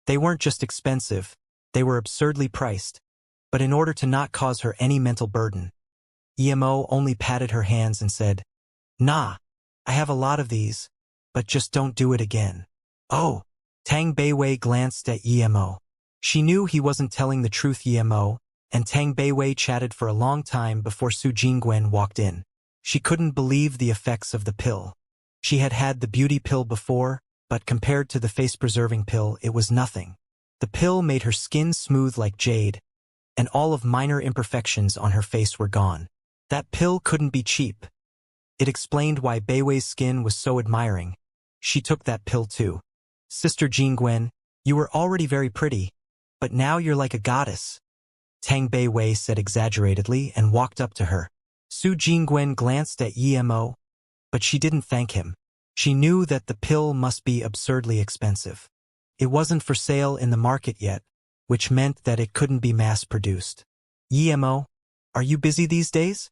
They weren't just expensive, they were absurdly priced. But in order to not cause her any mental burden, Emo only patted her hands and said, "Nah, I have a lot of these, but just don't do it again." Oh, Tang Beiwei glanced at Emo. She knew he wasn't telling the truth. Emo and Tang Beiwei chatted for a long time before Su Jingwen walked in. She couldn't believe the effects of the pill. She had had the beauty pill before, but compared to the face-preserving pill, it was nothing. The pill made her skin smooth like jade, and all of minor imperfections on her face were gone. That pill couldn't be cheap. It explained why Beiwei's skin was so admiring. She took that pill too. "Sister Jingwen, you were already very pretty, but now you're like a goddess," Tang Beiwei said exaggeratedly and walked up to her. Su Jingwen glanced at Emo, but she didn't thank him. She knew that the pill must be absurdly expensive. It wasn't for sale in the market yet, which meant that it couldn't be mass-produced. "Emo, are you busy these days?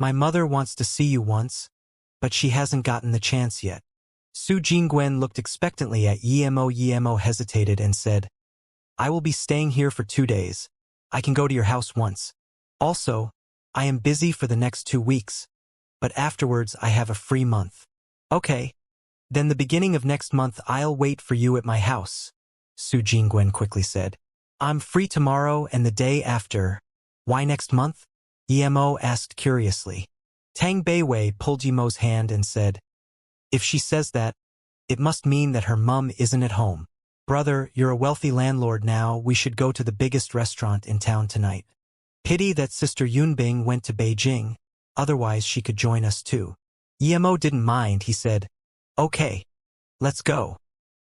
My mother wants to see you once, but she hasn't gotten the chance yet." Su Jingwen looked expectantly at Emo. Emo hesitated and said, "I will be staying here for 2 days. I can go to your house once. Also, I am busy for the next 2 weeks, but afterwards I have a free month." "Okay. Then the beginning of next month I'll wait for you at my house," Su Jingwen quickly said. "I'm free tomorrow and the day after." "Why next month?" Emo asked curiously. Tang Beiwei pulled Emo's hand and said, "If she says that, it must mean that her mum isn't at home. Brother, you're a wealthy landlord now, we should go to the biggest restaurant in town tonight. Pity that Sister Yunbing went to Beijing, otherwise she could join us too." Emo didn't mind. He said, "Okay, let's go."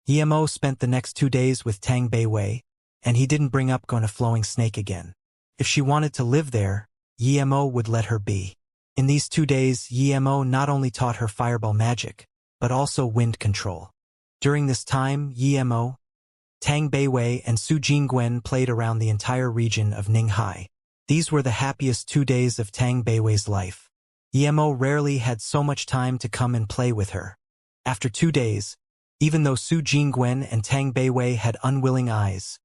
Emo spent the next 2 days with Tang Beiwei, and he didn't bring up going to Flowing Snake again. If she wanted to live there, Emo would let her be. In these 2 days, Emo not only taught her fireball magic, but also wind control. During this time, Emo, Tang Beiwei, and Su Jingwen played around the entire region of Ninghai. These were the happiest 2 days of Tang Beiwei's life. Emo rarely had so much time to come and play with her. After 2 days, even though Su Jingwen and Tang Beiwei had unwilling eyes,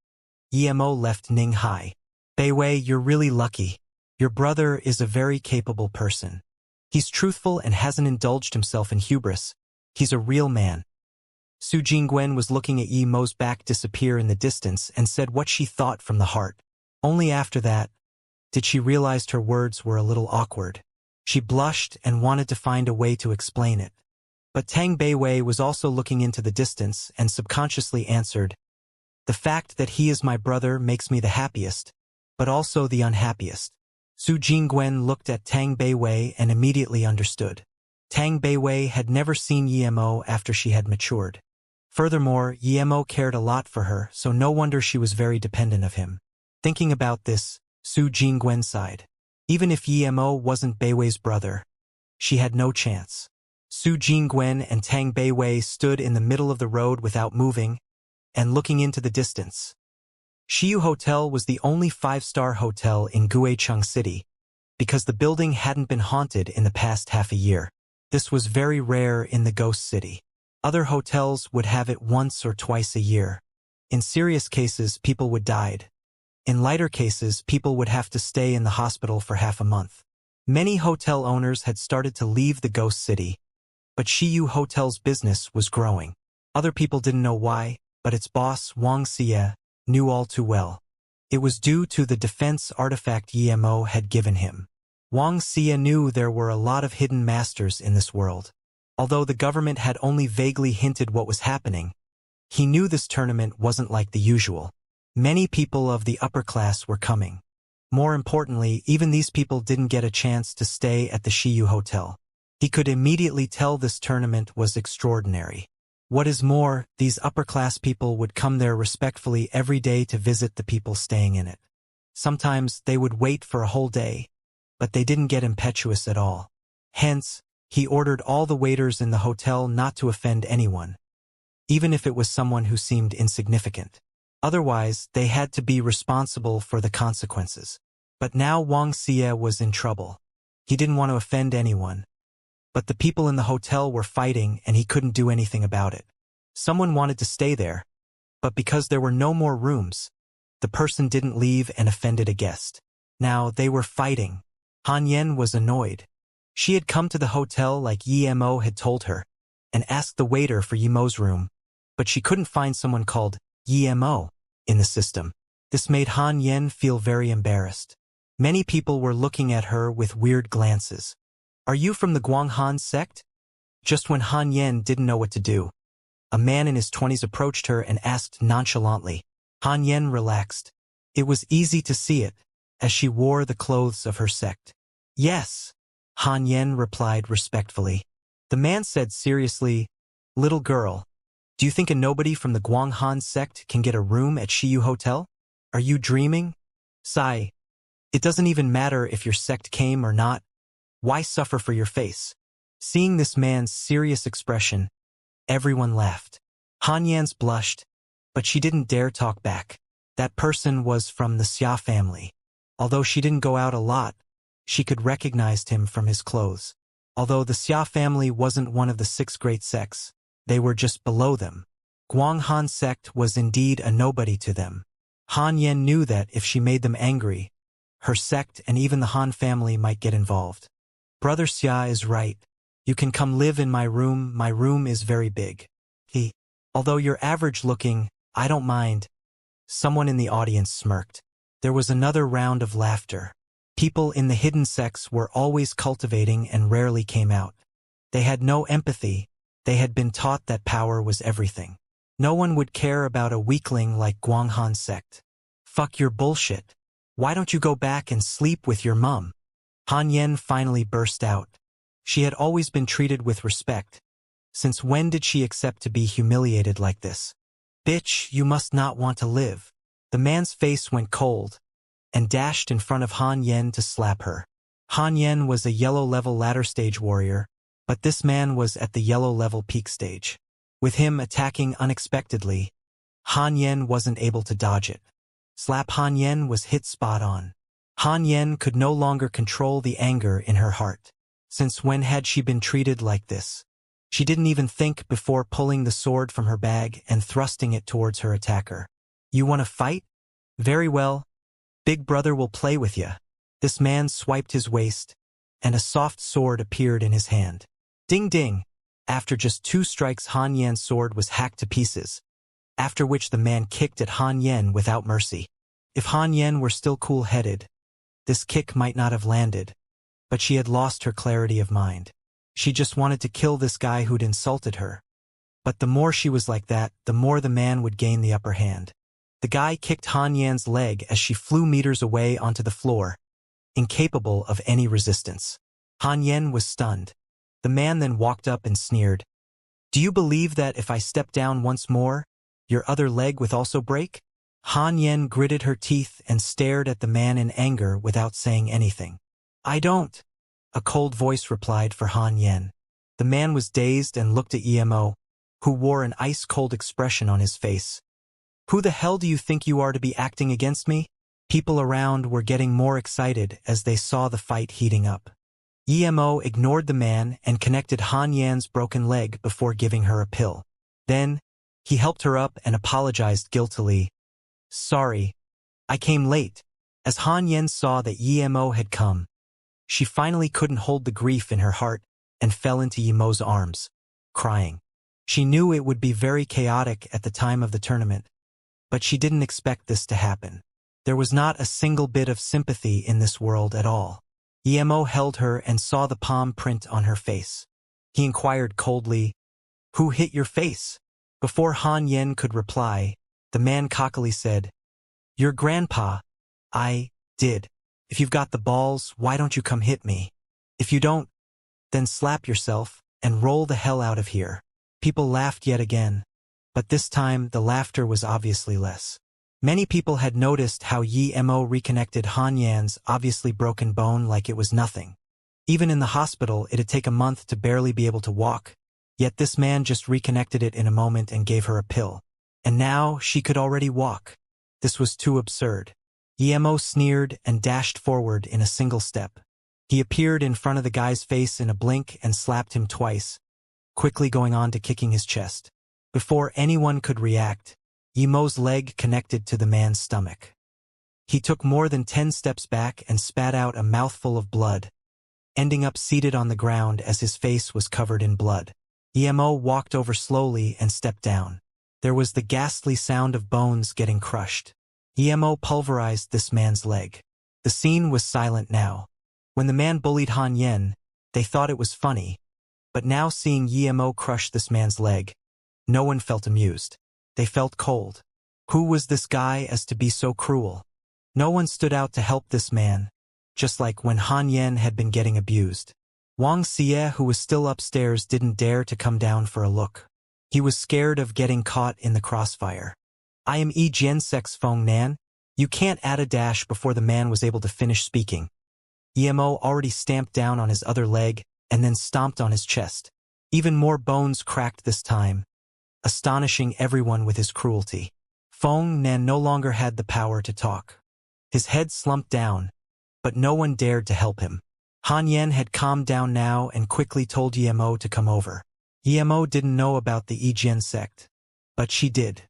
Emo left Ninghai. "Beiwei, you're really lucky. Your brother is a very capable person. He's truthful and hasn't indulged himself in hubris. He's a real man." Su Jingwen was looking at Emo's back disappear in the distance and said what she thought from the heart. Only after that did she realize her words were a little awkward. She blushed and wanted to find a way to explain it. But Tang Beiwei was also looking into the distance and subconsciously answered, "The fact that he is my brother makes me the happiest, but also the unhappiest." Su Jingwen looked at Tang Beiwei and immediately understood. Tang Beiwei had never seen Emo after she had matured. Furthermore, Emo cared a lot for her, so no wonder she was very dependent of him. Thinking about this, Su Jingwen sighed. Even if Emo wasn't Beiwei's brother, she had no chance. Su Jingwen and Tang Beiwei stood in the middle of the road without moving and looking into the distance. Xiyu Hotel was the only 5-star hotel in Guicheng City, because the building hadn't been haunted in the past half a year. This was very rare in the ghost city. Other hotels would have it once or twice a year. In serious cases, people would die. In lighter cases, people would have to stay in the hospital for half a month. Many hotel owners had started to leave the ghost city, but Xiyu Hotel's business was growing. Other people didn't know why, but its boss, Wuxia, knew all too well. It was due to the defense artifact Emo had given him. Wuxia knew there were a lot of hidden masters in this world. Although the government had only vaguely hinted what was happening, he knew this tournament wasn't like the usual. Many people of the upper class were coming. More importantly, even these people didn't get a chance to stay at the Xiyu Hotel. He could immediately tell this tournament was extraordinary. What is more, these upper-class people would come there respectfully every day to visit the people staying in it. Sometimes they would wait for a whole day, but they didn't get impetuous at all. Hence, he ordered all the waiters in the hotel not to offend anyone, even if it was someone who seemed insignificant. Otherwise, they had to be responsible for the consequences. But now Wuxia was in trouble. He didn't want to offend anyone, but the people in the hotel were fighting and he couldn't do anything about it. Someone wanted to stay there, But because there were no more rooms, the person didn't leave and offended a guest. Now they were fighting. Han Yen was annoyed. She had come to the hotel like Yimo had told her, and asked the waiter for Yimo's room, but she couldn't find someone called Yimo in the system. This made Han Yen feel very embarrassed. Many people were looking at her with weird glances. "Are you from the Guanghan sect?" Just when Han Yen didn't know what to do, a man in his 20s approached her and asked nonchalantly. Han Yen relaxed. It was easy to see it, as she wore the clothes of her sect. "Yes," Han Yen replied respectfully. The man said seriously, "Little girl, do you think a nobody from the Guanghan sect can get a room at Shiyu Hotel? Are you dreaming? Sai, it doesn't even matter if your sect came or not. Why suffer for your face?" Seeing this man's serious expression, everyone laughed. Han Yan's blushed, but she didn't dare talk back. That person was from the Xia family. Although she didn't go out a lot, she could recognize him from his clothes. Although the Xia family wasn't one of the 6 great sects, they were just below them. Guanghan sect was indeed a nobody to them. Han Yen knew that if she made them angry, her sect and even the Han family might get involved. "Brother Xia is right. You can come live in my room is very big." Although you're average looking, I don't mind. Someone in the audience smirked. There was another round of laughter. People in the hidden sects were always cultivating and rarely came out. They had no empathy. They had been taught that power was everything. No one would care about a weakling like Guanghan sect. "Fuck your bullshit. Why don't you go back and sleep with your mum?" Han Yen finally burst out. She had always been treated with respect. Since when did she accept to be humiliated like this? "Bitch, you must not want to live." The man's face went cold, and dashed in front of Han Yen to slap her. Han Yen was a yellow-level ladder stage warrior, but this man was at the yellow-level peak stage. With him attacking unexpectedly, Han Yen wasn't able to dodge it. Slap Han Yen was hit spot on. Han Yen could no longer control the anger in her heart. Since when had she been treated like this? She didn't even think before pulling the sword from her bag and thrusting it towards her attacker. "You want to fight? Very well. Big brother will play with ya." This man swiped his waist, and a soft sword appeared in his hand. Ding ding! After just 2 strikes, Han Yen's sword was hacked to pieces, after which the man kicked at Han Yen without mercy. If Han Yen were still cool-headed, this kick might not have landed, but she had lost her clarity of mind. She just wanted to kill this guy who'd insulted her. But the more she was like that, the more the man would gain the upper hand. The guy kicked Han Yan's leg as she flew meters away onto the floor, incapable of any resistance. Han Yan was stunned. The man then walked up and sneered. "Do you believe that if I step down once more, your other leg will also break?" Han Yan gritted her teeth and stared at the man in anger without saying anything. "I don't," a cold voice replied for Han Yan. The man was dazed and looked at Emo, who wore an ice-cold expression on his face. "Who the hell do you think you are to be acting against me?" People around were getting more excited as they saw the fight heating up. Emo ignored the man and connected Han Yan's broken leg before giving her a pill. Then, he helped her up and apologized guiltily. "Sorry, I came late." As Han Yan saw that Emo had come, she finally couldn't hold the grief in her heart and fell into Yemo's arms, crying. She knew it would be very chaotic at the time of the tournament, but she didn't expect this to happen. There was not a single bit of sympathy in this world at all. Yemo held her and saw the palm print on her face. He inquired coldly, "Who hit your face?" Before Han Yen could reply, the man cockily said, "Your grandpa." "I did. If you've got the balls, why don't you come hit me? If you don't, then slap yourself and roll the hell out of here." People laughed yet again, but this time the laughter was obviously less. Many people had noticed how Emo reconnected Han Yan's obviously broken bone like it was nothing. Even in the hospital, it'd take a month to barely be able to walk, yet this man just reconnected it in a moment and gave her a pill. And now she could already walk. This was too absurd. Emo sneered and dashed forward in a single step. He appeared in front of the guy's face in a blink and slapped him twice, quickly going on to kicking his chest. Before anyone could react, Yimeau's leg connected to the man's stomach. He took more than 10 steps back and spat out a mouthful of blood, ending up seated on the ground as his face was covered in blood. Yimeau walked over slowly and stepped down. There was the ghastly sound of bones getting crushed. Yimeau pulverized this man's leg. The scene was silent now. When the man bullied Han Yen, they thought it was funny, but now seeing Yimeau crush this man's leg, no one felt amused. They felt cold. Who was this guy as to be so cruel? No one stood out to help this man, just like when Han Yen had been getting abused. Wang Xie, who was still upstairs, didn't dare to come down for a look. He was scared of getting caught in the crossfire. I am Yi Jiansek's Feng Nan. You can't add a dash before the man was able to finish speaking. Yimeau already stamped down on his other leg and then stomped on his chest. Even more bones cracked this time, astonishing everyone with his cruelty. Feng Nan no longer had the power to talk. His head slumped down, but no one dared to help him. Han Yen had calmed down now and quickly told Yimeau to come over. Yimeau didn't know about the Yijian sect, but she did.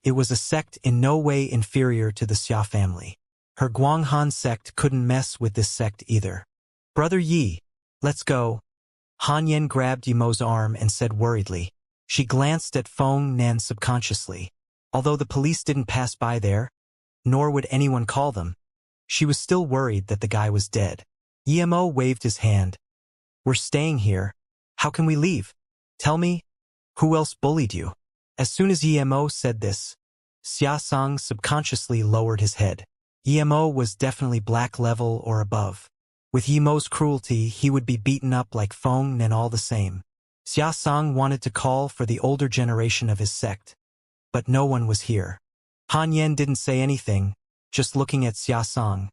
It was a sect in no way inferior to the Xia family. Her Guanghan sect couldn't mess with this sect either. Brother Yi, let's go. Han Yen grabbed Yimeau's arm and said worriedly. She glanced at Feng Nan subconsciously. Although the police didn't pass by there, nor would anyone call them, she was still worried that the guy was dead. Yimeau waved his hand. We're staying here. How can we leave? Tell me, who else bullied you? As soon as Yimeau said this, Xiaxia subconsciously lowered his head. Yimeau was definitely black level or above. With Yimeau's cruelty, he would be beaten up like Feng Nan all the same. Xiaxia wanted to call for the older generation of his sect, but no one was here. Han Yen didn't say anything, just looking at Xiaxia,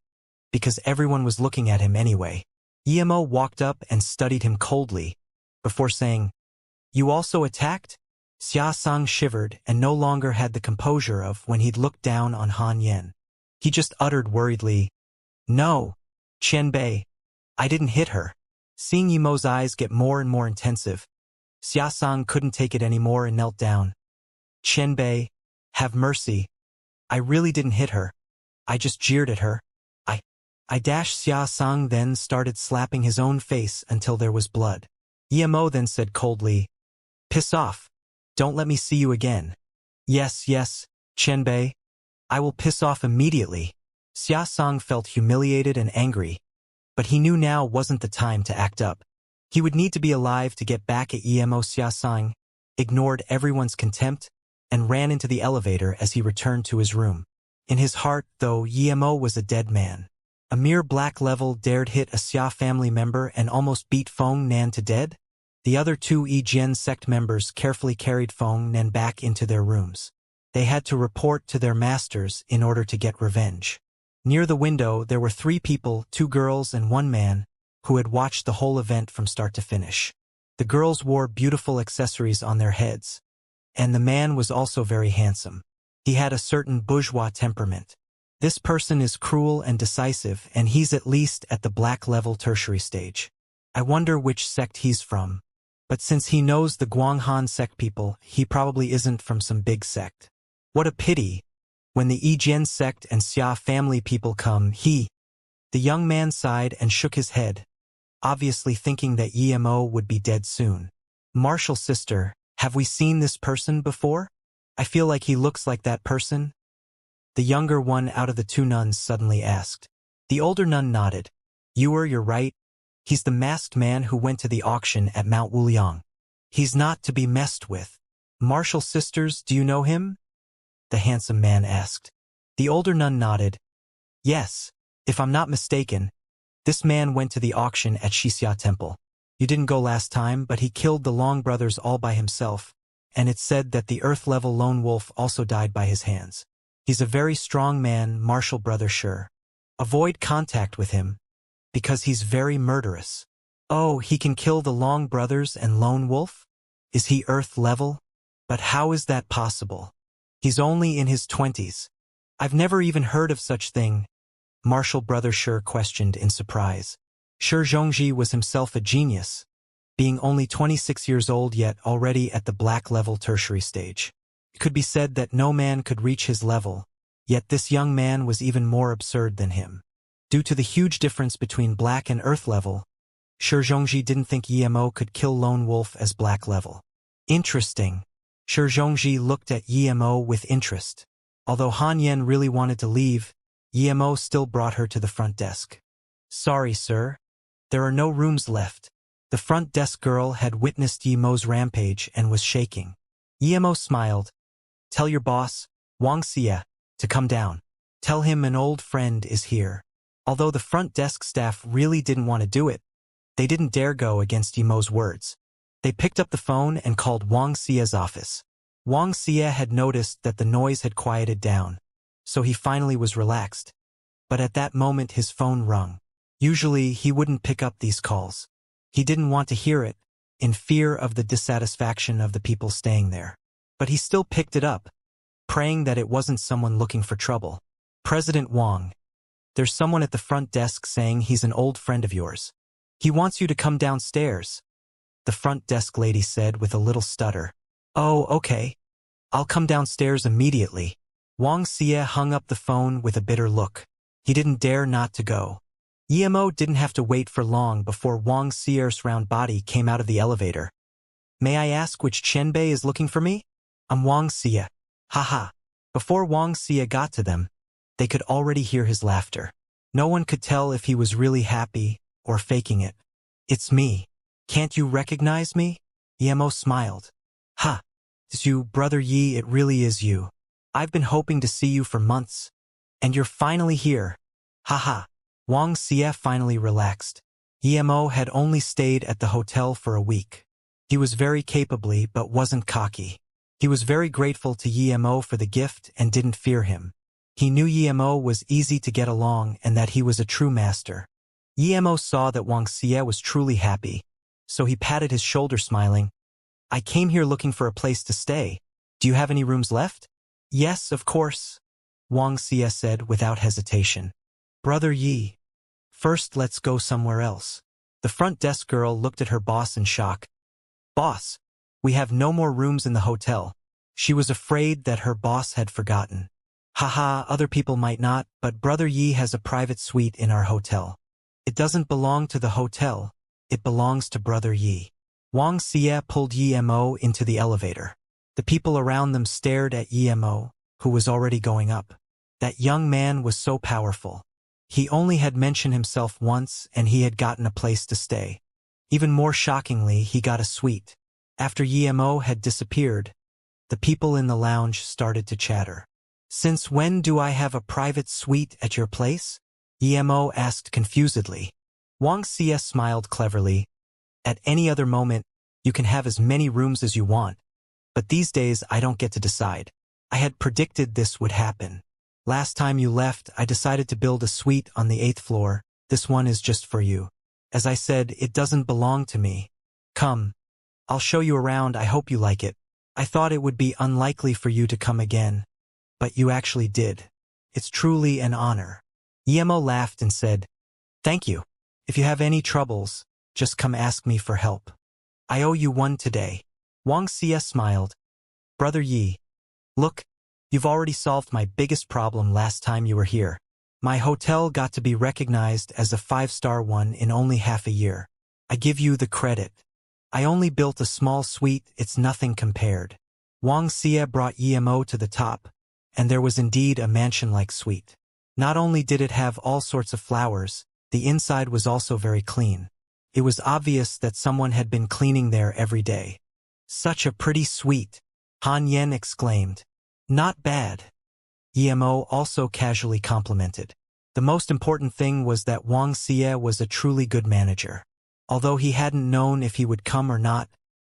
because everyone was looking at him anyway. Yimeau walked up and studied him coldly, before saying, You also attacked? Xiaxia shivered and no longer had the composure of when he'd looked down on Han Yen. He just uttered worriedly, No, Qianbei, I didn't hit her. Seeing Yimeau's eyes get more and more intensive, Xiaxia couldn't take it anymore and knelt down. Qianbei, have mercy. I really didn't hit her. I just jeered at her. Xiaxia then started slapping his own face until there was blood. Yimeau then said coldly, Piss off. Don't let me see you again. Yes, Qianbei. I will piss off immediately. Xiaxia felt humiliated and angry, but he knew now wasn't the time to act up. He would need to be alive to get back at Yimeau. Xiaxia ignored everyone's contempt and ran into the elevator as he returned to his room. In his heart, though, Yimeau was a dead man. A mere black level dared hit a Xia family member and almost beat Feng Nan to dead? The other two Yijian sect members carefully carried Feng Nan back into their rooms. They had to report to their masters in order to get revenge. Near the window, there were 3 people, 2 girls and 1 man, who had watched the whole event from start to finish. The girls wore beautiful accessories on their heads, and the man was also very handsome. He had a certain bourgeois temperament. This person is cruel and decisive, and he's at least at the black level tertiary stage. I wonder which sect he's from. But since he knows the Guanghan sect people, he probably isn't from some big sect. What a pity. When the Yijian sect and Xia family people come, The young man sighed and shook his head, obviously thinking that Yimeau would be dead soon. Martial sister, have we seen this person before? I feel like he looks like that person. The younger one out of the 2 nuns suddenly asked. The older nun nodded. You're right. He's the masked man who went to the auction at Mount Wuliang. He's not to be messed with. Martial sisters, do you know him? The handsome man asked. The older nun nodded. Yes, if I'm not mistaken, this man went to the auction at Xianxia Temple. You didn't go last time, but he killed the Long brothers all by himself, and it's said that the Earth-level lone wolf also died by his hands. He's a very strong man, martial brother sure. Avoid contact with him, because he's very murderous. Oh, he can kill the Long brothers and lone wolf? Is he Earth-level? But how is that possible? He's only in his 20s. I've never even heard of such thing, martial brother Shi questioned in surprise. Shi Zhongji was himself a genius, being only 26 years old yet already at the black level tertiary stage. It could be said that no man could reach his level, yet this young man was even more absurd than him. Due to the huge difference between black and earth level, Zhongji didn't think Emo could kill Lone Wolf as black level. Interesting. Zhongji looked at Emo with interest. Although Han Yen really wanted to leave, Emo still brought her to the front desk. Sorry, sir. There are no rooms left. The front desk girl had witnessed Yemo's rampage and was shaking. Emo smiled. Tell your boss, Wuxia, to come down. Tell him an old friend is here. Although the front desk staff really didn't want to do it, they didn't dare go against Yemo's words. They picked up the phone and called Wuxia's office. Wuxia had noticed that the noise had quieted down, so he finally was relaxed. But at that moment his phone rung. Usually he wouldn't pick up these calls. He didn't want to hear it, in fear of the dissatisfaction of the people staying there. But he still picked it up, praying that it wasn't someone looking for trouble. President Wang. There's someone at the front desk saying he's an old friend of yours. He wants you to come downstairs, the front desk lady said with a little stutter. Oh, okay. I'll come downstairs immediately. Wuxia hung up the phone with a bitter look. He didn't dare not to go. Emo didn't have to wait for long before Wuxia's round body came out of the elevator. May I ask which Chenbei is looking for me? I'm Wuxia. Haha. Before Wuxia got to them, they could already hear his laughter. No one could tell if he was really happy or faking it. It's me. Can't you recognize me? Emo smiled. Ha! It's you, Brother Yi, it really is you. I've been hoping to see you for months, and you're finally here. Haha. Wuxia finally relaxed. Emo had only stayed at the hotel for a week. He was very capably but wasn't cocky. He was very grateful to Emo for the gift and didn't fear him. He knew Emo was easy to get along and that he was a true master. Emo saw that Wuxia was truly happy, so he patted his shoulder smiling. I came here looking for a place to stay. Do you have any rooms left? Yes, of course, Wuxia said without hesitation. Brother Yi. First let's go somewhere else. The front desk girl looked at her boss in shock. Boss, we have no more rooms in the hotel. She was afraid that her boss had forgotten. Haha, other people might not, but Brother Yi has a private suite in our hotel. It doesn't belong to the hotel, it belongs to Brother Yi. Wuxia pulled Emo into the elevator. The people around them stared at Emo, who was already going up. That young man was so powerful. He only had mentioned himself once and he had gotten a place to stay. Even more shockingly, he got a suite. After Emo had disappeared, the people in the lounge started to chatter. Since when do I have a private suite at your place? Emo asked confusedly. Wuxia smiled cleverly. At any other moment, you can have as many rooms as you want. But these days I don't get to decide. I had predicted this would happen. Last time you left, I decided to build a suite on the 8th floor. This one is just for you. As I said, it doesn't belong to me. Come. I'll show you around, I hope you like it. I thought it would be unlikely for you to come again. But you actually did. It's truly an honor. Emo laughed and said, Thank you. If you have any troubles, just come ask me for help. I owe you one today. Wuxia smiled. Brother Yi. Look, you've already solved my biggest problem last time you were here. My hotel got to be recognized as a 5-star one in only half a year. I give you the credit. I only built a small suite, it's nothing compared. Wuxia brought Emo to the top, and there was indeed a mansion-like suite. Not only did it have all sorts of flowers, the inside was also very clean. It was obvious that someone had been cleaning there every day. Such a pretty suite, Han Yen exclaimed. Not bad. Emo also casually complimented. The most important thing was that Wuxia was a truly good manager. Although he hadn't known if he would come or not,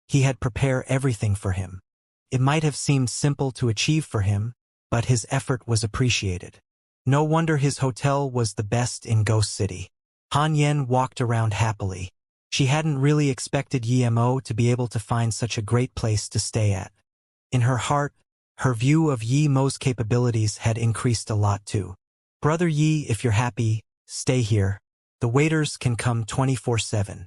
he had prepared everything for him. It might have seemed simple to achieve for him, but his effort was appreciated. No wonder his hotel was the best in Ghost City. Han Yen walked around happily. She hadn't really expected Emo to be able to find such a great place to stay at. In her heart, her view of Yemo's capabilities had increased a lot too. Brother Yi, if you're happy, stay here. The waiters can come 24/7.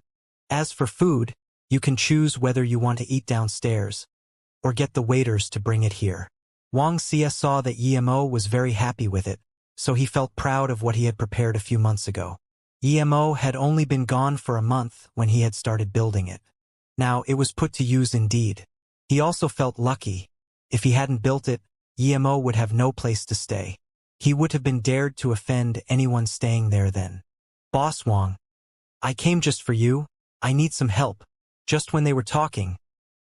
As for food, you can choose whether you want to eat downstairs or get the waiters to bring it here. Wuxia saw that Emo was very happy with it, so he felt proud of what he had prepared a few months ago. Emo had only been gone for a month when he had started building it. Now it was put to use indeed. He also felt lucky. If he hadn't built it, Emo would have no place to stay. He would have been dared to offend anyone staying there then. Boss Wang, I came just for you. I need some help. Just when they were talking,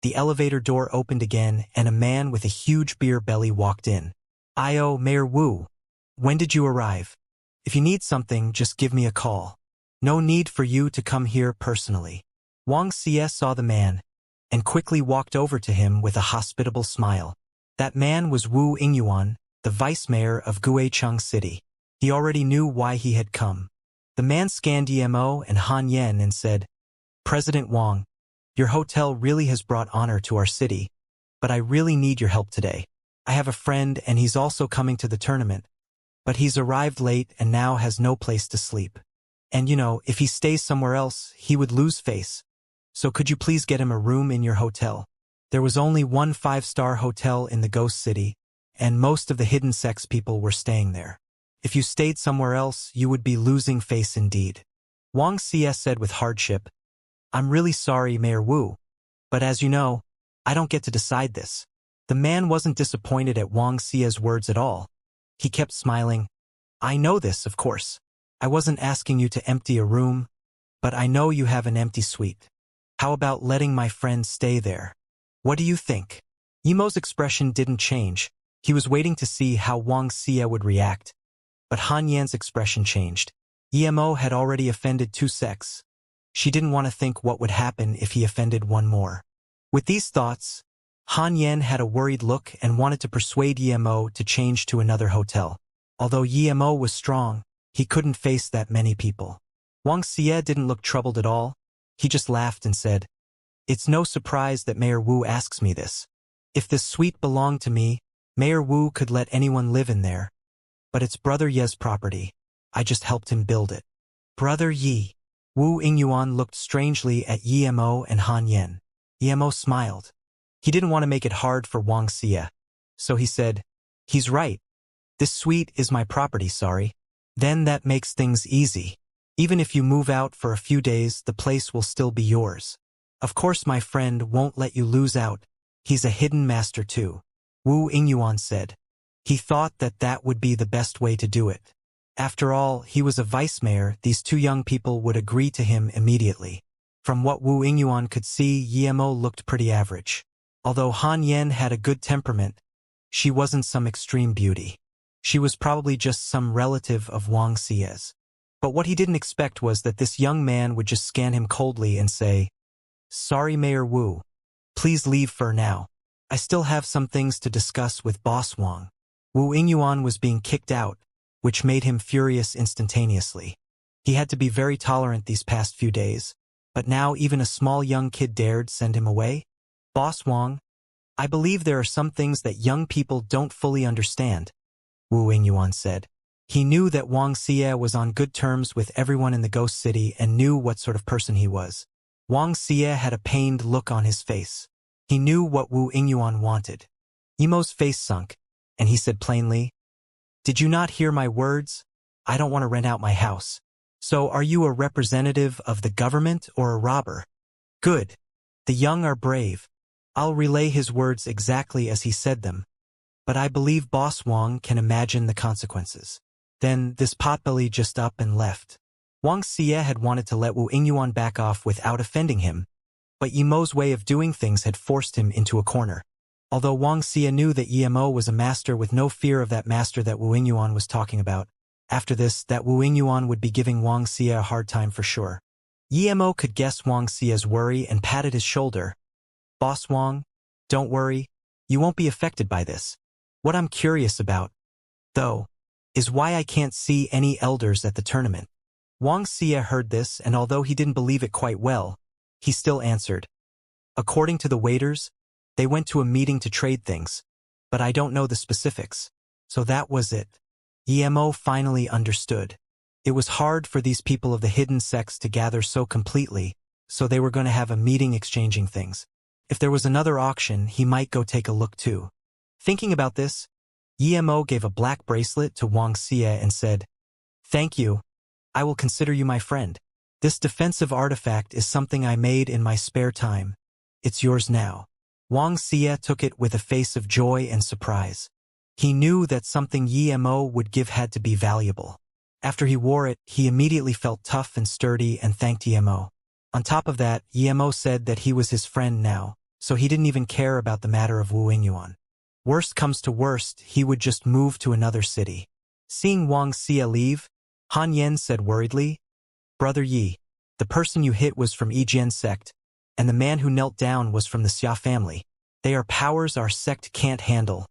the elevator door opened again and a man with a huge beer belly walked in. Mayor Wu. When did you arrive? If you need something, just give me a call. No need for you to come here personally. Wuxia saw the man and quickly walked over to him with a hospitable smile. That man was Wu Ingyuan, the vice mayor of Guicheng City. He already knew why he had come. The man scanned Emo and Han Yen and said, President Wang, your hotel really has brought honor to our city, but I really need your help today. I have a friend and he's also coming to the tournament, but he's arrived late and now has no place to sleep. And if he stays somewhere else, he would lose face. So could you please get him a room in your hotel? There was only one 5-star hotel in the Ghost City, and most of the hidden sex people were staying there. If you stayed somewhere else, you would be losing face indeed. Wuxia said with hardship, I'm really sorry, Mayor Wu, but as you know, I don't get to decide this. The man wasn't disappointed at Wuxia's words at all. He kept smiling. I know this, of course. I wasn't asking you to empty a room, but I know you have an empty suite. How about letting my friend stay there? What do you think? Emo's expression didn't change. He was waiting to see how Wuxia would react. But Han Yan's expression changed. Emo had already offended 2 sects. She didn't want to think what would happen if he offended one more. With these thoughts, Han Yan had a worried look and wanted to persuade Emo to change to another hotel. Although Emo was strong, he couldn't face that many people. Wuxia didn't look troubled at all. He just laughed and said, It's no surprise that Mayor Wu asks me this. If this suite belonged to me, Mayor Wu could let anyone live in there. But it's Brother Ye's property. I just helped him build it. Brother Yi. Wu Ingyuan looked strangely at Emo and Han Yan. Emo smiled. He didn't want to make it hard for Wuxia. So he said, He's right. This suite is my property, sorry. Then that makes things easy. Even if you move out for a few days, the place will still be yours. Of course my friend won't let you lose out. He's a hidden master too. Wu Ingyuan said. He thought that that would be the best way to do it. After all, he was a vice mayor. These 2 young people would agree to him immediately. From what Wu Ingyuan could see, Emo looked pretty average. Although Han Yan had a good temperament, she wasn't some extreme beauty. She was probably just some relative of Wuxia's. But what he didn't expect was that this young man would just scan him coldly and say, Sorry, Mayor Wu. Please leave for now. I still have some things to discuss with Boss Wang. Wu Ingyuan was being kicked out, which made him furious instantaneously. He had to be very tolerant these past few days, but now even a small young kid dared send him away? Boss Wang, I believe there are some things that young people don't fully understand, Wu Ingyuan said. He knew that Wuxia was on good terms with everyone in the Ghost City and knew what sort of person he was. Wuxia had a pained look on his face. He knew what Wu Ingyuan wanted. Emo's face sunk, and he said plainly, Did you not hear my words? I don't want to rent out my house. So are you a representative of the government or a robber? Good. The young are brave. I'll relay his words exactly as he said them. But I believe Boss Wang can imagine the consequences. Then this potbelly just up and left. Wuxia had wanted to let Wu Ingyuan back off without offending him, but Emo's way of doing things had forced him into a corner. Although Wuxia knew that Emo was a master with no fear of that master that Wu Ingyuan was talking about, after this, that Wu Ingyuan would be giving Wuxia a hard time for sure. Emo could guess Wuxia's worry and patted his shoulder. Boss Wang, don't worry, you won't be affected by this. What I'm curious about, though, is why I can't see any elders at the tournament. Wuxia heard this, and although he didn't believe it quite well, he still answered. According to the waiters, they went to a meeting to trade things, but I don't know the specifics. So that was it. Emo finally understood. It was hard for these people of the hidden sects to gather so completely, so they were going to have a meeting exchanging things. If there was another auction, he might go take a look too. Thinking about this, Yemo gave a black bracelet to Wuxia and said, "Thank you. I will consider you my friend. This defensive artifact is something I made in my spare time. It's yours now." Wuxia took it with a face of joy and surprise. He knew that something Yemo would give had to be valuable. After he wore it, he immediately felt tough and sturdy and thanked Yemo. On top of that, Yemo said that he was his friend now, so he didn't even care about the matter of Wu Yuan. Worst comes to worst, he would just move to another city. Seeing Wuxia leave, Han Yen said worriedly, "Brother Yi, the person you hit was from Yijian sect, and the man who knelt down was from the Xia family. They are powers our sect can't handle.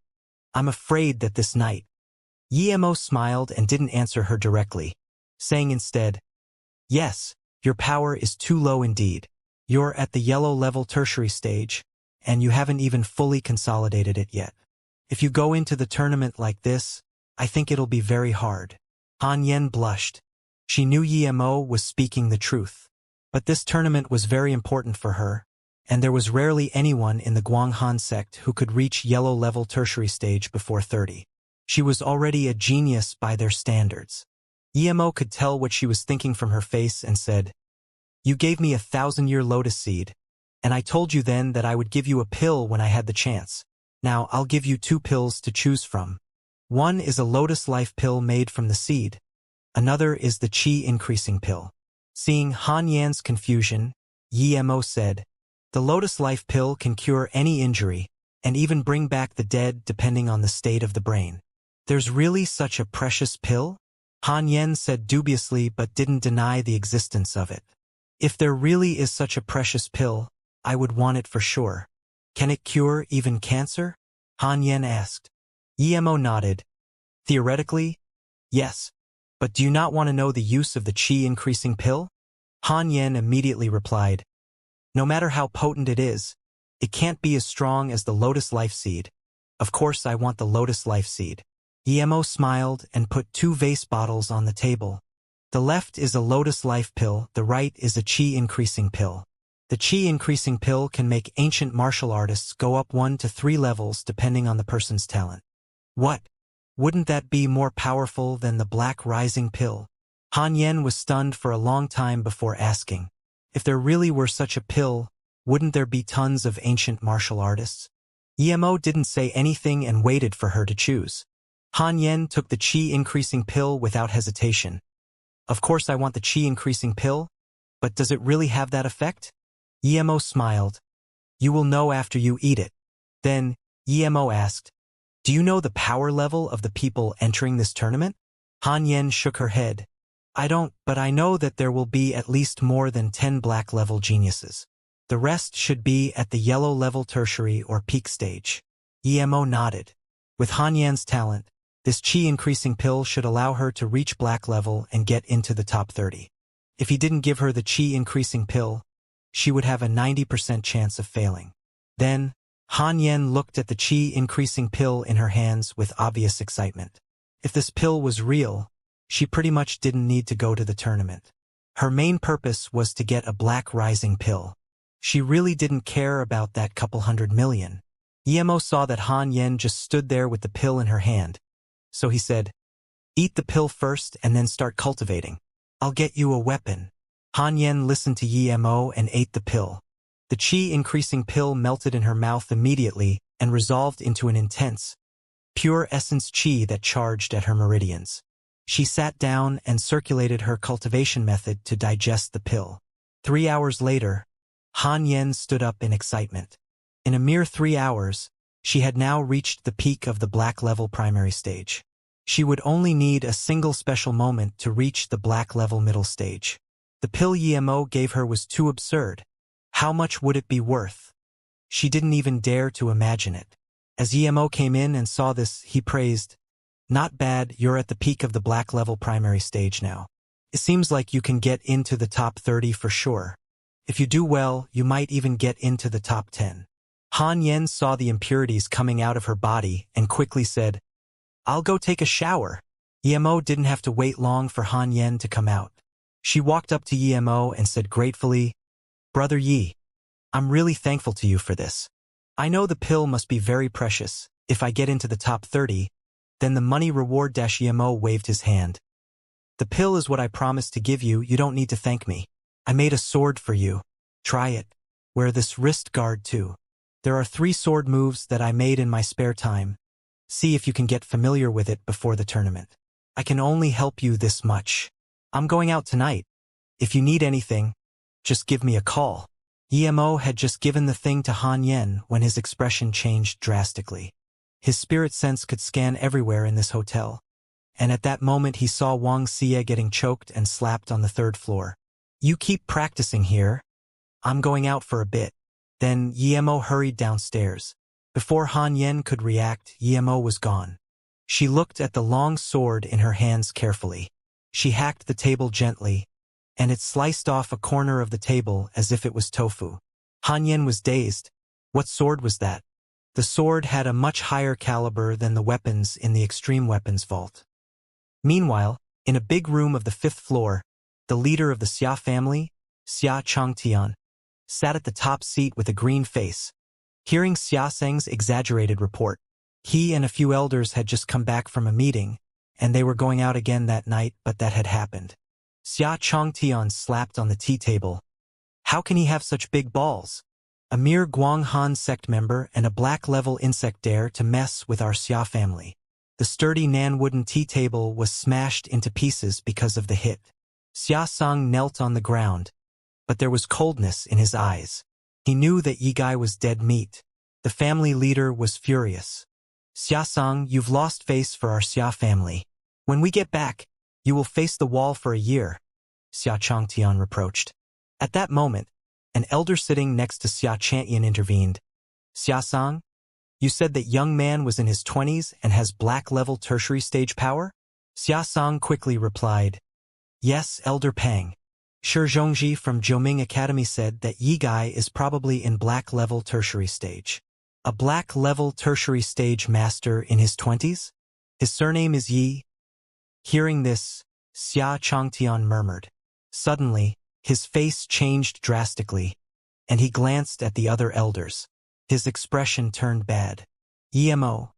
I'm afraid that this night." Yemo smiled and didn't answer her directly, saying instead, "Yes, your power is too low indeed. You're at the yellow level tertiary stage, and you haven't even fully consolidated it yet. If you go into the tournament like this, I think it'll be very hard." Han Yen blushed. She knew Yemo was speaking the truth. But this tournament was very important for her, and there was rarely anyone in the Guanghan sect who could reach yellow level tertiary stage before 30. She was already a genius by their standards. Yemo could tell what she was thinking from her face and said, "You gave me a 1,000-year lotus seed, and I told you then that I would give you a pill when I had the chance. Now I'll give you 2 pills to choose from. One is a lotus life pill made from the seed. Another is the chi increasing pill." Seeing Han Yan's confusion, Yemo said, "The lotus life pill can cure any injury, and even bring back the dead depending on the state of the brain." "There's really such a precious pill?" Han Yen said dubiously but didn't deny the existence of it. "If there really is such a precious pill, I would want it for sure. Can it cure even cancer?" Han Yen asked. Yemo nodded. "Theoretically, yes. But do you not want to know the use of the chi-increasing pill?" Han Yen immediately replied, "No matter how potent it is, it can't be as strong as the lotus life seed. Of course I want the lotus life seed." Yemo smiled and put 2 vase bottles on the table. The left is a lotus life pill, the right is a chi-increasing pill. The chi-increasing pill can make ancient martial artists go up 1 to 3 levels depending on the person's talent. "What? Wouldn't that be more powerful than the black rising pill?" Han Yen was stunned for a long time before asking, "If there really were such a pill, wouldn't there be tons of ancient martial artists?" Yemo didn't say anything and waited for her to choose. Han Yen took the chi-increasing pill without hesitation. "Of course I want the chi-increasing pill, but does it really have that effect?" Yemo smiled. "You will know after you eat it." Then, Yemo asked, "Do you know the power level of the people entering this tournament?" Han Yen shook her head. "I don't, but I know that there will be at least more than 10 black-level geniuses. The rest should be at the yellow-level tertiary or peak stage." Yemo nodded. With Han Yan's talent, this chi-increasing pill should allow her to reach black level and get into the top 30. If he didn't give her the chi-increasing pill, she would have a 90% chance of failing. Then, Han Yen looked at the chi-increasing pill in her hands with obvious excitement. If this pill was real, she pretty much didn't need to go to the tournament. Her main purpose was to get a black rising pill. She really didn't care about that couple 100 million. Yemo saw that Han Yen just stood there with the pill in her hand. So he said, "Eat the pill first and then start cultivating. I'll get you a weapon." Han Yen listened to Yemo and ate the pill. The chi-increasing pill melted in her mouth immediately and resolved into an intense, pure essence chi that charged at her meridians. She sat down and circulated her cultivation method to digest the pill. 3 hours later, Han Yen stood up in excitement. In a mere 3 hours, she had now reached the peak of the black level primary stage. She would only need a single special moment to reach the black level middle stage. The pill Yemo gave her was too absurd. How much would it be worth? She didn't even dare to imagine it. As Yemo came in and saw this, he praised, "Not bad, you're at the peak of the black level primary stage now. It seems like you can get into the top 30 for sure. If you do well, you might even get into the top 10. Han Yen saw the impurities coming out of her body and quickly said, "I'll go take a shower." Yemo didn't have to wait long for Han Yen to come out. She walked up to Yemo and said gratefully, "Brother Yi, I'm really thankful to you for this. I know the pill must be very precious. If I get into the top 30, then the money reward. Emo waved his hand. The pill is what I promised to give you. You don't need to thank me. I made a sword for you. Try it. Wear this wrist guard too. There are 3 sword moves that I made in my spare time. See if you can get familiar with it before the tournament. I can only help you this much. I'm going out tonight. If you need anything, just give me a call. Emo had just given the thing to Han Yen when his expression changed drastically. His spirit sense could scan everywhere in this hotel. And at that moment he saw Wuxia getting choked and slapped on the 3rd floor. You keep practicing here. I'm going out for a bit. Then Emo hurried downstairs. Before Han Yen could react, Emo was gone. She looked at the long sword in her hands carefully. She hacked the table gently, and it sliced off a corner of the table as if it was tofu. Han Yen was dazed. What sword was that? The sword had a much higher caliber than the weapons in the extreme weapons vault. Meanwhile, in a big room of the 5th floor, the leader of the Xia family, Xia Changtian, sat at the top seat with a green face. Hearing Xia Seng's exaggerated report, he and a few elders had just come back from a meeting, and they were going out again that night, but that had happened. Xia Changtian slapped on the tea table. How can he have such big balls? A mere Guanghan sect member and a black-level insect dare to mess with our Xia family. The sturdy Nan wooden tea table was smashed into pieces because of the hit. Xia Sang knelt on the ground, but there was coldness in his eyes. He knew that Yi Gai was dead meat. The family leader was furious. Xia Sang, you've lost face for our Xia family. When we get back, you will face the wall for a year, Xia Changtian reproached. At that moment, an elder sitting next to Xia Chantian intervened. Xia Sang, you said that young man was in his 20s and has black-level tertiary stage power? Xia Sang quickly replied, yes, Elder Pang. Shi Zhongji from Jiuming Academy said that Yi Gai is probably in black-level tertiary stage. A black-level tertiary stage master in his 20s? His surname is Yi. Hearing this, Xia Changtian murmured. Suddenly, his face changed drastically, and he glanced at the other elders. His expression turned bad. Emo.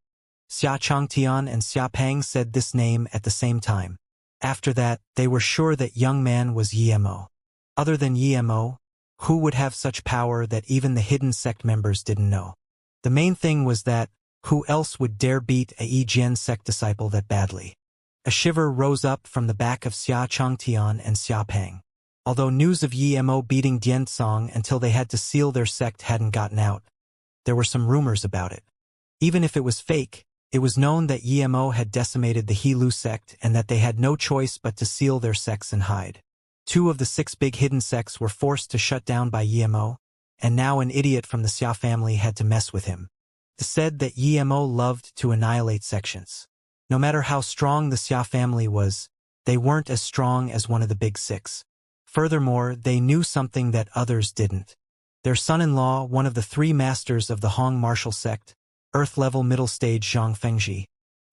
Xia Changtian and Xia Pang said this name at the same time. After that, they were sure that young man was Emo. Other than Emo, who would have such power that even the hidden sect members didn't know? The main thing was that, who else would dare beat a Yi Jian sect disciple that badly? A shiver rose up from the back of Xia Changtian and Xia Pang. Although news of Emo beating Dianzong until they had to seal their sect hadn't gotten out, there were some rumors about it. Even if it was fake, it was known that Emo had decimated the He-Lu sect and that they had no choice but to seal their sects and hide. 2 of the 6 big hidden sects were forced to shut down by Emo, and now an idiot from the Xia family had to mess with him. It said that Emo loved to annihilate sections. No matter how strong the Xia family was, they weren't as strong as one of the big 6. Furthermore, they knew something that others didn't. Their son-in-law, one of the 3 masters of the Hong martial sect, Earth-level middle stage Zhang Fengji,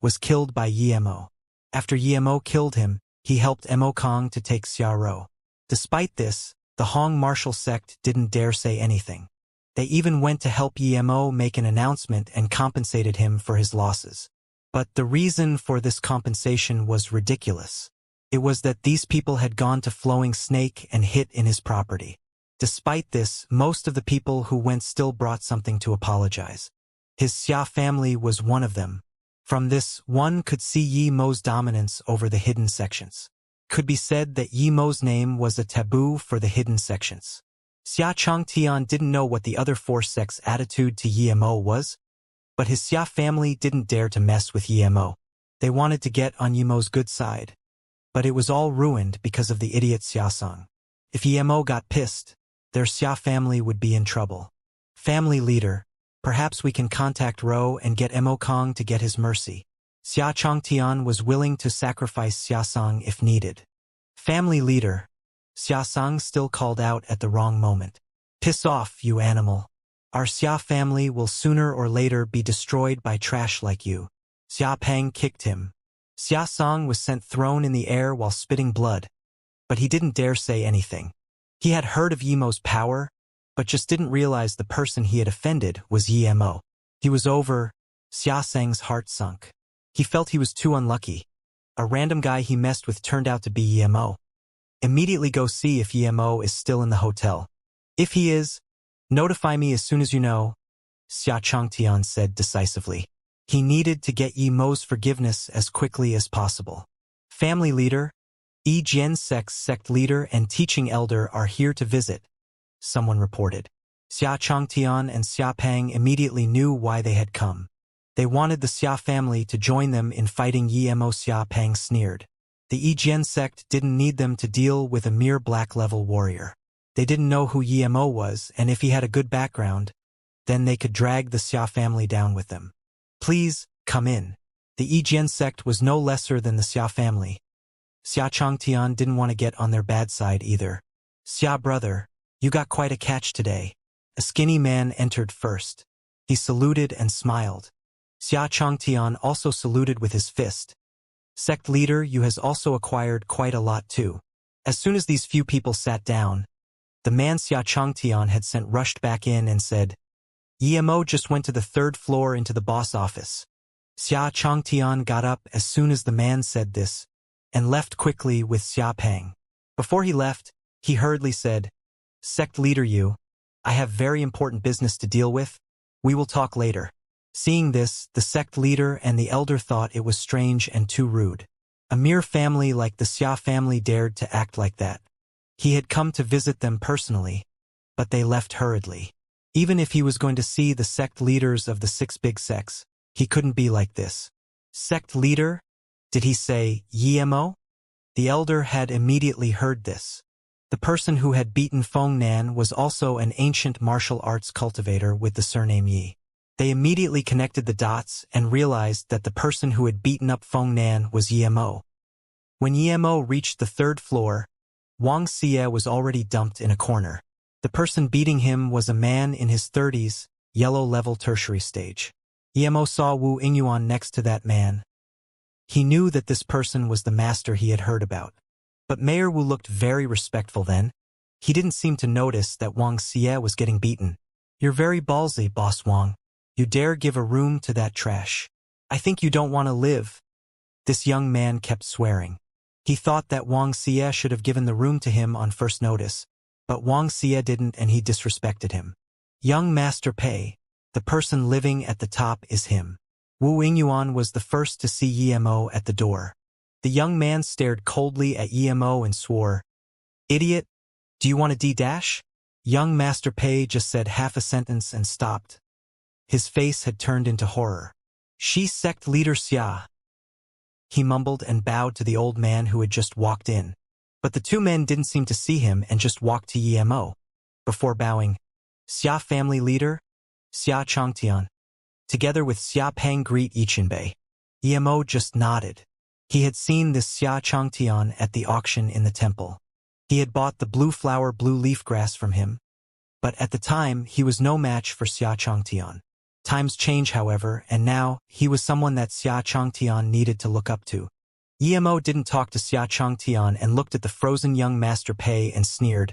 was killed by Emo. After Emo killed him, he helped Mo Kong to take Xiaorou. Despite this, the Hong martial sect didn't dare say anything. They even went to help Emo make an announcement and compensated him for his losses. But the reason for this compensation was ridiculous. It was that these people had gone to Flowing Snake and hit in his property. Despite this, most of the people who went still brought something to apologize. His Xia family was one of them. From this, one could see Yemo's dominance over the hidden sections. Could be said that Yemo's name was a taboo for the hidden sections. Xia Changtian didn't know what the other 4 sects' attitude to Yemo was, but his Xia family didn't dare to mess with Yemo. They wanted to get on Yemo's good side. But it was all ruined because of the idiot Xia Sang. If Yemo got pissed, their Xia family would be in trouble. Family leader, perhaps we can contact Ro and get Mo Kong to get his mercy. Xia Changtian was willing to sacrifice Xia Sang if needed. Family leader, Xia Sang still called out at the wrong moment. Piss off, you animal. Our Xia family will sooner or later be destroyed by trash like you. Xia Pang kicked him. Xia Sang was sent thrown in the air while spitting blood, but he didn't dare say anything. He had heard of Yemo's power, but just didn't realize the person he had offended was Emo. He was over. Xiaxing's heart sunk. He felt he was too unlucky. A random guy he messed with turned out to be Emo. Immediately go see if Emo is still in the hotel. If he is, notify me as soon as you know, Xianxia said decisively. He needed to get Emo's forgiveness as quickly as possible. Family leader, Jiansek's sect leader and teaching elder are here to visit, someone reported. Xia Changtian and Xia Pang immediately knew why they had come. They wanted the Xia family to join them in fighting Emo. Xia Pang sneered. The Jian sect didn't need them to deal with a mere black-level warrior. They didn't know who Emo was, and if he had a good background, then they could drag the Xia family down with them. Please, come in. The Jian sect was no lesser than the Xia family. Xia Changtian didn't want to get on their bad side either. Xia brother, you got quite a catch today. A skinny man entered first. He saluted and smiled. Xia Changtian also saluted with his fist. Sect leader, you has also acquired quite a lot too. As soon as these few people sat down, the man Xia Changtian had sent rushed back in and said, Emo just went to the 3rd floor into the boss office. Xia Changtian got up as soon as the man said this, and left quickly with Xia Pang. Before he left, he hurriedly said, Sect leader you, I have very important business to deal with. We will talk later. Seeing this, the sect leader and the elder thought it was strange and too rude. A mere family like the Xia family dared to act like that. He had come to visit them personally, but they left hurriedly. Even if he was going to see the sect leaders of the 6 big sects, he couldn't be like this. Sect leader? Did he say Emo? The elder had immediately heard this. The person who had beaten Feng Nan was also an ancient martial arts cultivator with the surname Yi. They immediately connected the dots and realized that the person who had beaten up Feng Nan was Emo. When Emo reached the 3rd floor, Wuxia was already dumped in a corner. The person beating him was a man in his 30s, yellow-level tertiary stage. Emo saw Wu Ingyuan next to that man. He knew that this person was the master he had heard about. But Mayor Wu looked very respectful then. He didn't seem to notice that Wuxia was getting beaten. You're very ballsy, Boss Wang. You dare give a room to that trash. I think you don't want to live. This young man kept swearing. He thought that Wuxia should have given the room to him on first notice, but Wuxia didn't and he disrespected him. Young Master Pei, the person living at the top is him. Wu Ingyuan was the first to see Emo at the door. The young man stared coldly at Emo and swore, Idiot, do you want a D-dash? Young Master Pei just said half a sentence and stopped. His face had turned into horror. She sect leader Xia. He mumbled and bowed to the old man who had just walked in. But the 2 men didn't seem to see him and just walked to Emo. Before bowing, Xia family leader, Xia Changtian. Together with Xia Pang greet Yichinbei. Emo just nodded. He had seen this Xia Changtian at the auction in the temple. He had bought the blue flower blue leaf grass from him. But at the time, he was no match for Xia Changtian. Times change, however, and now, he was someone that Xia Changtian needed to look up to. Emo didn't talk to Xia Changtian and looked at the frozen young Master Pei and sneered.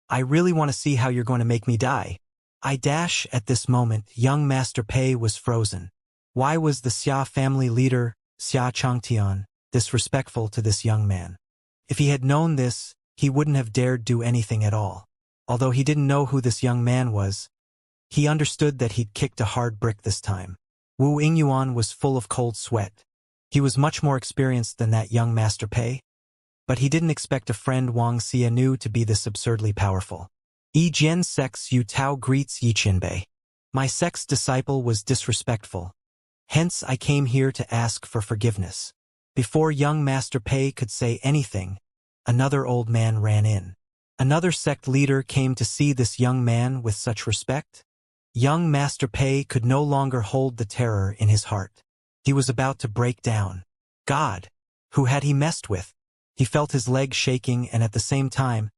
I really want to see how you're going to make me die. At this moment, young Master Pei was frozen. Why was the Xia family leader, Xia Changtian, disrespectful to this young man? If he had known this, he wouldn't have dared do anything at all. Although he didn't know who this young man was, he understood that he'd kicked a hard brick this time. Wu Ingyuan was full of cold sweat. He was much more experienced than that young Master Pei, but he didn't expect a friend Wuxia knew to be this absurdly powerful. Jian Sex Yu Tao greets Yichinbei. My sex disciple was disrespectful. Hence I came here to ask for forgiveness. Before young Master Pei could say anything, another old man ran in. Another sect leader came to see this young man with such respect. Young Master Pei could no longer hold the terror in his heart. He was about to break down. God, who had he messed with? He felt his legs shaking and at the same time,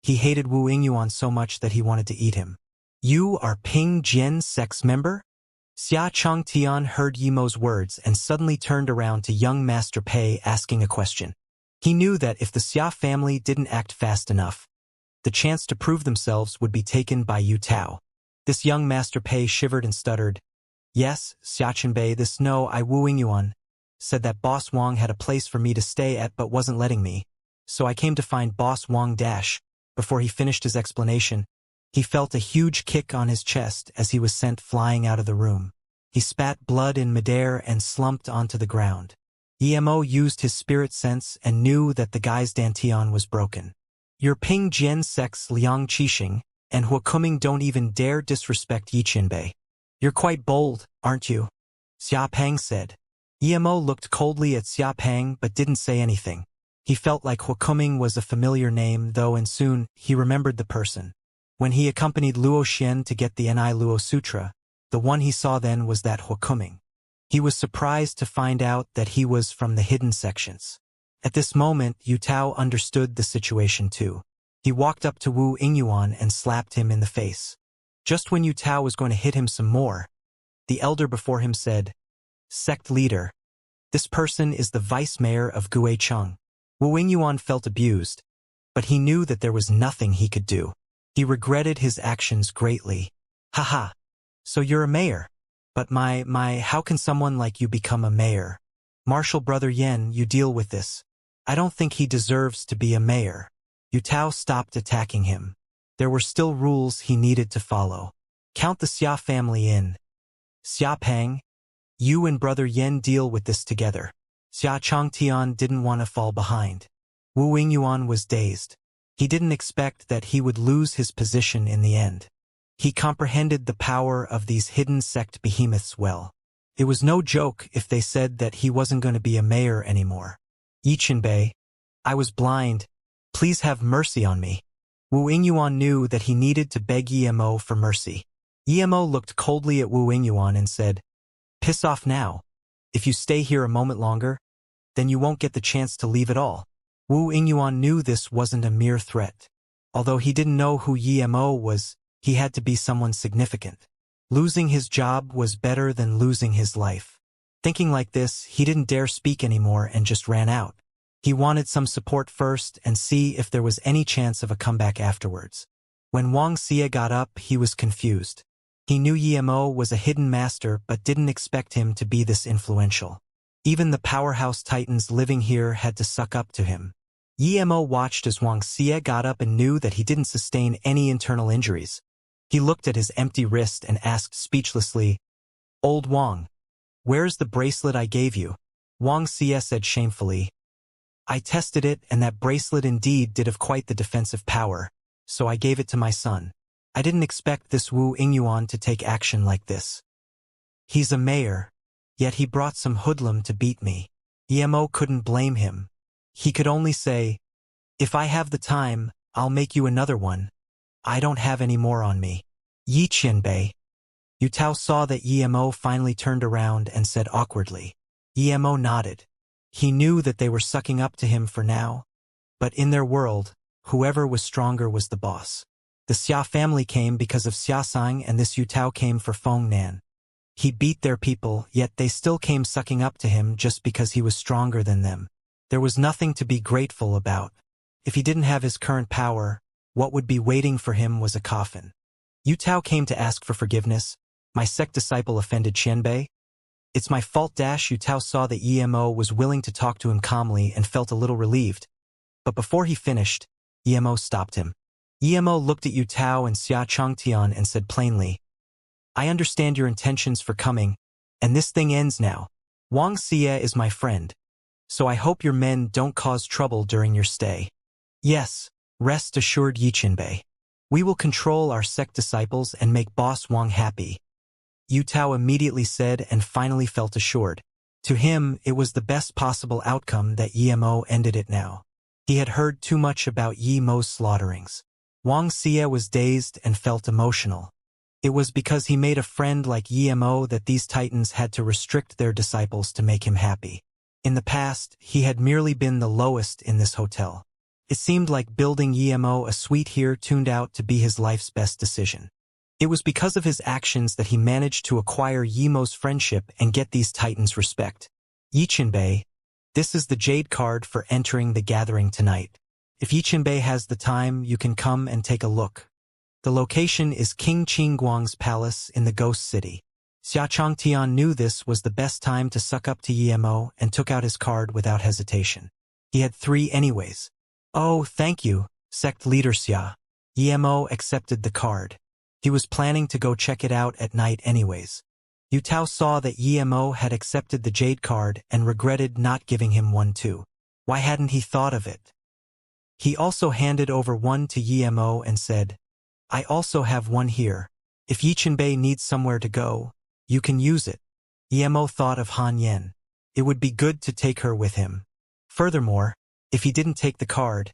he hated Wu Ingyuan so much that he wanted to eat him. You are Ping Jian Sex member? Xia Changtian heard Emo's words and suddenly turned around to young Master Pei asking a question. He knew that if the Xia family didn't act fast enough, The chance to prove themselves would be taken by Yu Tao. This young Master Pei shivered and stuttered. Yes, Xiaqianbei, this no I wooing yuan, said that Boss Wang had a place for me to stay at but wasn't letting me. So I came to find Boss Wang dash. Before he finished his explanation, he felt a huge kick on his chest as he was sent flying out of the room. He spat blood in midair and slumped onto the ground. Emo used his spirit sense and knew that the guy's dantian was broken. Your Ping Jian sex Liang Qixing and Huakuming don't even dare disrespect Yiqianbei. You're quite bold, aren't you? Xia Peng said. Emo looked coldly at Xia Peng but didn't say anything. He felt like Huakuming was a familiar name though, and soon he remembered the person. When he accompanied Luo Xian to get the Ni Luo Sutra, the one he saw then was that Huakuming. He was surprised to find out that he was from the hidden sections. At this moment, Yu Tao understood the situation too. He walked up to Wu Ingyuan and slapped him in the face. Just when Yu Tao was going to hit him some more, the elder before him said, "Sect leader. This person is the vice mayor of Guicheng." Wu Ingyuan felt abused, but he knew that there was nothing he could do. He regretted his actions greatly. Haha. So you're a mayor. But how can someone like you become a mayor? Marshal Brother Yen, you deal with this. I don't think he deserves to be a mayor. Yu Tao stopped attacking him. There were still rules he needed to follow. Count the Xia family in. Xia Peng, you and Brother Yen deal with this together. Xia Changtian didn't want to fall behind. Wu Ingyuan was dazed. He didn't expect that he would lose his position in the end. He comprehended the power of these hidden sect behemoths well. It was no joke if they said that he wasn't going to be a mayor anymore. Yiqianbei, I was blind. Please have mercy on me. Wu Ingyuan knew that he needed to beg Emo for mercy. Emo looked coldly at Wu Ingyuan and said, "Piss off now. If you stay here a moment longer, then you won't get the chance to leave at all." Wu Ingyuan knew this wasn't a mere threat. Although he didn't know who Emo was, he had to be someone significant. Losing his job was better than losing his life. Thinking like this, he didn't dare speak anymore and just ran out. He wanted some support first and see if there was any chance of a comeback afterwards. When Wang Xia got up, he was confused. He knew Emo was a hidden master but didn't expect him to be this influential. Even the powerhouse titans living here had to suck up to him. Emo watched as Wang Xia got up and knew that he didn't sustain any internal injuries. He looked at his empty wrist and asked speechlessly, "Old Wang, where's the bracelet I gave you?" Wang Xia said shamefully, "I tested it and that bracelet indeed did have quite the defensive power, so I gave it to my son. I didn't expect this Wu Ingyuan to take action like this. He's a mayor, yet he brought some hoodlum to beat me." Emo couldn't blame him. He could only say, "If I have the time, I'll make you another one. I don't have any more on me." Yiqianbei. Yu Tao saw that Emo finally turned around and said awkwardly. Emo nodded. He knew that they were sucking up to him for now, but in their world, whoever was stronger was the boss. The Xia family came because of Xiasang, and this Yu Tao came for Feng Nan. He beat their people, yet they still came sucking up to him just because he was stronger than them. There was nothing to be grateful about. If he didn't have his current power, what would be waiting for him was a coffin. Yu Tao came to ask for forgiveness. My sect disciple offended Qianbei. It's my fault. Yu Tao saw that Emo was willing to talk to him calmly and felt a little relieved. But before he finished, Emo stopped him. Emo looked at Yu Tao and Xia Changtian and said plainly, "I understand your intentions for coming, and this thing ends now. Wang Xia is my friend, so I hope your men don't cause trouble during your stay." "Yes, rest assured Yiqianbei. We will control our sect disciples and make Boss Wang happy," Yu Tao immediately said and finally felt assured. To him, it was the best possible outcome that Emo ended it now. He had heard too much about Emo's slaughterings. Wang Xia was dazed and felt emotional. It was because he made a friend like Emo that these titans had to restrict their disciples to make him happy. In the past, he had merely been the lowest in this hotel. It seemed like building Emo a suite here turned out to be his life's best decision. It was because of his actions that he managed to acquire Emo's friendship and get these titans' respect. Yiqianbei, this is the jade card for entering the gathering tonight. If Yiqinbei has the time, you can come and take a look. The location is King Qingguang's palace in the Ghost City. Xia Changtian knew this was the best time to suck up to Yimo and took out his card without hesitation. He had 3 anyways. Oh, thank you, sect leader Xia. Yimo accepted the card. He was planning to go check it out at night anyways. Yu Tao saw that Yimo had accepted the jade card and regretted not giving him one too. Why hadn't he thought of it? He also handed over one to Yimo and said, I also have one here. If Yiqinbei needs somewhere to go, you can use it. Yimo thought of Han Yen. It would be good to take her with him. Furthermore, if he didn't take the card,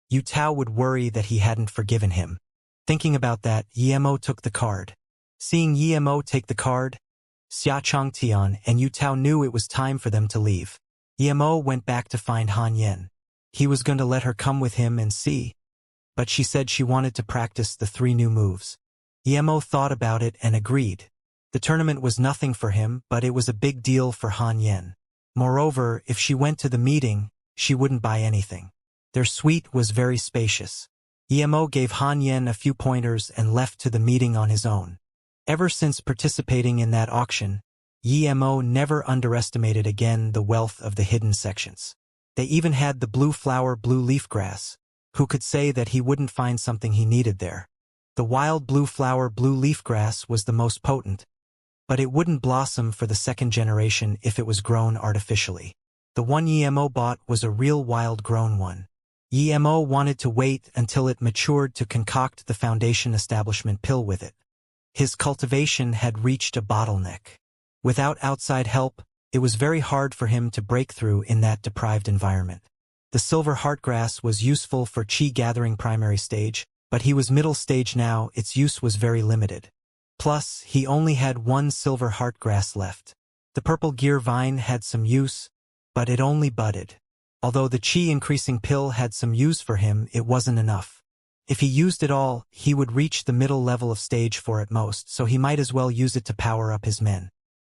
Yu Tao would worry that he hadn't forgiven him. Thinking about that, Yimo took the card. Seeing Yimo take the card, Xia Changtian and Yu Tao knew it was time for them to leave. Yimo went back to find Han Yen. He was going to let her come with him and see, but she said she wanted to practice the 3 new moves. Yimo thought about it and agreed. The tournament was nothing for him, but it was a big deal for Han Yen. Moreover, if she went to the meeting, she wouldn't buy anything. Their suite was very spacious. Yimo gave Han Yen a few pointers and left to the meeting on his own. Ever since participating in that auction, Yimo never underestimated again the wealth of the hidden sections. They even had the blue flower blue leaf grass. Who could say that he wouldn't find something he needed there? The wild blue flower blue leaf grass was the most potent, but it wouldn't blossom for the 2nd generation if it was grown artificially. The one Yimo bought was a real wild-grown one. Yimo wanted to wait until it matured to concoct the foundation establishment pill with it. His cultivation had reached a bottleneck. Without outside help, it was very hard for him to break through in that deprived environment. The silver heartgrass was useful for qi gathering primary stage, but he was middle stage now, its use was very limited. Plus, he only had 1 silver heartgrass left. The purple gear vine had some use, but it only budded. Although the qi increasing pill had some use for him, it wasn't enough. If he used it all, he would reach the middle level of stage 4 at most, so he might as well use it to power up his men.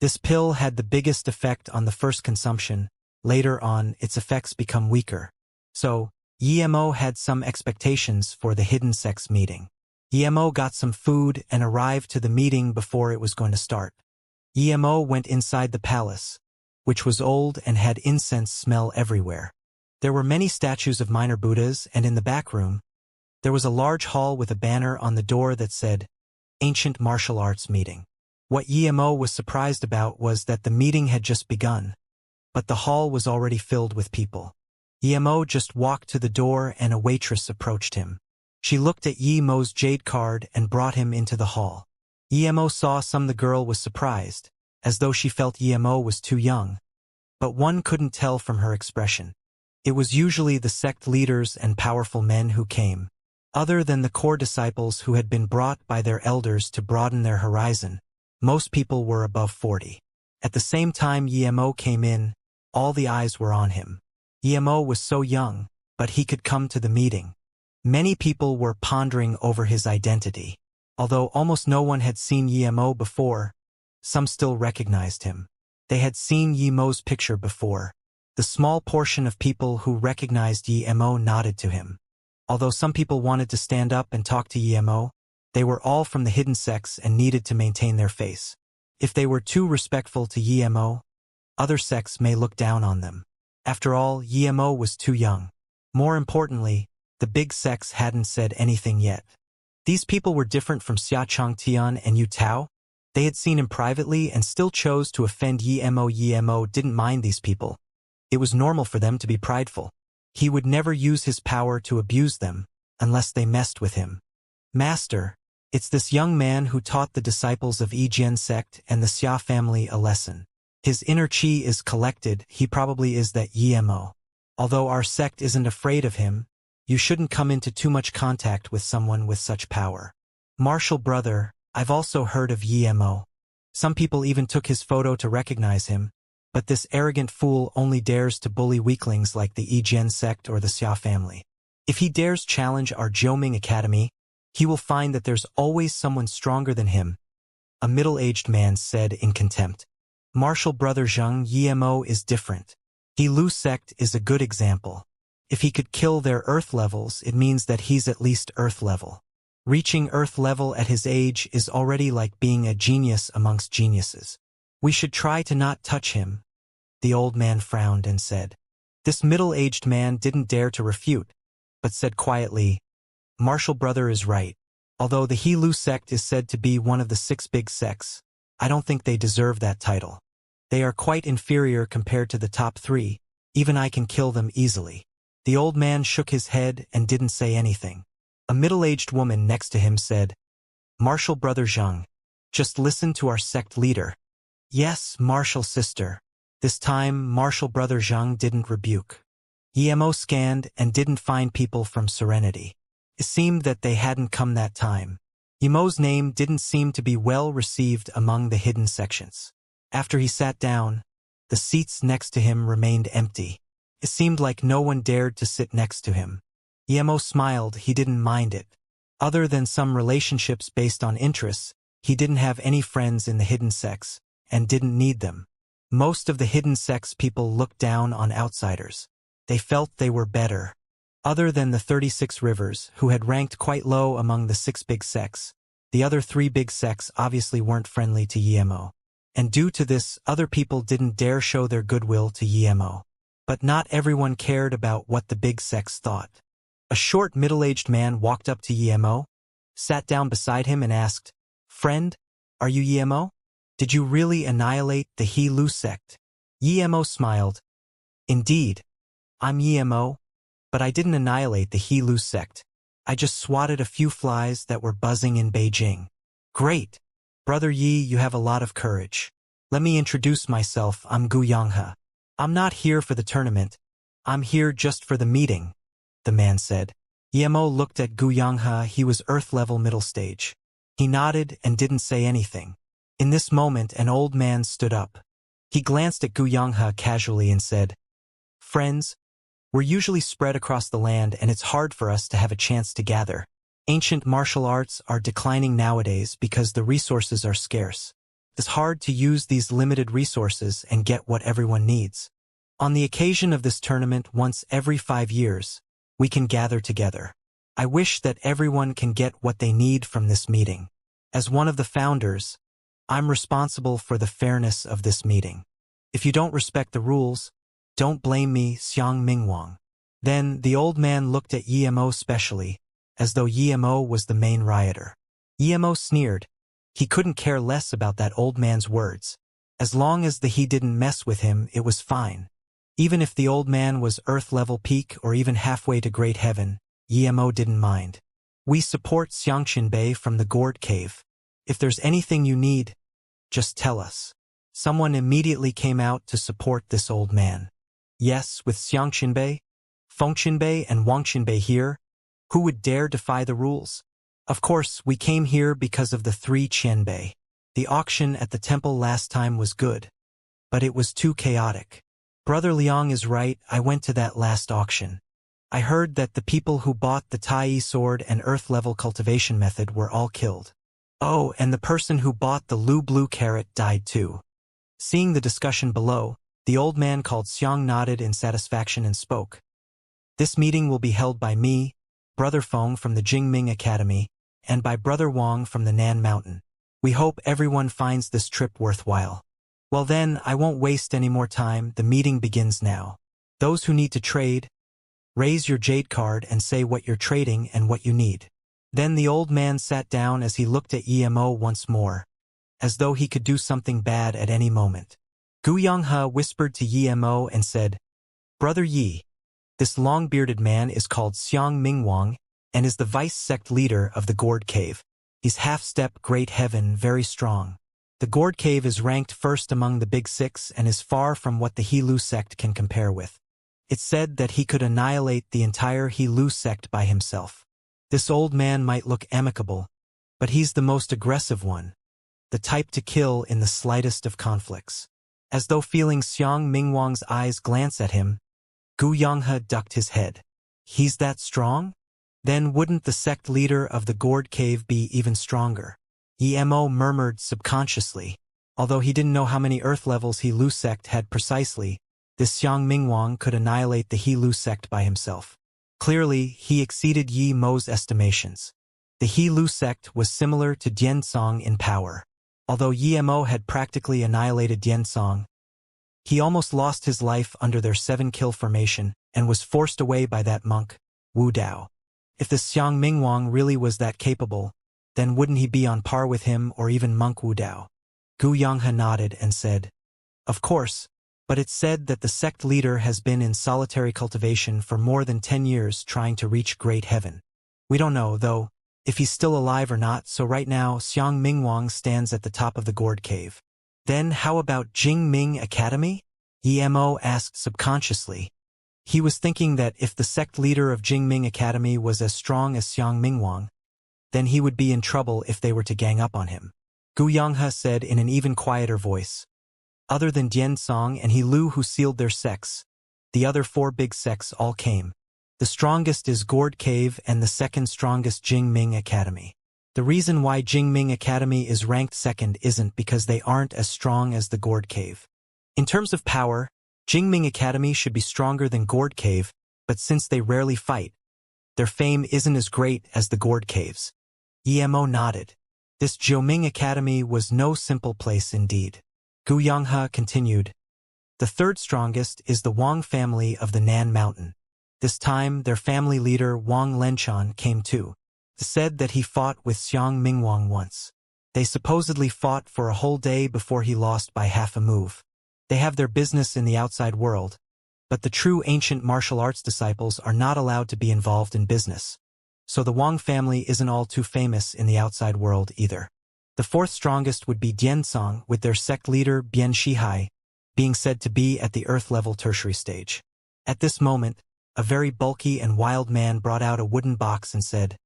This pill had the biggest effect on the first consumption. Later on, its effects become weaker. So, Yimo had some expectations for the hidden sex meeting. Yimo got some food and arrived to the meeting before it was going to start. Yimo went inside the palace, which was old and had incense smell everywhere. There were many statues of minor Buddhas, and in the back room, there was a large hall with a banner on the door that said, Ancient Martial Arts Meeting. What Yimo was surprised about was that the meeting had just begun, but the hall was already filled with people. Yimo just walked to the door and a waitress approached him. She looked at Yimo's jade card and brought him into the hall. Yimo saw the girl was surprised, as though she felt Yimo was too young. But one couldn't tell from her expression. It was usually the sect leaders and powerful men who came. Other than the core disciples who had been brought by their elders to broaden their horizon, most people were above 40. At the same time Yimo came in, all the eyes were on him. Yimo was so young, but he could come to the meeting. Many people were pondering over his identity. Although almost no one had seen Yimo before, some still recognized him. They had seen Yimo's picture before. The small portion of people who recognized Yimo nodded to him. Although some people wanted to stand up and talk to Yimo, they were all from the hidden sects and needed to maintain their face. If they were too respectful to Yimo, other sects may look down on them. After all, Yimo was too young. More importantly, the big sects hadn't said anything yet. These people were different from Xia Changtian and Yu Tao. They had seen him privately and still chose to offend Yimo. Yimo didn't mind these people. It was normal for them to be prideful. He would never use his power to abuse them, unless they messed with him. Master, it's this young man who taught the disciples of Yijian sect and the Xia family a lesson. His inner qi is collected, he probably is that Yimo. Although our sect isn't afraid of him, you shouldn't come into too much contact with someone with such power. Martial brother, I've also heard of Yimo. Some people even took his photo to recognize him, but this arrogant fool only dares to bully weaklings like the Yijian sect or the Xia family. If he dares challenge our Jiuming Academy, he will find that there's always someone stronger than him, a middle-aged man said in contempt. Martial brother Zheng Yimo is different. He Lu sect is a good example. If he could kill their Earth levels, it means that he's at least Earth level. Reaching Earth level at his age is already like being a genius amongst geniuses. We should try to not touch him. The old man frowned and said. This middle-aged man didn't dare to refute, but said quietly, Martial brother is right. Although the He-Lu sect is said to be one of the 6 big sects, I don't think they deserve that title. They are quite inferior compared to the top 3, even I can kill them easily. The old man shook his head and didn't say anything. A middle-aged woman next to him said, Martial brother Zhang, just listen to our sect leader. Yes, martial sister. This time, martial brother Zhang didn't rebuke. Emo scanned and didn't find people from Serenity. It seemed that they hadn't come that time. Emo's name didn't seem to be well received among the hidden sections. After he sat down, the seats next to him remained empty. It seemed like no one dared to sit next to him. Emo smiled, he didn't mind it. Other than some relationships based on interests, he didn't have any friends in the hidden sects, and didn't need them. Most of the hidden sects people looked down on outsiders. They felt they were better. Other than the 36 rivers, who had ranked quite low among the 6 big sects, the other 3 big sects obviously weren't friendly to Emo. And due to this, other people didn't dare show their goodwill to Emo. But not everyone cared about what the big sects thought. A short middle-aged man walked up to Emo, sat down beside him and asked, Friend, are you Emo? Did you really annihilate the He-Lu sect? Emo smiled. Indeed, I'm Emo. But I didn't annihilate the He-Lu sect. I just swatted a few flies that were buzzing in Beijing. Great! Brother Yi, you have a lot of courage. Let me introduce myself, I'm Xianxia. I'm not here for the tournament. I'm here just for the meeting, the man said. Emo looked at Xianxia, he was Earth-level middle stage. He nodded and didn't say anything. In this moment, an old man stood up. He glanced at Xianxia casually and said, Friends, we're usually spread across the land and it's hard for us to have a chance to gather. Ancient martial arts are declining nowadays because the resources are scarce. It's hard to use these limited resources and get what everyone needs. On the occasion of this tournament once every 5 years, we can gather together. I wish that everyone can get what they need from this meeting. As one of the founders, I'm responsible for the fairness of this meeting. If you don't respect the rules, don't blame me, Xiang Mingwang. Then the old man looked at Emo specially, as though Emo was the main rioter. Emo sneered. He couldn't care less about that old man's words. As long as he didn't mess with him, it was fine. Even if the old man was Earth-level peak or even halfway to Great Heaven, Emo didn't mind. We support Xianxia from the Gourd Cave. If there's anything you need, just tell us. Someone immediately came out to support this old man. Yes, with Xianxia, Fengxinbei and Wangxinbei here, who would dare defy the rules? Of course, we came here because of the 3 Qianbei. The auction at the temple last time was good, but it was too chaotic. Brother Liang is right, I went to that last auction. I heard that the people who bought the Tai sword and Earth-level cultivation method were all killed. Oh, and the person who bought the Lu blue carrot died too. Seeing the discussion below, the old man called Xiang nodded in satisfaction and spoke. This meeting will be held by me, Brother Feng from the Jingming Academy, and by Brother Wang from the Nan Mountain. We hope everyone finds this trip worthwhile. Well then, I won't waste any more time, the meeting begins now. Those who need to trade, raise your jade card and say what you're trading and what you need. Then the old man sat down as he looked at Emo once more, as though he could do something bad at any moment. Xianxia whispered to Emo and said, Brother Yi, this long-bearded man is called Xiang Mingwang and is the vice-sect leader of the Gourd Cave. He's half-step Great Heaven, very strong. The Gourd Cave is ranked first among the Big 6 and is far from what the He-Lu sect can compare with. It's said that he could annihilate the entire He-Lu sect by himself. This old man might look amicable, but he's the most aggressive one, the type to kill in the slightest of conflicts. As though feeling Xiang Mingwang's eyes glance at him, Xianxia ducked his head. He's that strong? Then wouldn't the sect leader of the Gourd Cave be even stronger? Emo murmured subconsciously. Although he didn't know how many Earth levels He-Lu sect had precisely, this Xiang Mingwang could annihilate the He Lu sect by himself. Clearly, he exceeded Yi Mo's estimations. The He Lu sect was similar to Dian Song in power. Although Yi Mo had practically annihilated Dian Song, he almost lost his life under their 7-kill formation and was forced away by that monk, Wu Dao. If the Xiang Mingwang really was that capable, then wouldn't he be on par with him or even monk Wu Dao? Gu Yonghe nodded and said, "Of course, but it's said that the sect leader has been in solitary cultivation for more than 10 years trying to reach great heaven. We don't know, though, if he's still alive or not, so right now Xiang Mingwang stands at the top of the gourd cave." "Then how about Jingming Academy?" Yi Mo asked subconsciously. He was thinking that if the sect leader of Jingming Academy was as strong as Xiang Mingwang, then he would be in trouble if they were to gang up on him. Gu Yonghe said in an even quieter voice, "Other than Dian Song and He Lu who sealed their sects, the other 4 big sects all came. The strongest is Gourd Cave and the second strongest Jingming Academy. The reason why Jingming Academy is ranked second isn't because they aren't as strong as the Gourd Cave. In terms of power, Jingming Academy should be stronger than Gourd Cave, but since they rarely fight, their fame isn't as great as the Gourd Caves." Yi Mo nodded. This Jiuming Academy was no simple place indeed. Gu Yonghe continued, "The third strongest is the Wang family of the Nan Mountain. This time, their family leader Wang Lenchan came too. Said that he fought with Xiang Mingwang once. They supposedly fought for a whole day before he lost by half a move. They have their business in the outside world, but the true ancient martial arts disciples are not allowed to be involved in business. So the Wang family isn't all too famous in the outside world either. The fourth strongest would be Diansong, with their sect leader Bian Shihai being said to be at the earth-level tertiary stage. At this moment, a very bulky and wild man brought out a wooden box and said,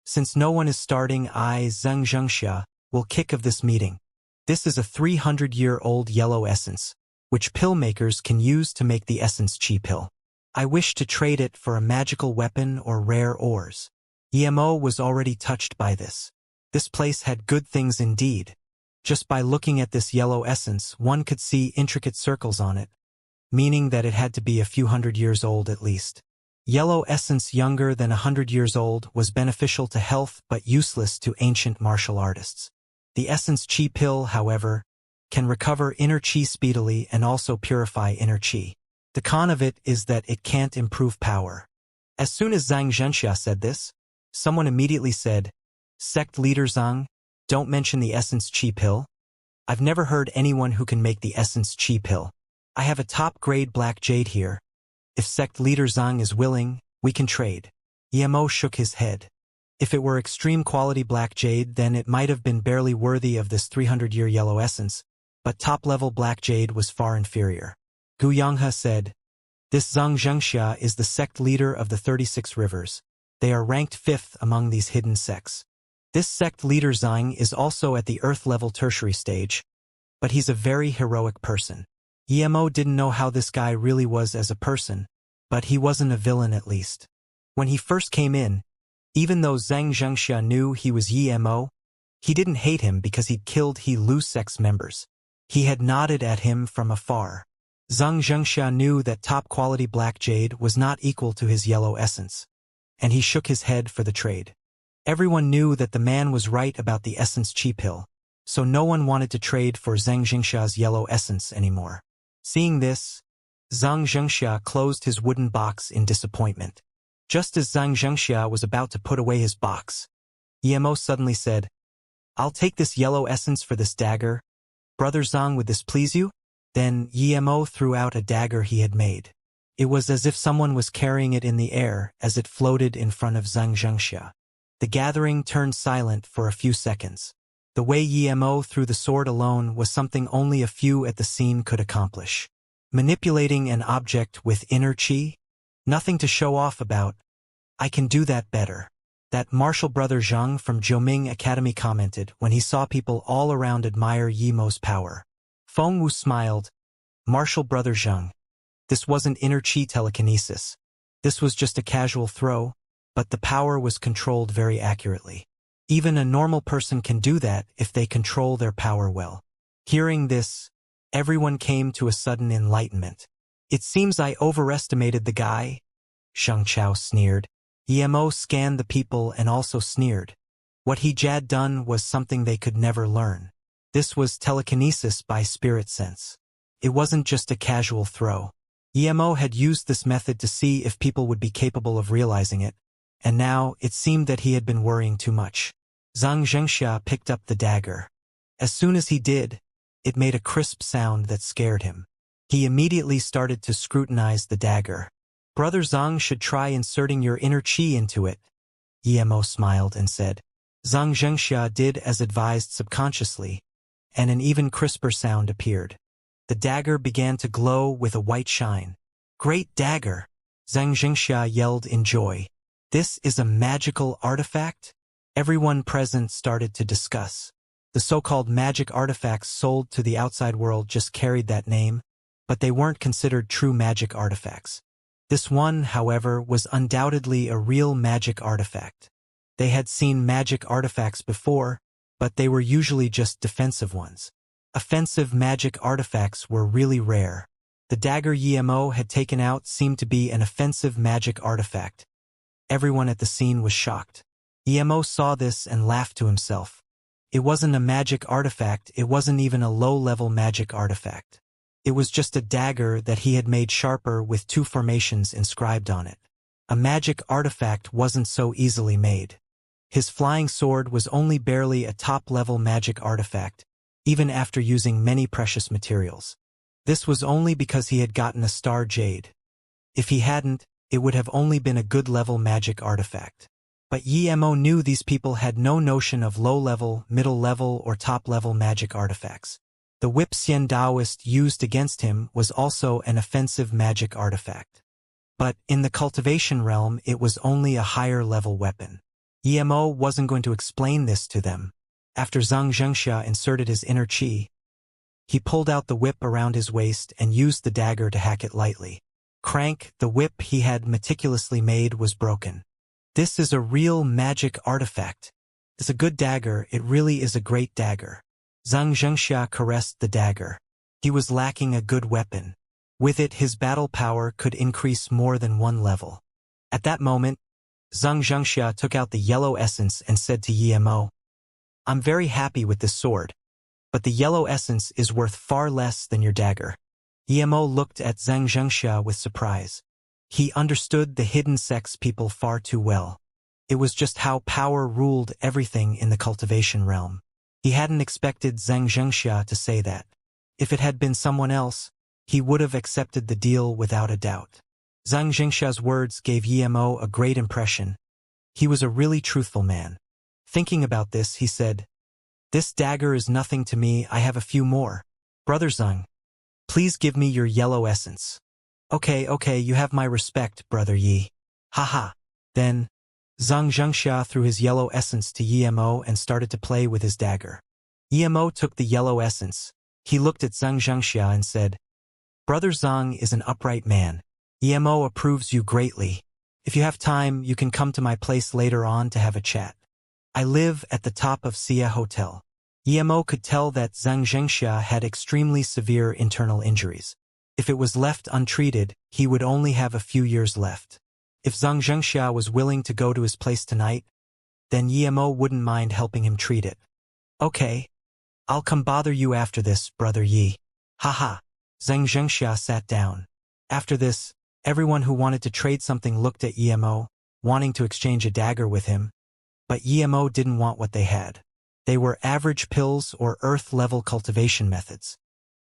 "Since no one is starting, I, Xianxia, will kick of this meeting. This is a 300-year-old yellow essence, which pill makers can use to make the essence chi pill. I wish to trade it for a magical weapon or rare ores." Yi Mo was already touched by this. This place had good things indeed. Just by looking at this yellow essence, one could see intricate circles on it, meaning that it had to be a few hundred years old at least. Yellow essence younger than 100 years old was beneficial to health but useless to ancient martial artists. The essence chi pill, however, can recover inner chi speedily and also purify inner chi. The con of it is that it can't improve power. As soon as Xianxia said this, someone immediately said, "Sect leader Zhang, don't mention the essence chi pill. I've never heard anyone who can make the essence chi pill. I have a top-grade black jade here. If sect leader Zhang is willing, we can trade." Yi Mo shook his head. If it were extreme quality black jade, then it might have been barely worthy of this 300-year yellow essence, but top-level black jade was far inferior. Gu Yonghe said, "This Zhang Xianxia is the sect leader of the 36 rivers. They are ranked 5th among these hidden sects. This sect leader Zhang is also at the earth-level tertiary stage, but he's a very heroic person." Yi Mo didn't know how this guy really was as a person, but he wasn't a villain at least. When he first came in, even though Zhang Xianxia knew he was Yi Mo, he didn't hate him because he'd killed He Lu sect's members. He had nodded at him from afar. Zhang Xianxia knew that top-quality black jade was not equal to his yellow essence, and he shook his head for the trade. Everyone knew that the man was right about the essence chi pill, so no one wanted to trade for Zhang Xianxia's yellow essence anymore. Seeing this, Zhang Xianxia closed his wooden box in disappointment. Just as Zhang Xianxia was about to put away his box, Yi Mo suddenly said, "I'll take this yellow essence for this dagger. Brother Zhang, would this please you?" Then Yi Mo threw out a dagger he had made. It was as if someone was carrying it in the air as it floated in front of Zhang Xianxia. The gathering turned silent for a few seconds. The way Yi Mo threw the sword alone was something only a few at the scene could accomplish. Manipulating an object with inner chi? Nothing to show off about. "I can do that better." That martial brother Zhang from Jiuming Academy commented when he saw people all around admire Yi Mo's power. Feng Wu smiled. "Martial brother Zhang. This wasn't inner chi telekinesis. This was just a casual throw, but the power was controlled very accurately. Even a normal person can do that if they control their power well." Hearing this, everyone came to a sudden enlightenment. It seems I overestimated the guy, Xianxia sneered. Emo scanned the people and also sneered. What he had done was something they could never learn. This was telekinesis by spirit sense. It wasn't just a casual throw. Emo had used this method to see if people would be capable of realizing it, and now it seemed that he had been worrying too much. Xianxia picked up the dagger. As soon as he did, it made a crisp sound that scared him. He immediately started to scrutinize the dagger. Brother Zhang should try inserting your inner qi into it. Emo smiled and said. Xianxia did as advised subconsciously, and an even crisper sound appeared. The dagger began to glow with a white shine. Great dagger! Xianxia yelled in joy. This is a magical artifact? Everyone present started to discuss. The so-called magic artifacts sold to the outside world just carried that name, but they weren't considered true magic artifacts. This one, however, was undoubtedly a real magic artifact. They had seen magic artifacts before, but they were usually just defensive ones. Offensive magic artifacts were really rare. The dagger Emo had taken out seemed to be an offensive magic artifact. Everyone at the scene was shocked. Emo saw this and laughed to himself. It wasn't a magic artifact, it wasn't even a low-level magic artifact. It was just a dagger that he had made sharper with 2 formations inscribed on it. A magic artifact wasn't so easily made. His flying sword was only barely a top-level magic artifact, even after using many precious materials. This was only because he had gotten a star jade. If he hadn't, it would have only been a good-level magic artifact. But Emo knew these people had no notion of low-level, middle-level, or top-level magic artifacts. The whip Xian Daoist used against him was also an offensive magic artifact. But in the cultivation realm, it was only a higher-level weapon. Emo wasn't going to explain this to them. After Xianxia inserted his inner qi, he pulled out the whip around his waist and used the dagger to hack it lightly. Crank, the whip he had meticulously made, was broken. This is a real magic artifact. It's a good dagger, it really is a great dagger. Xianxia caressed the dagger. He was lacking a good weapon. With it, his battle power could increase more than 1 level. At that moment, Xianxia took out the yellow essence and said to Emo, I'm very happy with this sword, but the yellow essence is worth far less than your dagger. Emo looked at Xianxia with surprise. He understood the hidden sex people far too well. It was just how power ruled everything in the cultivation realm. He hadn't expected Xianxia to say that. If it had been someone else, he would have accepted the deal without a doubt. Xianxia's words gave Emo a great impression. He was a really truthful man. Thinking about this, he said, This dagger is nothing to me, I have a few more. Brother Zhang, please give me your yellow essence. Okay, you have my respect, Brother Yi. Haha. Then, Xianxia threw his yellow essence to Emo and started to play with his dagger. Emo took the yellow essence. He looked at Xianxia and said, Brother Zhang is an upright man. Emo approves you greatly. If you have time, you can come to my place later on to have a chat. I live at the top of Xia Hotel. Emo could tell that Xianxia had extremely severe internal injuries. If it was left untreated, he would only have a few years left. If Xianxia was willing to go to his place tonight, then Emo wouldn't mind helping him treat it. Okay. I'll come bother you after this, Brother Yi. Haha. Xianxia sat down. After this, everyone who wanted to trade something looked at Emo, wanting to exchange a dagger with him. But Emo didn't want what they had. They were average pills or earth-level cultivation methods.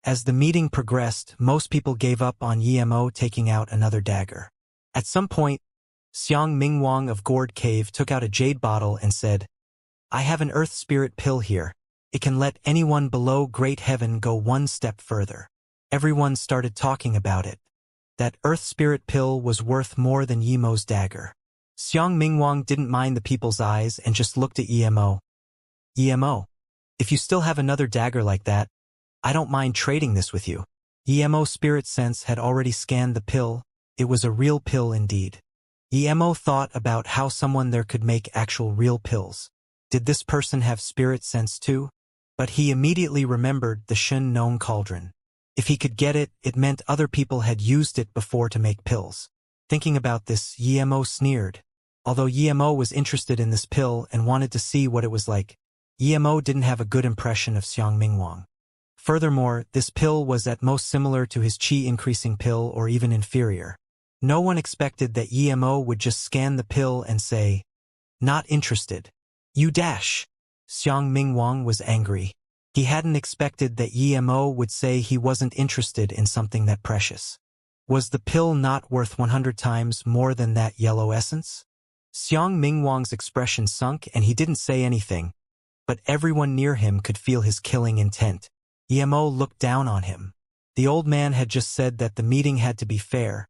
As the meeting progressed, most people gave up on Emo taking out another dagger. At some point, Xiang Mingwang of Gourd Cave took out a jade bottle and said, I have an earth spirit pill here. It can let anyone below Great Heaven go 1 step further. Everyone started talking about it. That earth spirit pill was worth more than Emo's dagger. Xiang Mingwang didn't mind the people's eyes and just looked at Emo. Emo, if you still have another dagger like that, I don't mind trading this with you. Emo's spirit sense had already scanned the pill. It was a real pill indeed. Emo thought about how someone there could make actual real pills. Did this person have spirit sense too? But he immediately remembered the Shen Nong cauldron. If he could get it, it meant other people had used it before to make pills. Thinking about this, Yemo sneered. Although Yemo was interested in this pill and wanted to see what it was like, Yemo didn't have a good impression of Xiang Mingwang. Furthermore, this pill was at most similar to his qi-increasing pill or even inferior. No one expected that Yemo would just scan the pill and say, "Not interested." "You dash." Xiang Mingwang was angry. He hadn't expected that Yemo would say he wasn't interested in something that precious. Was the pill not worth 100 times more than that yellow essence? Xiang Mingwang's expression sunk and he didn't say anything, but everyone near him could feel his killing intent. Yemo looked down on him. The old man had just said that the meeting had to be fair,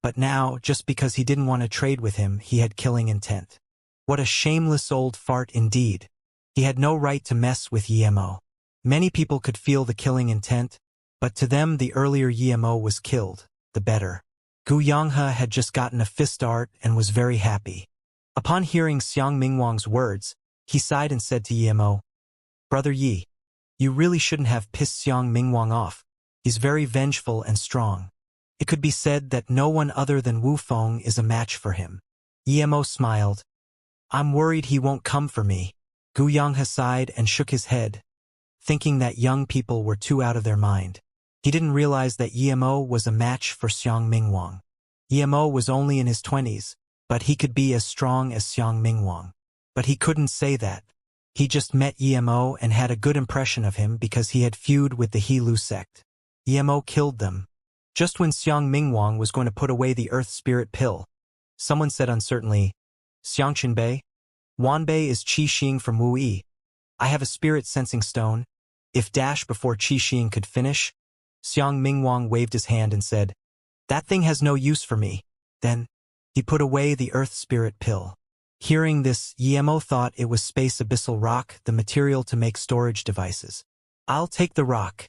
but now, just because he didn't want to trade with him, he had killing intent. What a shameless old fart indeed. He had no right to mess with Yemo. Many people could feel the killing intent, but to them the earlier Yemo was killed, the better. Gu Yanghe had just gotten a fist art and was very happy. Upon hearing Xiang Mingwang's words, he sighed and said to Yemo, "Brother Yi, you really shouldn't have pissed Xiang Mingwang off. He's very vengeful and strong. It could be said that no one other than Wu Feng is a match for him." Yemo smiled. "I'm worried he won't come for me." Gu Yanghe sighed and shook his head, thinking that young people were too out of their mind. He didn't realize that Yemo was a match for Xiang Mingwang. Yemo was only in his 20s, but he could be as strong as Xiang Mingwang. But he couldn't say that. He just met Yemo and had a good impression of him because he had feud with the He-Lu sect. Yemo killed them. Just when Xiang Mingwang was going to put away the Earth Spirit pill, someone said uncertainly, "Xiangqinbei? Wanbei is Qi Xing from Wu Yi. I have a spirit sensing stone. If dash before Qi Xing could finish." Xiang Mingwang waved his hand and said, "That thing has no use for me." Then, he put away the Earth Spirit pill. Hearing this, Yemo thought it was space abyssal rock, the material to make storage devices. "I'll take the rock."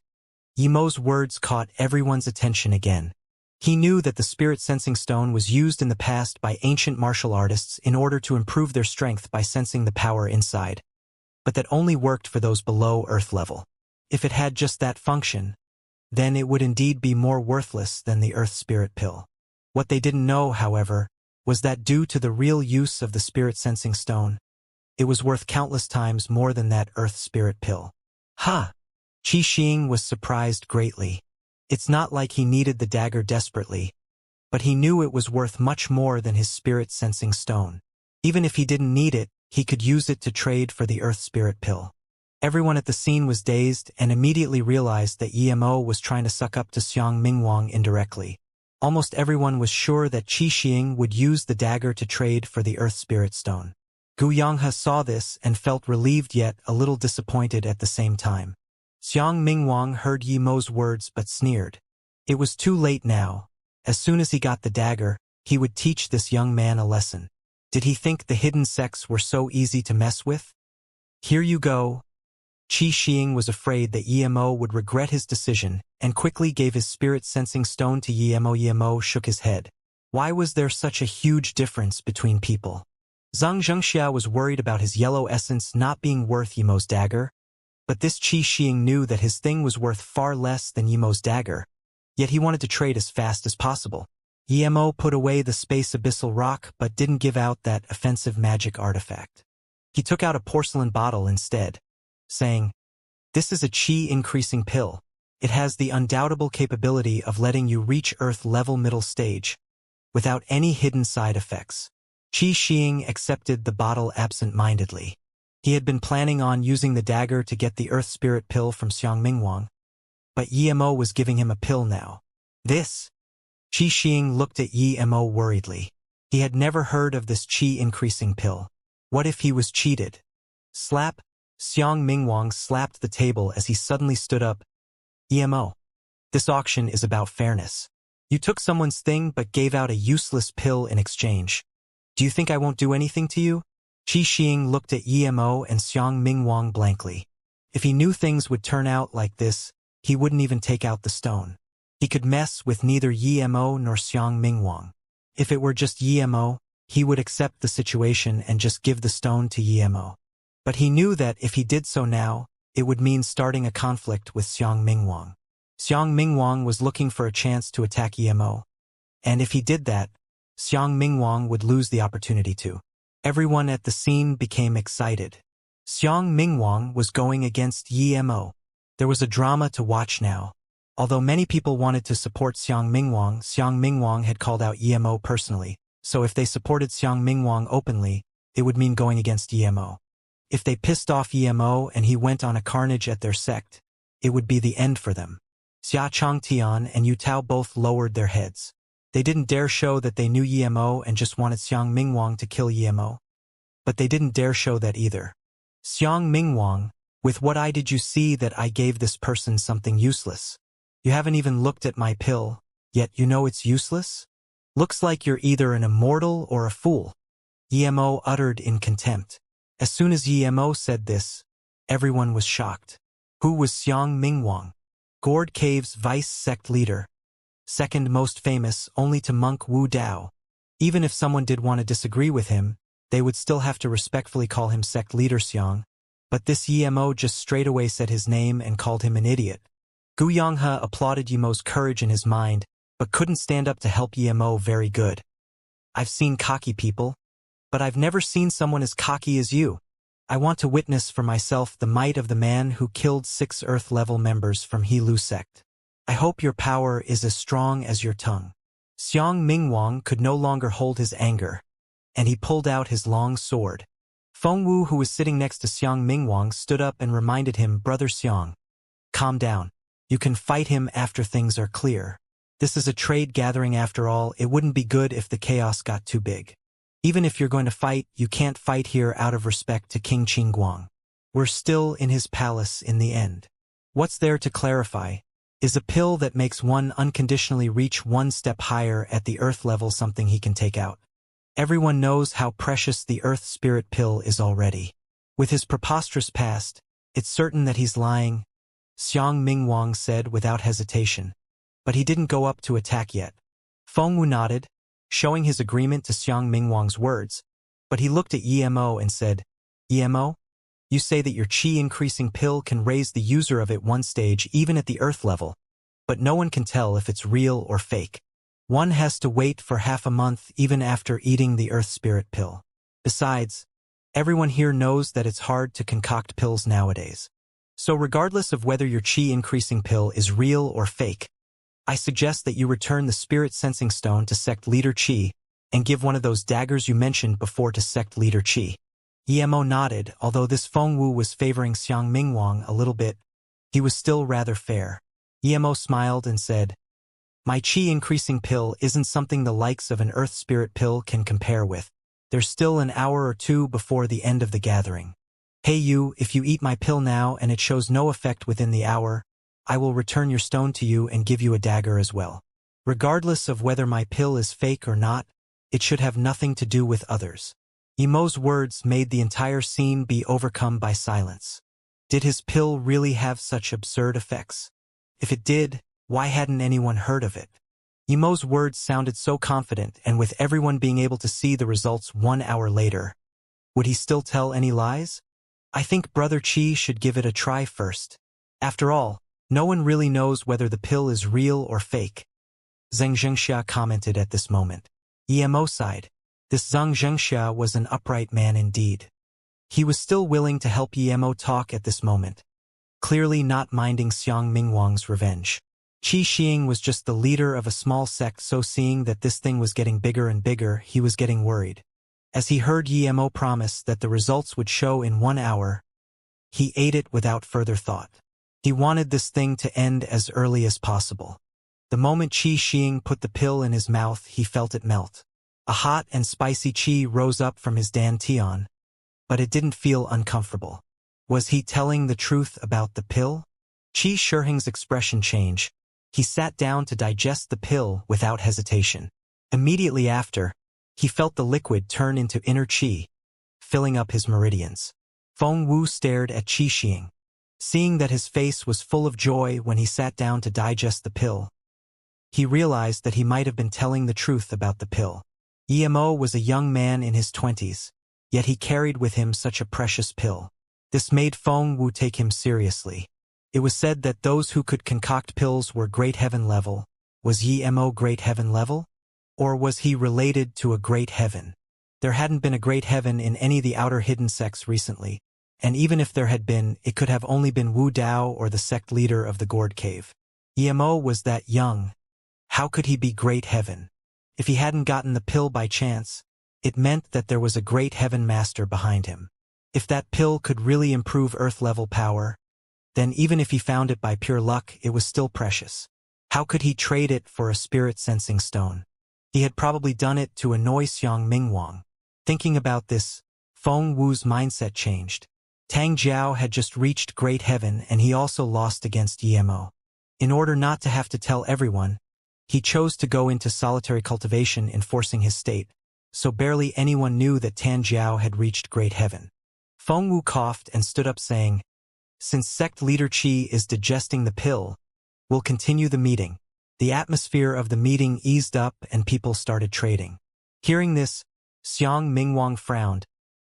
Yemo's words caught everyone's attention again. He knew that the spirit sensing stone was used in the past by ancient martial artists in order to improve their strength by sensing the power inside, but that only worked for those below Earth level. If it had just that function, then it would indeed be more worthless than the Earth Spirit pill. What they didn't know, however, was that due to the real use of the spirit sensing stone, it was worth countless times more than that Earth Spirit pill. Ha! Qi Xing was surprised greatly. It's not like he needed the dagger desperately, but he knew it was worth much more than his spirit sensing stone. Even if he didn't need it, he could use it to trade for the Earth Spirit pill. Everyone at the scene was dazed and immediately realized that Yemo was trying to suck up to Xiang Mingwang indirectly. Almost everyone was sure that Qi Xing would use the dagger to trade for the Earth Spirit stone. Gu Yanghe saw this and felt relieved yet a little disappointed at the same time. Xiang Mingwang heard Yemo's words but sneered. It was too late now. As soon as he got the dagger, he would teach this young man a lesson. Did he think the hidden sects were so easy to mess with? Here you go. Qi Xing was afraid that Yemo would regret his decision and quickly gave his spirit-sensing stone to Yemo. Yemo shook his head. Why was there such a huge difference between people? Xianxia was worried about his yellow essence not being worth Yemo's dagger, but this Qi Xing knew that his thing was worth far less than Yemo's dagger, yet he wanted to trade as fast as possible. Yemo put away the space abyssal rock but didn't give out that offensive magic artifact. He took out a porcelain bottle instead, saying, "This is a qi-increasing pill. It has the undoubtable capability of letting you reach Earth-level middle stage, without any hidden side effects." Qi Xing accepted the bottle absent-mindedly. He had been planning on using the dagger to get the Earth Spirit pill from Xiang Mingwang, but Yemo was giving him a pill now. This? Qi Xing looked at Yemo worriedly. He had never heard of this qi-increasing pill. What if he was cheated? Slap! Xiang Mingwang slapped the table as he suddenly stood up. Yemo, this auction is about fairness. You took someone's thing but gave out a useless pill in exchange. Do you think I won't do anything to you? Qi Xing looked at Yemo and Xiang Mingwang blankly. If he knew things would turn out like this, he wouldn't even take out the stone. He could mess with neither Yemo nor Xiang Mingwang. If it were just Yemo, he would accept the situation and just give the stone to Yemo. But he knew that if he did so now, it would mean starting a conflict with Xiang Mingwang. Xiang Mingwang was looking for a chance to attack Emo. And if he did that, Xiang Mingwang would lose the opportunity to. Everyone at the scene became excited. Xiang Mingwang was going against Emo. There was a drama to watch now. Although many people wanted to support Xiang Mingwang had called out Emo personally, so if they supported Xiang Mingwang openly, it would mean going against Emo. If they pissed off Emo and he went on a carnage at their sect, it would be the end for them. Xia Changtian and Yu Tao both lowered their heads. They didn't dare show that they knew Emo and just wanted Xiang Mingwang to kill Emo. But they didn't dare show that either. Xiang Mingwang, with what eye did you see that I gave this person something useless? You haven't even looked at my pill, yet you know it's useless? Looks like you're either an immortal or a fool. Emo uttered in contempt. As soon as Emo said this, everyone was shocked. Who was Xiang Mingwang? Gourd Cave's vice sect leader. Second most famous only to monk Wu Dao. Even if someone did want to disagree with him, they would still have to respectfully call him sect leader Xiang. But this Emo just straight away said his name and called him an idiot. Gu Yonghe applauded Yemo's courage in his mind, but couldn't stand up to help Emo very good. I've seen cocky people, but I've never seen someone as cocky as you. I want to witness for myself the might of the man who killed 6 Earth-level members from He-Lu sect. I hope your power is as strong as your tongue. Xiang Mingwang could no longer hold his anger, and he pulled out his long sword. Feng Wu, who was sitting next to Xiang Mingwang, stood up and reminded him, Brother Xiang, calm down. You can fight him after things are clear. This is a trade gathering after all. It wouldn't be good if the chaos got too big. Even if you're going to fight, you can't fight here out of respect to King Qingguang. We're still in his palace in the end. What's there to clarify? Is a pill that makes one unconditionally reach one step higher at the earth level something he can take out? Everyone knows how precious the earth spirit pill is already. With his preposterous past, it's certain that he's lying, Xiang Mingwang said without hesitation. But he didn't go up to attack yet. Feng Wu nodded, showing his agreement to Xiang Mingwang's words, but he looked at Emo and said, Emo, you say that your chi-increasing pill can raise the user of it one stage even at the earth level, but no one can tell if it's real or fake. One has to wait for half a month even after eating the earth spirit pill. Besides, everyone here knows that it's hard to concoct pills nowadays. So regardless of whether your chi-increasing pill is real or fake, I suggest that you return the spirit sensing stone to sect leader Qi and give one of those daggers you mentioned before to sect leader Qi. Emo nodded, although this Feng Wu was favoring Xiang Mingwang a little bit. He was still rather fair. Emo smiled and said, My chi-increasing pill isn't something the likes of an earth spirit pill can compare with. There's still an hour or two before the end of the gathering. Hey you, if you eat my pill now and it shows no effect within the hour, I will return your stone to you and give you a dagger as well. Regardless of whether my pill is fake or not, it should have nothing to do with others. Emo's words made the entire scene be overcome by silence. Did his pill really have such absurd effects? If it did, why hadn't anyone heard of it? Emo's words sounded so confident, and with everyone being able to see the results 1 hour later, would he still tell any lies? I think Brother Qi should give it a try first. After all, no one really knows whether the pill is real or fake. Xianxia commented at this moment. Emo sighed. This Xianxia was an upright man indeed. He was still willing to help Emo talk at this moment, clearly not minding Xiang Mingwang's revenge. Qi Xing was just the leader of a small sect, so seeing that this thing was getting bigger and bigger, he was getting worried. As he heard Emo promise that the results would show in 1 hour, he ate it without further thought. He wanted this thing to end as early as possible. The moment Qi Xing put the pill in his mouth, he felt it melt. A hot and spicy qi rose up from his dantian, but it didn't feel uncomfortable. Was he telling the truth about the pill? Qi Shiheng's expression changed. He sat down to digest the pill without hesitation. Immediately after, he felt the liquid turn into inner qi, filling up his meridians. Feng Wu stared at Qi Xing. Seeing that his face was full of joy when he sat down to digest the pill, he realized that he might have been telling the truth about the pill. Emo was a young man in his 20s, yet he carried with him such a precious pill. This made Feng Wu take him seriously. It was said that those who could concoct pills were great heaven level. Was Yemo great heaven level? Or was he related to a great heaven? There hadn't been a great heaven in any of the outer hidden sects recently, and even if there had been, it could have only been Wu Dao or the sect leader of the Gourd Cave. Yemo was that young. How could he be great heaven? If he hadn't gotten the pill by chance, it meant that there was a great heaven master behind him. If that pill could really improve Earth-level power, then even if he found it by pure luck, it was still precious. How could he trade it for a spirit-sensing stone? He had probably done it to annoy Xiang Mingwang. Thinking about this, Feng Wu's mindset changed. Tang Jiao had just reached great heaven and he also lost against Yemo. In order not to have to tell everyone, he chose to go into solitary cultivation enforcing his state, so barely anyone knew that Tang Jiao had reached great heaven. Feng Wu coughed and stood up saying, "Since sect leader Qi is digesting the pill, we'll continue the meeting." The atmosphere of the meeting eased up and people started trading. Hearing this, Xiang Mingwang frowned,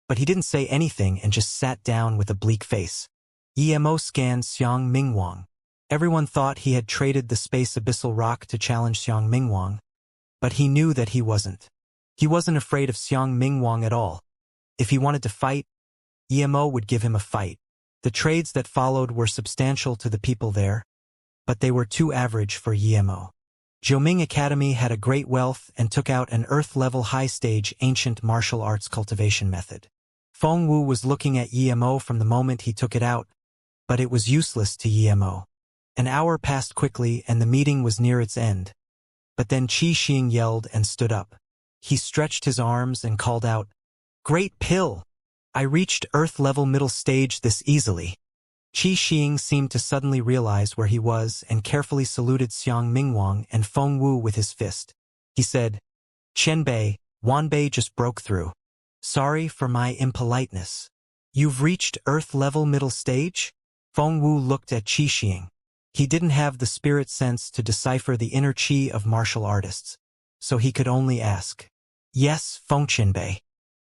but he didn't say anything and just sat down with a bleak face. Yemo scanned Xiang Mingwang. Everyone thought he had traded the space abyssal rock to challenge Xiang Mingwang, but he knew that he wasn't. He wasn't afraid of Xiang Mingwang at all. If he wanted to fight, Yemo would give him a fight. The trades that followed were substantial to the people there, but they were too average for Yemo. Jiuming Academy had a great wealth and took out an Earth-level high-stage ancient martial arts cultivation method. Feng Wu was looking at Yemo from the moment he took it out, but it was useless to Yemo. An hour passed quickly and the meeting was near its end. But then Qi Xing yelled and stood up. He stretched his arms and called out, "Great pill! I reached Earth-level middle stage this easily." Qi Xing seemed to suddenly realize where he was and carefully saluted Xiang Mingwang and Feng Wu with his fist. He said, "Qianbei, Wanbei just broke through. Sorry for my impoliteness. You've reached Earth-level middle stage?" Feng Wu looked at Qi Xing. He didn't have the spirit sense to decipher the inner qi of martial artists, so he could only ask, "Yes, Feng Qianbei.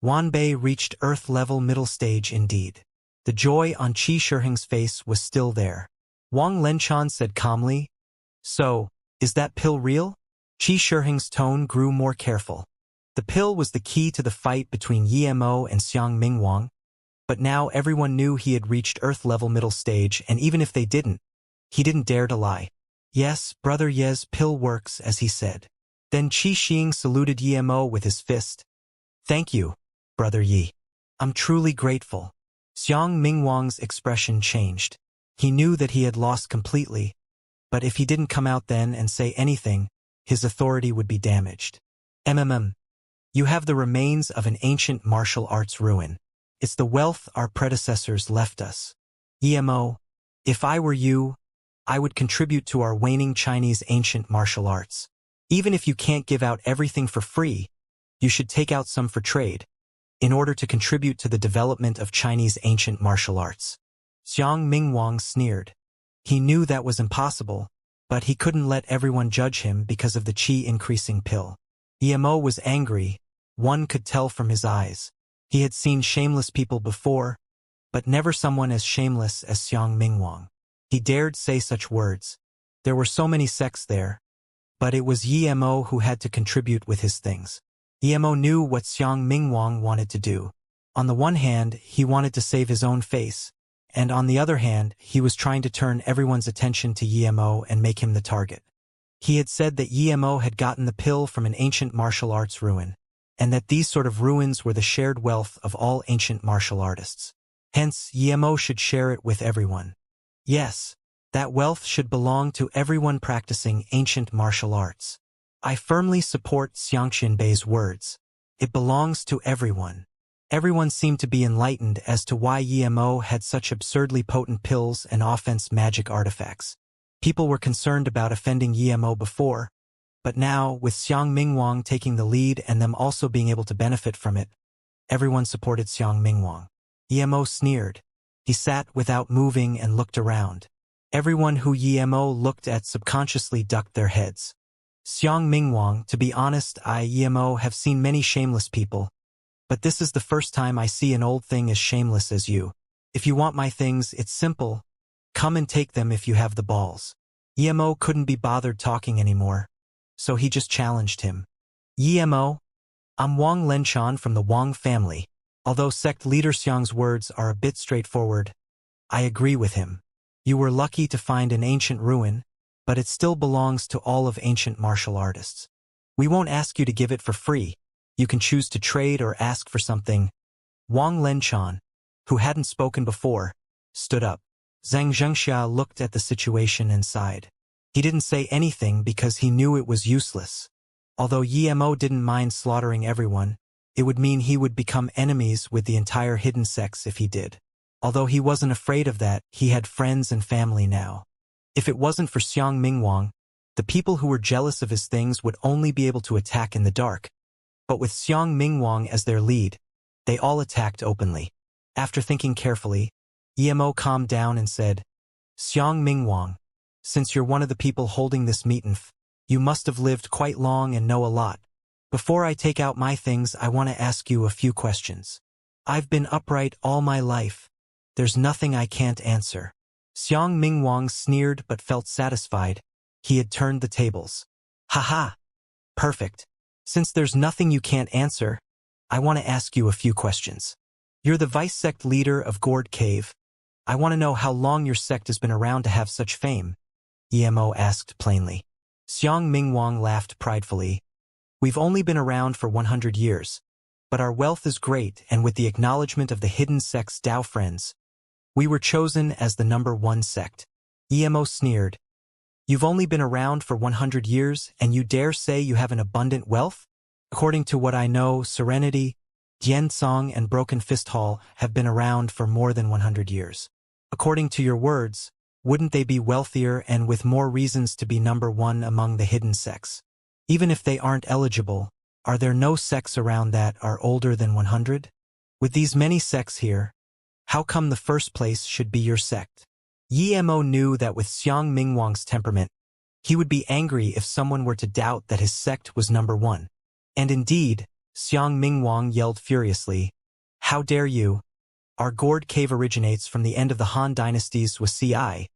Wanbei reached Earth-level middle stage indeed." The joy on Qi Shiheng's face was still there. Wang Lenchan said calmly, "So, is that pill real?" Qi Shiheng's tone grew more careful. The pill was the key to the fight between Yemo and Xiang Mingwang, but now everyone knew he had reached Earth-level middle stage, and even if they didn't, he didn't dare to lie. "Yes, Brother Ye's pill works as he said." Then Qi Xing saluted Yemo with his fist. "Thank you, Brother Yi. I'm truly grateful." Xiang Mingwang's expression changed. He knew that he had lost completely, but if he didn't come out then and say anything, his authority would be damaged. You have the remains of an ancient martial arts ruin. It's the wealth our predecessors left us. Yemo, if I were you, I would contribute to our waning Chinese ancient martial arts. Even if you can't give out everything for free, you should take out some for trade, in order to contribute to the development of Chinese ancient martial arts. Xiang Mingwang sneered. He knew that was impossible, but he couldn't let everyone judge him because of the qi increasing pill. Yemo was angry, one could tell from his eyes. He had seen shameless people before, but never someone as shameless as Xiang Mingwang. He dared say such words. There were so many sects there, but it was Yemo who had to contribute with his things. Yemo knew what Xiang Mingwang wanted to do. On the one hand, he wanted to save his own face, and on the other hand, he was trying to turn everyone's attention to Yemo and make him the target. He had said that Yemo had gotten the pill from an ancient martial arts ruin, and that these sort of ruins were the shared wealth of all ancient martial artists. Hence, Yemo should share it with everyone. Yes, that wealth should belong to everyone practicing ancient martial arts. I firmly support Xianxianbei's words. It belongs to everyone. Everyone seemed to be enlightened as to why Yemo had such absurdly potent pills and offense magic artifacts. People were concerned about offending Yemo before, but now, with Xiang Mingwang taking the lead and them also being able to benefit from it, everyone supported Xiang Mingwang. Yemo sneered. He sat without moving and looked around. Everyone who Yemo looked at subconsciously ducked their heads. Xiang Mingwang, to be honest, I, Yemo, have seen many shameless people, but this is the first time I see an old thing as shameless as you. If you want my things, it's simple. Come and take them if you have the balls. Emo couldn't be bothered talking anymore, so he just challenged him. Emo, I'm Wang Lenshan from the Wang family. Although sect leader Xiang's words are a bit straightforward, I agree with him. You were lucky to find an ancient ruin, but it still belongs to all of ancient martial artists. We won't ask you to give it for free. You can choose to trade or ask for something. Wang Lenshan, who hadn't spoken before, stood up. Xianxia looked at the situation and sighed. He didn't say anything because he knew it was useless. Although Emo didn't mind slaughtering everyone, it would mean he would become enemies with the entire hidden sects if he did. Although he wasn't afraid of that, he had friends and family now. If it wasn't for Xiang Mingwang, the people who were jealous of his things would only be able to attack in the dark. But with Xiang Mingwang as their lead, they all attacked openly. After thinking carefully, Emo calmed down and said, Xiang Mingwang, since you're one of the people holding this meeting, you must have lived quite long and know a lot. Before I take out my things, I want to ask you a few questions. I've been upright all my life. There's nothing I can't answer. Xiang Mingwang sneered but felt satisfied. He had turned the tables. Haha. Perfect. Since there's nothing you can't answer, I want to ask you a few questions. You're the vice sect leader of Gourd Cave. I want to know how long your sect has been around to have such fame. Emo asked plainly. Xiang Mingwang laughed pridefully. We've only been around for 100 years, but our wealth is great, and with the acknowledgement of the hidden sect's Dao friends, we were chosen as the #1 sect. Emo sneered. You've only been around for 100 years, and you dare say you have an abundant wealth? According to what I know, Serenity, Diansong, and Broken Fist Hall have been around for more than 100 years. According to your words, wouldn't they be wealthier and with more reasons to be #1 among the hidden sects? Even if they aren't eligible, are there no sects around that are older than 100? With these many sects here, how come the first place should be your sect? Emo knew that with Xiang Mingwang's temperament, he would be angry if someone were to doubt that his sect was #1. And indeed, Xiang Mingwang yelled furiously, How dare you? Our Gourd Cave originates from the end of the Han dynasty's Wuxia,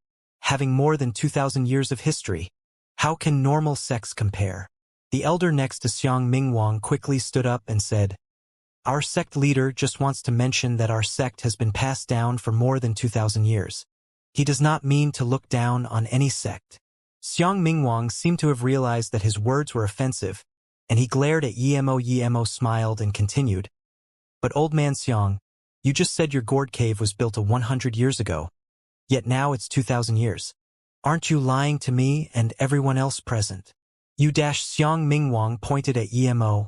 having more than 2,000 years of history. How can normal sects compare? The elder next to Xiang Mingwang quickly stood up and said, Our sect leader just wants to mention that our sect has been passed down for more than 2,000 years. He does not mean to look down on any sect. Xiang Mingwang seemed to have realized that his words were offensive, and he glared at Emo. Emo smiled and continued, But old man Xiang, you just said your Gourd Cave was built 100 years ago, yet now it's 2,000 years. Aren't you lying to me and everyone else present? Xiang Mingwang pointed at Emo.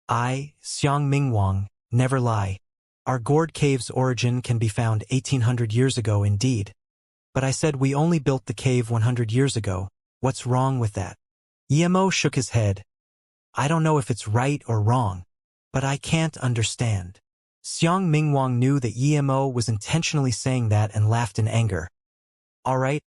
I, Xiang Mingwang, never lie. Our Gourd Cave's origin can be found 1,800 years ago indeed. But I said we only built the cave 100 years ago. What's wrong with that? Emo shook his head. I don't know if it's right or wrong, but I can't understand. Xiang Mingwang knew that Emo was intentionally saying that and laughed in anger. All right,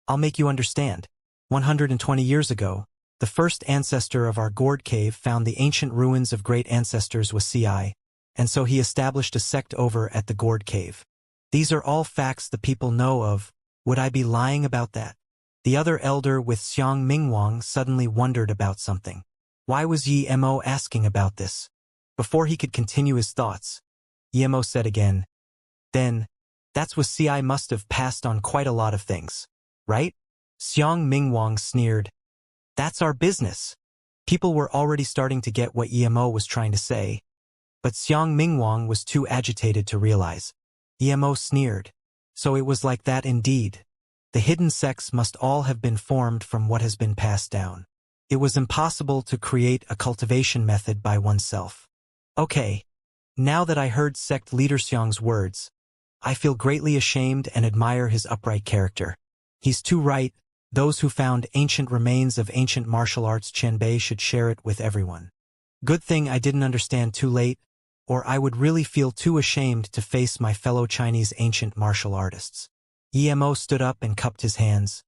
I'll make you understand. 120 years ago, the first ancestor of our Gourd Cave found the ancient ruins of great ancestors Wuxia, and so he established a sect over at the Gourd Cave. These are all facts the people know of. Would I be lying about that? The other elder with Xiang Mingwang suddenly wondered about something. Why was Emo asking about this? Before he could continue his thoughts, Emo said again, Then, that's Wuxia must have passed on quite a lot of things, right? Xiang Mingwang sneered. That's our business. People were already starting to get what Emo was trying to say, but Xiang Mingwang was too agitated to realize. Emo sneered. So it was like that indeed. The hidden sects must all have been formed from what has been passed down. It was impossible to create a cultivation method by oneself. Okay, now that I heard sect leader Xiang's words, I feel greatly ashamed and admire his upright character. He's too right. Those who found ancient remains of ancient martial arts Qianbei should share it with everyone. Good thing I didn't understand too late, or I would really feel too ashamed to face my fellow Chinese ancient martial artists. Emo stood up and cupped his hands.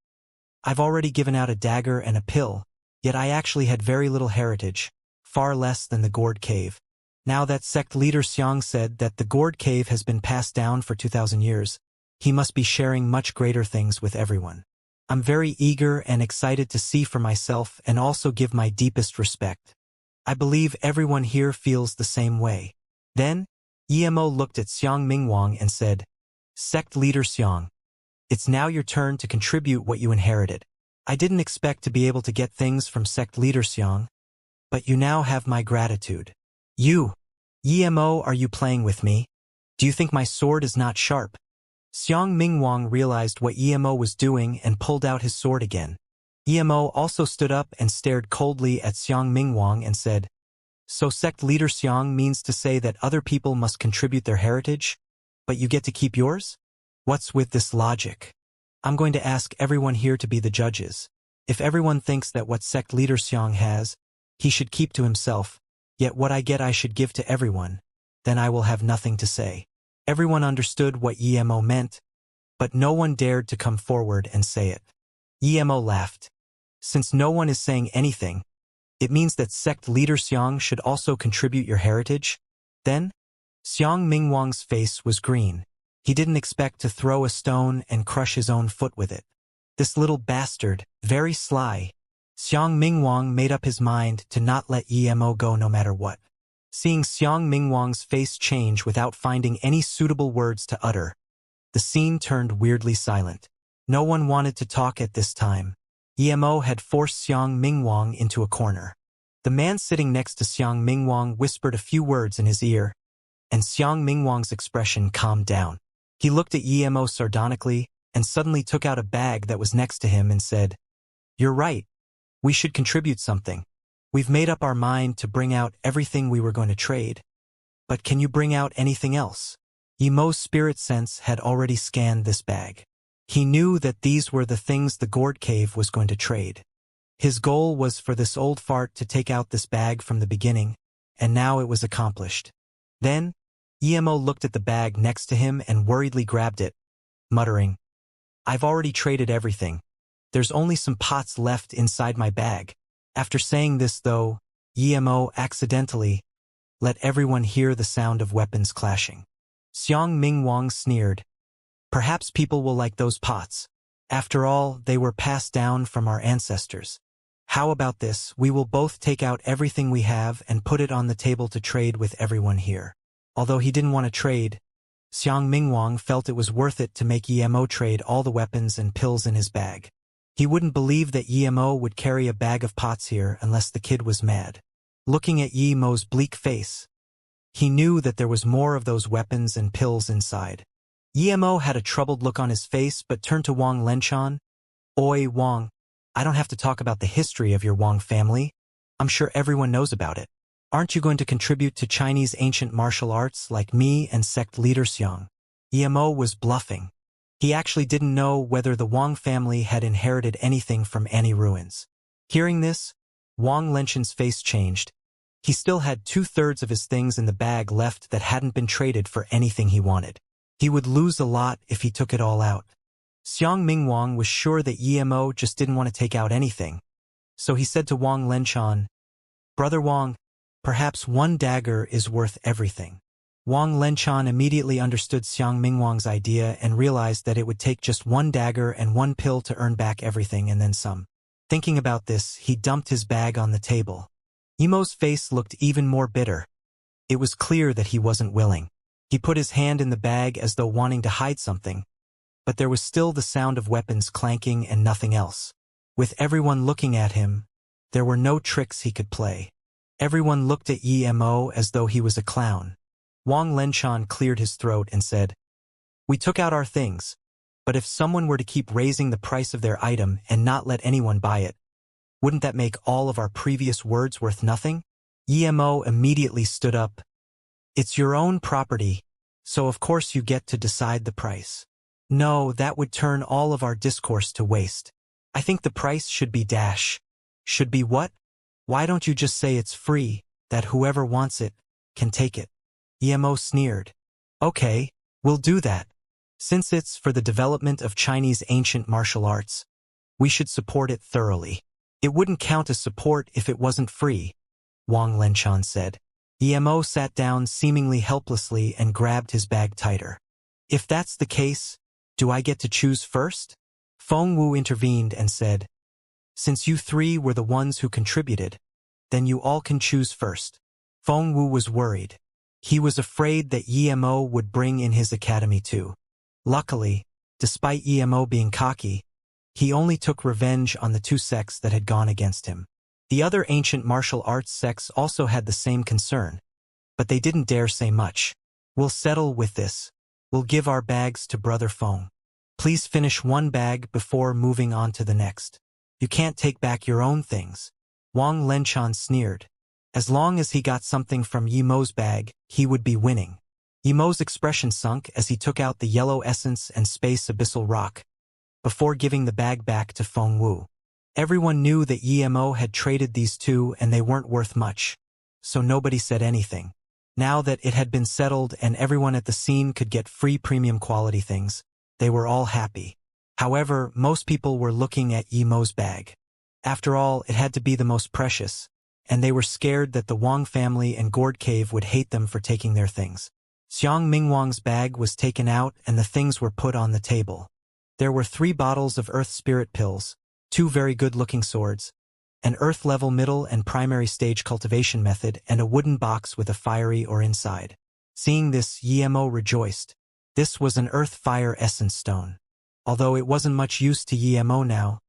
I've already given out a dagger and a pill, yet I actually had very little heritage, far less than the Gourd Cave. Now that sect leader Xiang said that the Gourd Cave has been passed down for 2,000 years, he must be sharing much greater things with everyone. I'm very eager and excited to see for myself and also give my deepest respect. I believe everyone here feels the same way. Then, Emo looked at Xiang Mingwang and said, Sect Leader Xiang, it's now your turn to contribute what you inherited. I didn't expect to be able to get things from Sect Leader Xiang, but you now have my gratitude. Emo, are you playing with me? Do you think my sword is not sharp? Xiang Mingwang realized what Emo was doing and pulled out his sword again. Emo also stood up and stared coldly at Xiang Mingwang and said, So Sect Leader Xiang means to say that other people must contribute their heritage, but you get to keep yours? What's with this logic? I'm going to ask everyone here to be the judges. If everyone thinks that what Sect Leader Xiang has, he should keep to himself, yet what I get I should give to everyone, then I will have nothing to say. Everyone understood what Emo meant, but no one dared to come forward and say it. Emo laughed. Since no one is saying anything, it means that Sect Leader Xiang should also contribute your heritage? Then, Xiang Mingwang's face was green. He didn't expect to throw a stone and crush his own foot with it. This little bastard, very sly. Xiang Mingwang made up his mind to not let Emo go no matter what. Seeing Xiang Mingwang's face change without finding any suitable words to utter, the scene turned weirdly silent. No one wanted to talk at this time. Emo had forced Xiang Mingwang into a corner. The man sitting next to Xiang Mingwang whispered a few words in his ear, and Xiang Mingwang's expression calmed down. He looked at Emo sardonically and suddenly took out a bag that was next to him and said, You're right. We should contribute something. We've made up our mind to bring out everything we were going to trade. But can you bring out anything else? Emo's spirit sense had already scanned this bag. He knew that these were the things the gourd cave was going to trade. His goal was for this old fart to take out this bag from the beginning, and now it was accomplished. Then, Emo looked at the bag next to him and worriedly grabbed it, muttering, I've already traded everything. There's only some pots left inside my bag. After saying this though, Emo accidentally let everyone hear the sound of weapons clashing. Xiang Mingwang sneered. Perhaps people will like those pots. After all, they were passed down from our ancestors. How about this? We will both take out everything we have and put it on the table to trade with everyone here. Although he didn't want to trade, Xiang Mingwang felt it was worth it to make Emo trade all the weapons and pills in his bag. He wouldn't believe that Emo would carry a bag of pots here unless the kid was mad. Looking at Emo's bleak face, he knew that there was more of those weapons and pills inside. Emo had a troubled look on his face but turned to Wang Lenchan. Oi, Wang, I don't have to talk about the history of your Wang family. I'm sure everyone knows about it. Aren't you going to contribute to Chinese ancient martial arts like me and Sect Leader Xiang? Emo was bluffing. He actually didn't know whether the Wang family had inherited anything from any ruins. Hearing this, Wang Lenchan's face changed. He still had 2/3 of his things in the bag left that hadn't been traded for anything he wanted. He would lose a lot if he took it all out. Xiang Mingwang was sure that Emo just didn't want to take out anything. So he said to Wang Lenchan, Brother Wang, perhaps one dagger is worth everything. Wang Lenchan immediately understood Xiang Mingwang's idea and realized that it would take just one dagger and one pill to earn back everything and then some. Thinking about this, he dumped his bag on the table. Emo's face looked even more bitter. It was clear that he wasn't willing. He put his hand in the bag as though wanting to hide something, but there was still the sound of weapons clanking and nothing else. With everyone looking at him, there were no tricks he could play. Everyone looked at Emo as though he was a clown. Wang Lenchan cleared his throat and said, We took out our things, but if someone were to keep raising the price of their item and not let anyone buy it, wouldn't that make all of our previous words worth nothing? Emo immediately stood up. It's your own property, so of course you get to decide the price. No, that would turn all of our discourse to waste. I think the price should be dash. Should be what? Why don't you just say it's free, that whoever wants it can take it? Emo sneered. Okay, we'll do that. Since it's for the development of Chinese ancient martial arts, we should support it thoroughly. It wouldn't count as support if it wasn't free, Wang Lenchan said. Emo sat down seemingly helplessly and grabbed his bag tighter. If that's the case, Do I get to choose first? Feng Wu intervened and said, Since you three were the ones who contributed, then you all can choose first. Feng Wu was worried. He was afraid that Emo would bring in his academy too. Luckily, despite Emo being cocky, he only took revenge on the two sects that had gone against him. The other ancient martial arts sects also had the same concern, but they didn't dare say much. We'll settle with this. We'll give our bags to Brother Feng. Please finish one bag before moving on to the next. You can't take back your own things. Wang Lenchan sneered. As long as he got something from Yemo's bag, he would be winning. Yemo's expression sunk as he took out the yellow essence and space abyssal rock, before giving the bag back to Feng Wu. Everyone knew that Yemo had traded these two and they weren't worth much, so nobody said anything. Now that it had been settled and everyone at the scene could get free premium quality things, they were all happy. However, most people were looking at Yemo's bag. After all, it had to be the most precious, and they were scared that the Wang family and Gourd Cave would hate them for taking their things. Xiang Mingwang's bag was taken out and the things were put on the table. There were 3 bottles of Earth Spirit pills, 2 very good-looking swords, an Earth-level middle and primary stage cultivation method, and a wooden box with a fiery ore inside. Seeing this, Yemo rejoiced. This was an Earth-Fire Essence Stone. Although it wasn't much use to Yemo now,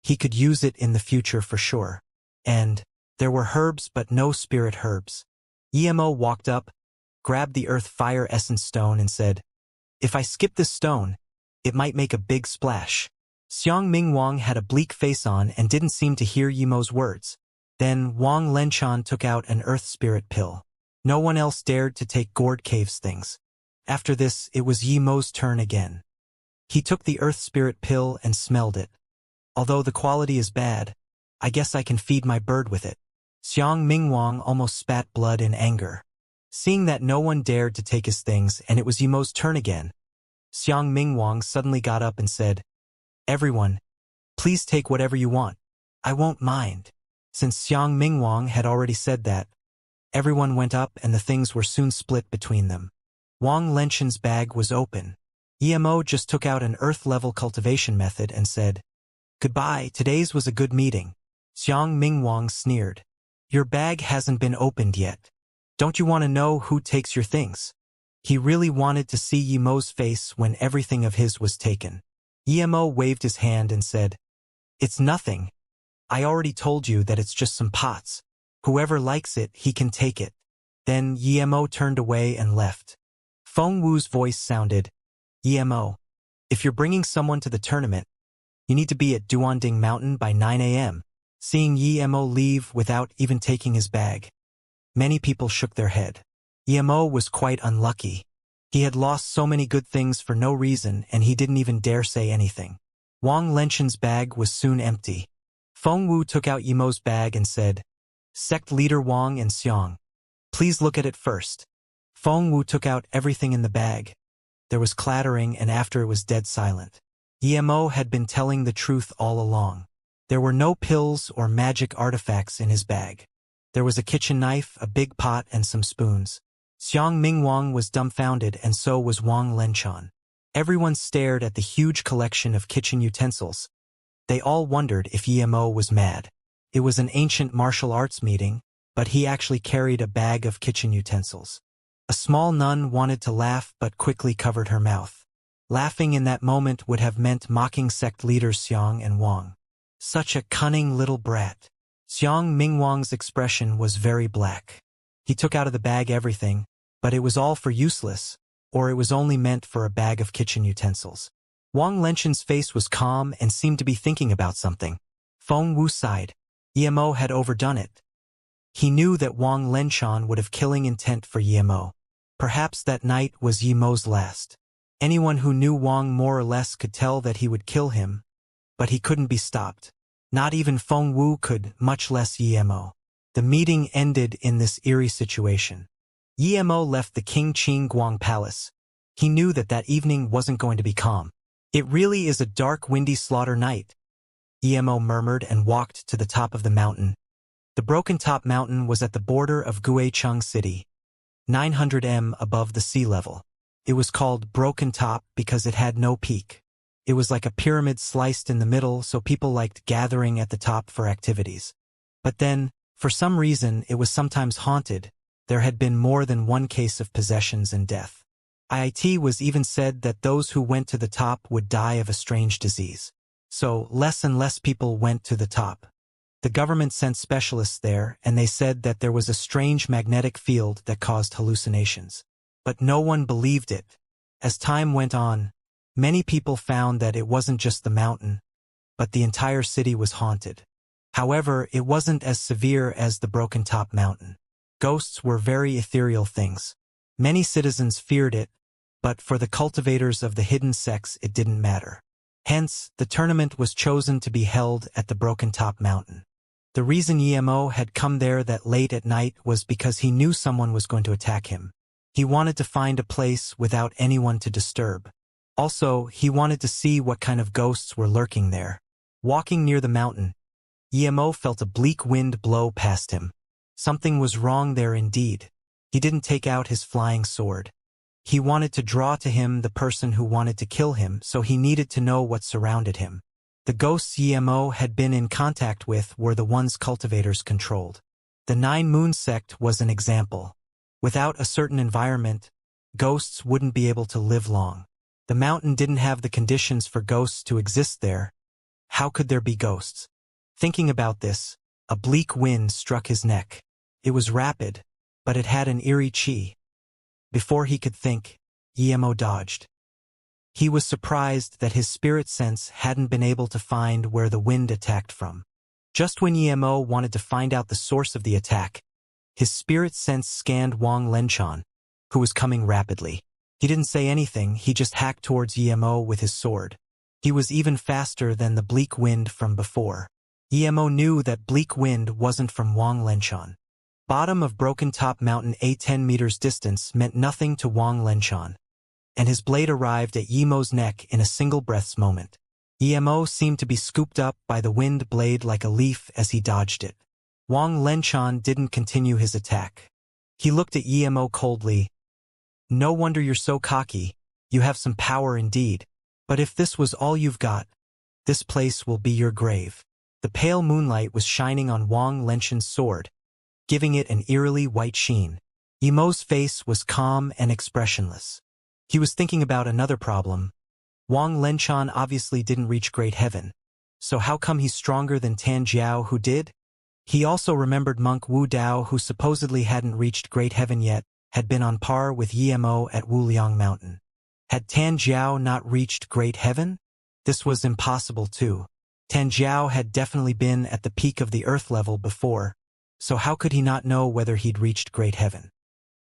he could use it in the future for sure. And there were herbs but no spirit herbs. Yemo walked up, grabbed the Earth-Fire Essence Stone and said, If I skip this stone, it might make a big splash. Xiang Mingwang had a bleak face on and didn't seem to hear Yemo's words. Then Wang Lenchan took out an Earth Spirit pill. No one else dared to take Gourd Cave's things. After this, it was Yemo's turn again. He took the Earth Spirit pill and smelled it. Although the quality is bad, I guess I can feed my bird with it. Xiang Mingwang almost spat blood in anger. Seeing that no one dared to take his things and it was Yemo's turn again, Xiang Mingwang suddenly got up and said, Everyone, please take whatever you want. I won't mind. Since Xiang Mingwang had already said that, everyone went up and the things were soon split between them. Wang Lenchan's bag was open. Yemo just took out an Earth-level cultivation method and said, Goodbye, today's was a good meeting. Xiang Mingwang sneered. Your bag hasn't been opened yet. Don't you want to know who takes your things? He really wanted to see Yemo's face when everything of his was taken. Yemo waved his hand and said, It's nothing. I already told you that it's just some pots. Whoever likes it, he can take it. Then Yemo turned away and left. Feng Wu's voice sounded, Yemo, if you're bringing someone to the tournament, you need to be at Duanding Mountain by 9 a.m. Seeing Yemo leave without even taking his bag, many people shook their head. Yemo was quite unlucky. He had lost so many good things for no reason and he didn't even dare say anything. Wang Lenchan's bag was soon empty. Feng Wu took out Yemo's bag and said, Sect Leader Wang and Xiang, please look at it first. Feng Wu took out everything in the bag. There was clattering and after it was dead silent. Yemo had been telling the truth all along. There were no pills or magic artifacts in his bag. There was a kitchen knife, a big pot, and some spoons. Xiang Mingwang was dumbfounded and so was Wang Lenchan. Everyone stared at the huge collection of kitchen utensils. They all wondered if Yemo was mad. It was an ancient martial arts meeting, but he actually carried a bag of kitchen utensils. A small nun wanted to laugh but quickly covered her mouth. Laughing in that moment would have meant mocking sect leaders Xiang and Wang. Such a cunning little brat. Xiang Mingwang's expression was very black. He took out of the bag everything, but it was all for useless, or it was only meant for a bag of kitchen utensils. Wang Lenchan's face was calm and seemed to be thinking about something. Feng Wu sighed. Yemo had overdone it. He knew that Wang Lenchan would have killing intent for Yemo. Perhaps that night was Yemo's last. Anyone who knew Wang more or less could tell that he would kill him, but he couldn't be stopped. Not even Feng Wu could, much less Yemo. The meeting ended in this eerie situation. Yemo left the King Qing Guang Palace. He knew that that evening wasn't going to be calm. It really is a dark, windy slaughter night, Yemo murmured and walked to the top of the mountain. The broken top mountain was at the border of Guicheng City, 900 m above the sea level. It was called Broken Top because it had no peak. It was like a pyramid sliced in the middle, so people liked gathering at the top for activities. But then, for some reason, it was sometimes haunted. There had been more than one case of possessions and death. It was even said that those who went to the top would die of a strange disease. So, less and less people went to the top. The government sent specialists there, and they said that there was a strange magnetic field that caused hallucinations. But no one believed it. As time went on, many people found that it wasn't just the mountain, but the entire city was haunted. However, it wasn't as severe as the Broken Top Mountain. Ghosts were very ethereal things. Many citizens feared it, but for the cultivators of the hidden sects it didn't matter. Hence, the tournament was chosen to be held at the Broken Top Mountain. The reason Emo had come there that late at night was because he knew someone was going to attack him. He wanted to find a place without anyone to disturb. Also, he wanted to see what kind of ghosts were lurking there. Walking near the mountain, Emo felt a bleak wind blow past him. Something was wrong there indeed. He didn't take out his flying sword. He wanted to draw to him the person who wanted to kill him, so he needed to know what surrounded him. The ghosts Emo had been in contact with were the ones cultivators controlled. The Nine Moon sect was an example. Without a certain environment, ghosts wouldn't be able to live long. The mountain didn't have the conditions for ghosts to exist there. How could there be ghosts? Thinking about this, a bleak wind struck his neck. It was rapid, but it had an eerie chi. Before he could think, Emo dodged. He was surprised that his spirit sense hadn't been able to find where the wind attacked from. Just when Emo wanted to find out the source of the attack, his spirit sense scanned Wang Lenchan, who was coming rapidly. He didn't say anything, he just hacked towards Emo with his sword. He was even faster than the bleak wind from before. Emo knew that bleak wind wasn't from Wang Lenchan. Bottom of Broken Top Mountain, a 10 meters distance meant nothing to Wang Lenchan, and his blade arrived at Emo's neck in a single breath's moment. Emo seemed to be scooped up by the wind blade like a leaf as he dodged it. Wang Lenchan didn't continue his attack. He looked at Emo coldly. No wonder you're so cocky, you have some power indeed. But if this was all you've got, this place will be your grave. The pale moonlight was shining on Wang Lenchan's sword, giving it an eerily white sheen. Emo's face was calm and expressionless. He was thinking about another problem. Wang Lenchan obviously didn't reach Great Heaven. So how come he's stronger than Tan Jiao who did? He also remembered Monk Wu Dao, who supposedly hadn't reached Great Heaven yet, had been on par with Emo at Wuliang Mountain. Had Tan Jiao not reached Great Heaven? This was impossible too. Tan Jiao had definitely been at the peak of the Earth level before, so how could he not know whether he'd reached Great Heaven?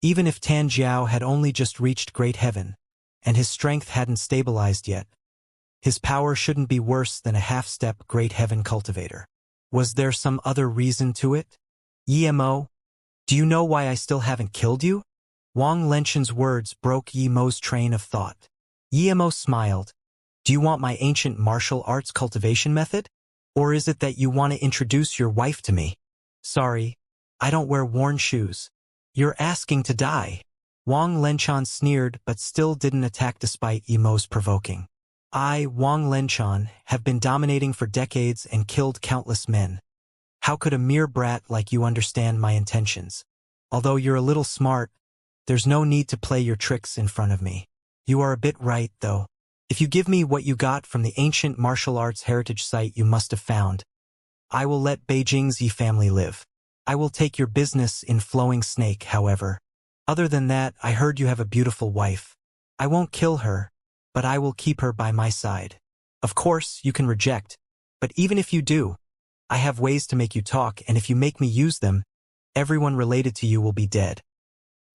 Even if Tan Jiao had only just reached Great Heaven, and his strength hadn't stabilized yet, his power shouldn't be worse than a half-step Great Heaven cultivator. Was there some other reason to it? Emo, do you know why I still haven't killed you? Wang Lenchan's words broke Emo's train of thought. Emo smiled. Do you want my ancient martial arts cultivation method? Or is it that you want to introduce your wife to me? Sorry, I don't wear worn shoes. You're asking to die. Wang Lenchan sneered but still didn't attack despite Emo's provoking. I, Wang Lenchan, have been dominating for decades and killed countless men. How could a mere brat like you understand my intentions? Although you're a little smart, there's no need to play your tricks in front of me. You are a bit right, though. If you give me what you got from the ancient martial arts heritage site you must have found, I will let Beijing's Yi family live. I will take your business in Flowing Snake, however. Other than that, I heard you have a beautiful wife. I won't kill her, but I will keep her by my side. Of course, you can reject, but even if you do, I have ways to make you talk, and if you make me use them, everyone related to you will be dead.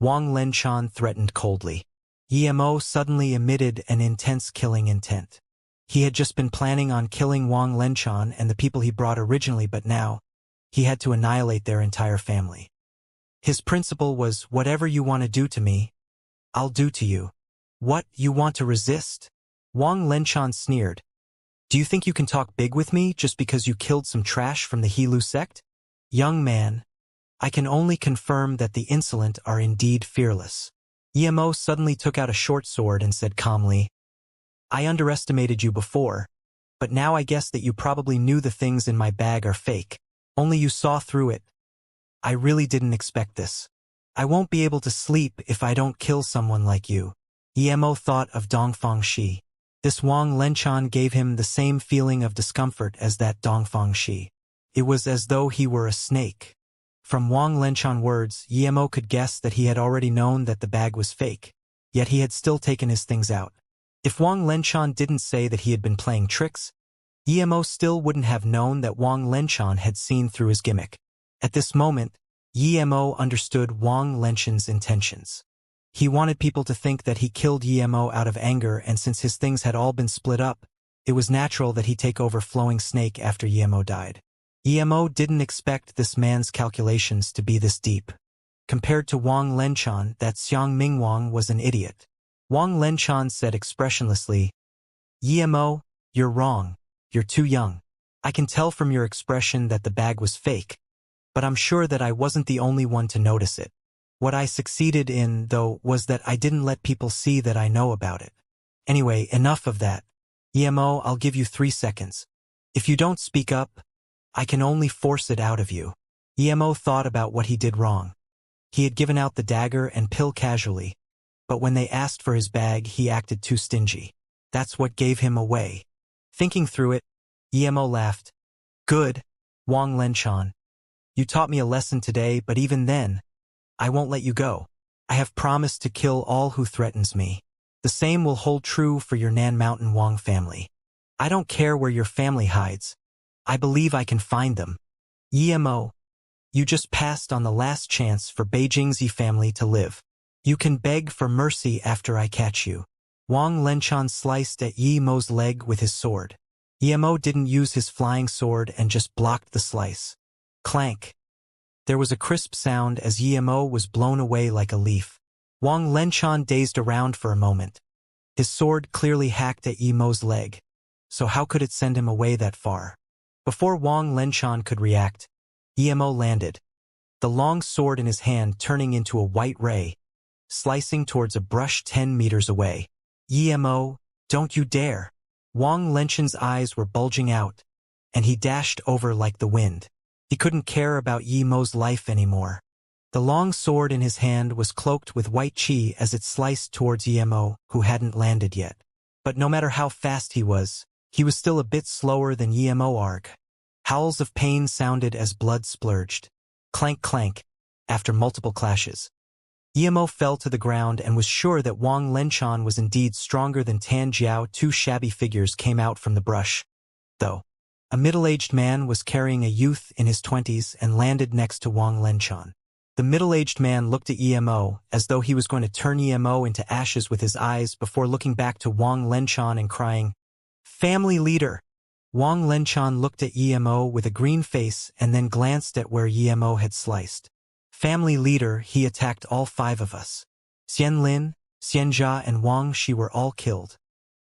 Wang Lenchan threatened coldly. Emo suddenly emitted an intense killing intent. He had just been planning on killing Wang Lenchan and the people he brought originally, but now, he had to annihilate their entire family. His principle was, whatever you want to do to me, I'll do to you. What, you want to resist? Wang Lenchan sneered. Do you think you can talk big with me just because you killed some trash from the Heelu sect? Young man, I can only confirm that the insolent are indeed fearless. Emo suddenly took out a short sword and said calmly, I underestimated you before, but now I guess that you probably knew the things in my bag are fake. Only you saw through it. I really didn't expect this. I won't be able to sleep if I don't kill someone like you. Emo thought of Dongfang Shi. This Wang Lenchan gave him the same feeling of discomfort as that Dongfang Shi. It was as though he were a snake. From Wang Lenchan words, Emo could guess that he had already known that the bag was fake, yet he had still taken his things out. If Wang Lenchan didn't say that he had been playing tricks, Emo still wouldn't have known that Wang Lenchan had seen through his gimmick. At this moment, Emo understood Wang Lenchan's intentions. He wanted people to think that he killed Emo out of anger, and since his things had all been split up, it was natural that he take over Flowing Snake after Emo died. Emo didn't expect this man's calculations to be this deep. Compared to Wang Lenchan, that Xiang Mingwang was an idiot. Wang Lenchan said expressionlessly, Emo, you're wrong. You're too young. I can tell from your expression that the bag was fake, but I'm sure that I wasn't the only one to notice it. What I succeeded in, though, was that I didn't let people see that I know about it. Anyway, enough of that. Emo, I'll give you 3 seconds. If you don't speak up, I can only force it out of you. Emo thought about what he did wrong. He had given out the dagger and pill casually, but when they asked for his bag, he acted too stingy. That's what gave him away. Thinking through it, Emo laughed. Good, Wang Lenchan. You taught me a lesson today, but even then, I won't let you go. I have promised to kill all who threatens me. The same will hold true for your Nan Mountain Wang family. I don't care where your family hides. I believe I can find them. Emo, you just passed on the last chance for Beijing's family to live. You can beg for mercy after I catch you. Wang Lenchan sliced at Emo's leg with his sword. Emo didn't use his flying sword and just blocked the slice. Clank. There was a crisp sound as Emo was blown away like a leaf. Wang Lenchan dazed around for a moment. His sword clearly hacked at Emo's leg, so how could it send him away that far? Before Wang Lenchan could react, Emo landed, the long sword in his hand turning into a white ray, slicing towards a brush 10 meters away. Emo, don't you dare! Wang Lenchan's eyes were bulging out, and he dashed over like the wind. He couldn't care about Emo's life anymore. The long sword in his hand was cloaked with white chi as it sliced towards Emo, who hadn't landed yet. But no matter how fast he was still a bit slower than Emo arg. Howls of pain sounded as blood splurged. Clank clank, after multiple clashes. Emo fell to the ground and was sure that Wang Lenchan was indeed stronger than Tan Jiao. 2 shabby figures came out from the brush, though. A middle-aged man was carrying a youth in his 20s and landed next to Wang Lenchan. The middle-aged man looked at Emo as though he was going to turn Emo into ashes with his eyes before looking back to Wang Lenchan and crying, Family leader! Wang Lenchan looked at Emo with a green face and then glanced at where Emo had sliced. Family leader, he attacked all 5 of us. Xianlin, Xianxia and Wang Shi were all killed.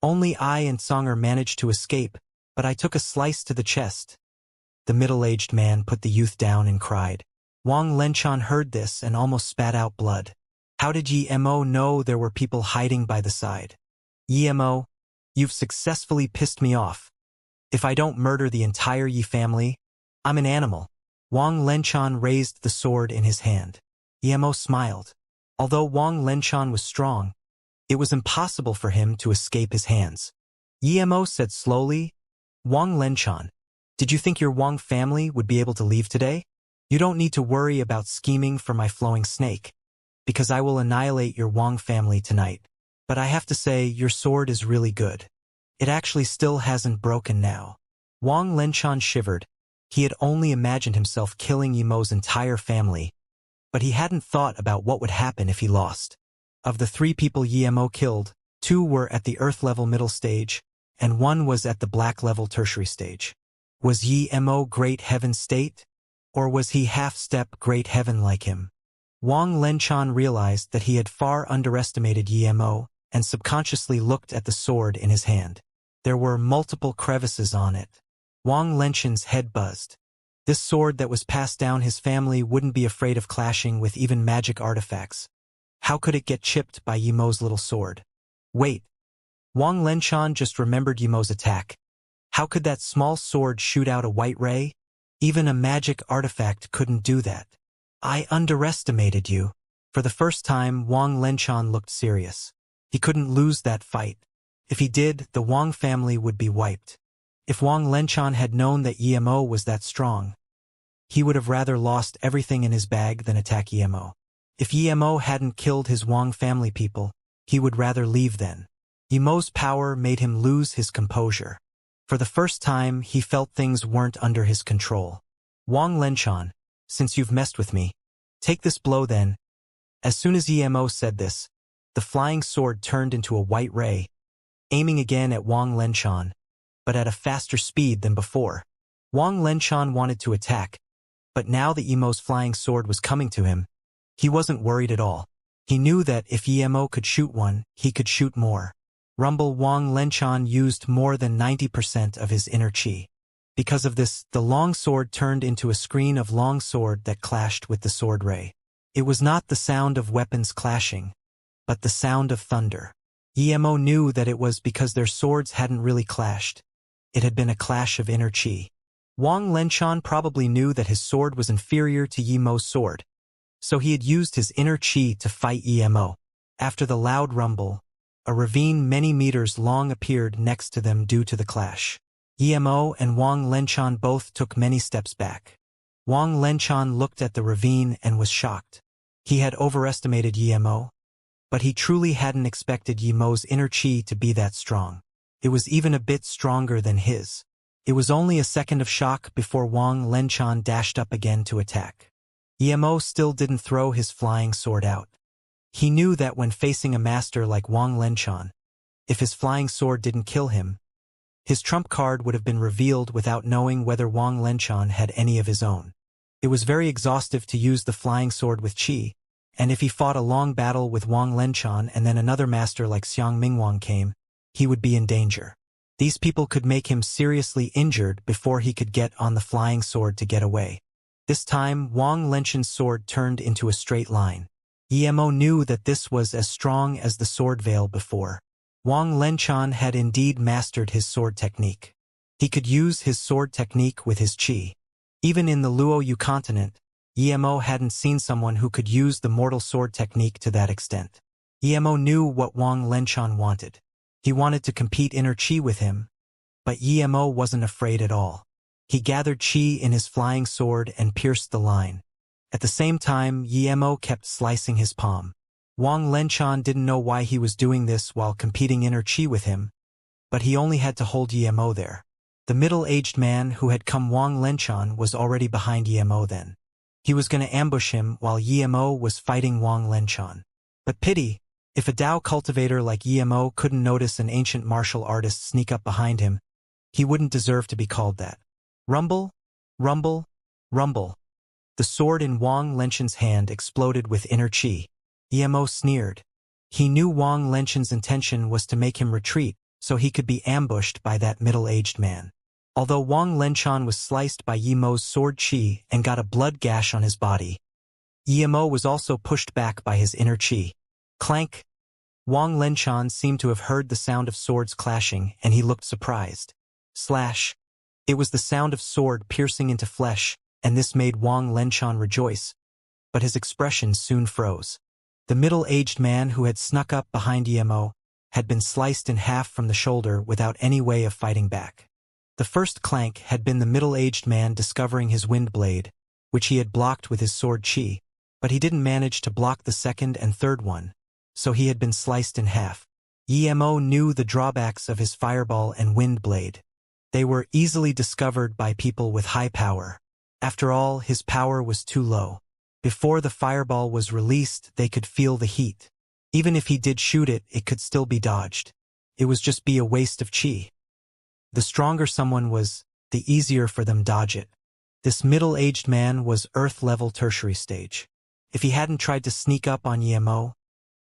Only I and Songer managed to escape, but I took a slice to the chest. The middle-aged man put the youth down and cried. Wang Lenchan heard this and almost spat out blood. How did Emo know there were people hiding by the side? Emo, you've successfully pissed me off. If I don't murder the entire Yi family, I'm an animal. Wang Lenchan raised the sword in his hand. Emo smiled. Although Wang Lenchan was strong, it was impossible for him to escape his hands. Emo said slowly, Wang Lenchan, did you think your Wang family would be able to leave today? You don't need to worry about scheming for my Flowing Snake, because I will annihilate your Wang family tonight. But I have to say, your sword is really good. It actually still hasn't broken now. Wang Lenchan shivered. He had only imagined himself killing Emo's entire family, but he hadn't thought about what would happen if he lost. Of the 3 people Emo killed, 2 were at the Earth-level middle stage, and 1 was at the Black-level tertiary stage. Was Emo Great Heaven State? Or was he half-step Great Heaven like him? Wang Lenchan realized that he had far underestimated Emo, and subconsciously looked at the sword in his hand. There were multiple crevices on it. Wang Lenchan's head buzzed. This sword that was passed down his family wouldn't be afraid of clashing with even magic artifacts. How could it get chipped by Yimo's little sword? Wait. Wang Lenchan just remembered Yimo's attack. How could that small sword shoot out a white ray? Even a magic artifact couldn't do that. I underestimated you. For the first time, Wang Lenchan looked serious. He couldn't lose that fight. If he did, the Wang family would be wiped. If Wang Lenchan had known that Yimo was that strong, he would have rather lost everything in his bag than attack Yimo. If Yimo hadn't killed his Wang family people, he would rather leave then. Yimo's power made him lose his composure. For the first time, he felt things weren't under his control. Wang Lenchan, since you've messed with me, take this blow then. As soon as Yimo said this, the flying sword turned into a white ray, aiming again at Wang Lenchan, but at a faster speed than before. Wang Lenchan wanted to attack, but now that Yimo's flying sword was coming to him, he wasn't worried at all. He knew that if Yimo could shoot one, he could shoot more. Rumble Wang Lenchan used more than 90% of his inner chi. Because of this, the long sword turned into a screen of long sword that clashed with the sword ray. It was not the sound of weapons clashing, but the sound of thunder. Yimo knew that it was because their swords hadn't really clashed. It had been a clash of inner chi. Wang Lenchan probably knew that his sword was inferior to Yimo's sword, so he had used his inner chi to fight Yimo. After the loud rumble, a ravine many meters long appeared next to them due to the clash. Yimo and Wang Lenchan both took many steps back. Wang Lenchan looked at the ravine and was shocked. He had overestimated Yimo, but he truly hadn't expected Yimo's inner chi to be that strong. It was even a bit stronger than his. It was only a second of shock before Wang Lenchan dashed up again to attack. Yimo still didn't throw his flying sword out. He knew that when facing a master like Wang Lenchan, if his flying sword didn't kill him, his trump card would have been revealed without knowing whether Wang Lenchan had any of his own. It was very exhaustive to use the flying sword with chi, and if he fought a long battle with Wang Lenchan and then another master like Xiang Mingwang came, he would be in danger. These people could make him seriously injured before he could get on the flying sword to get away. This time, Wang Lenchan's sword turned into a straight line. Yimo knew that this was as strong as the sword veil before. Wang Lenchan had indeed mastered his sword technique. He could use his sword technique with his chi. Even in the Luoyu continent, Yimo hadn't seen someone who could use the mortal sword technique to that extent. Yimo knew what Wang Lenchan wanted. He wanted to compete inner chi with him, but Yimo wasn't afraid at all. He gathered chi in his flying sword and pierced the line. At the same time, Yimo kept slicing his palm. Wang Lenchan didn't know why he was doing this while competing inner chi with him, but he only had to hold Yimo there. The middle-aged man who had come Wang Lenchan was already behind Yimo then. He was going to ambush him while Yimo was fighting Wang Lenchan. But pity, if a Dao cultivator like Yimo couldn't notice an ancient martial artist sneak up behind him, he wouldn't deserve to be called that. Rumble, rumble, rumble. The sword in Wang Lenchan's hand exploded with inner chi. Yimo sneered. He knew Wang Lenchan's intention was to make him retreat so he could be ambushed by that middle-aged man. Although Wang Lenchan was sliced by Yimo's sword chi and got a blood gash on his body, Yimo was also pushed back by his inner chi. Clank! Wang Lenchan seemed to have heard the sound of swords clashing, and he looked surprised. Slash! It was the sound of sword piercing into flesh, and this made Wang Lenchan rejoice, but his expression soon froze. The middle-aged man who had snuck up behind Yimo had been sliced in half from the shoulder without any way of fighting back. The first clank had been the middle-aged man discovering his wind blade, which he had blocked with his sword chi, but he didn't manage to block the second and third one, so he had been sliced in half. Yimo knew the drawbacks of his fireball and wind blade. They were easily discovered by people with high power. After all, his power was too low. Before the fireball was released, they could feel the heat. Even if he did shoot it, it could still be dodged. It would just be a waste of chi. The stronger someone was, the easier for them dodge it. This middle-aged man was Earth-level tertiary stage. If he hadn't tried to sneak up on Yimo,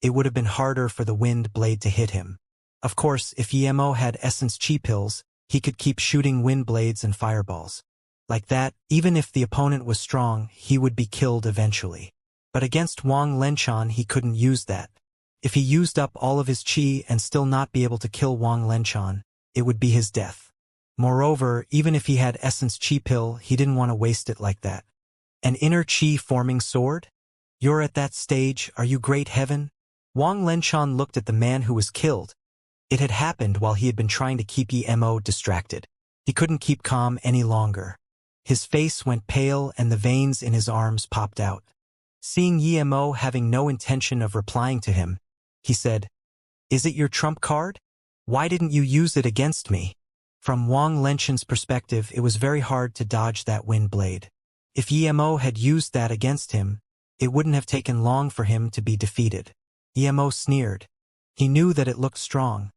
it would have been harder for the wind blade to hit him. Of course, if Yimo had essence chi pills, he could keep shooting wind blades and fireballs. Like that, even if the opponent was strong, he would be killed eventually. But against Wang Lenchan he couldn't use that. If he used up all of his qi and still not be able to kill Wang Lenchan, it would be his death. Moreover, even if he had essence qi pill, he didn't want to waste it like that. An inner qi forming sword? You're at that stage, are you, great heaven? Wang Lenchan looked at the man who was killed. It had happened while he had been trying to keep Emo distracted. He couldn't keep calm any longer. His face went pale and the veins in his arms popped out. Seeing Emo having no intention of replying to him, he said, "Is it your trump card? Why didn't you use it against me?" From Wang Lenchan's perspective, it was very hard to dodge that wind blade. If Emo had used that against him, it wouldn't have taken long for him to be defeated. Emo sneered. He knew that it looked strong,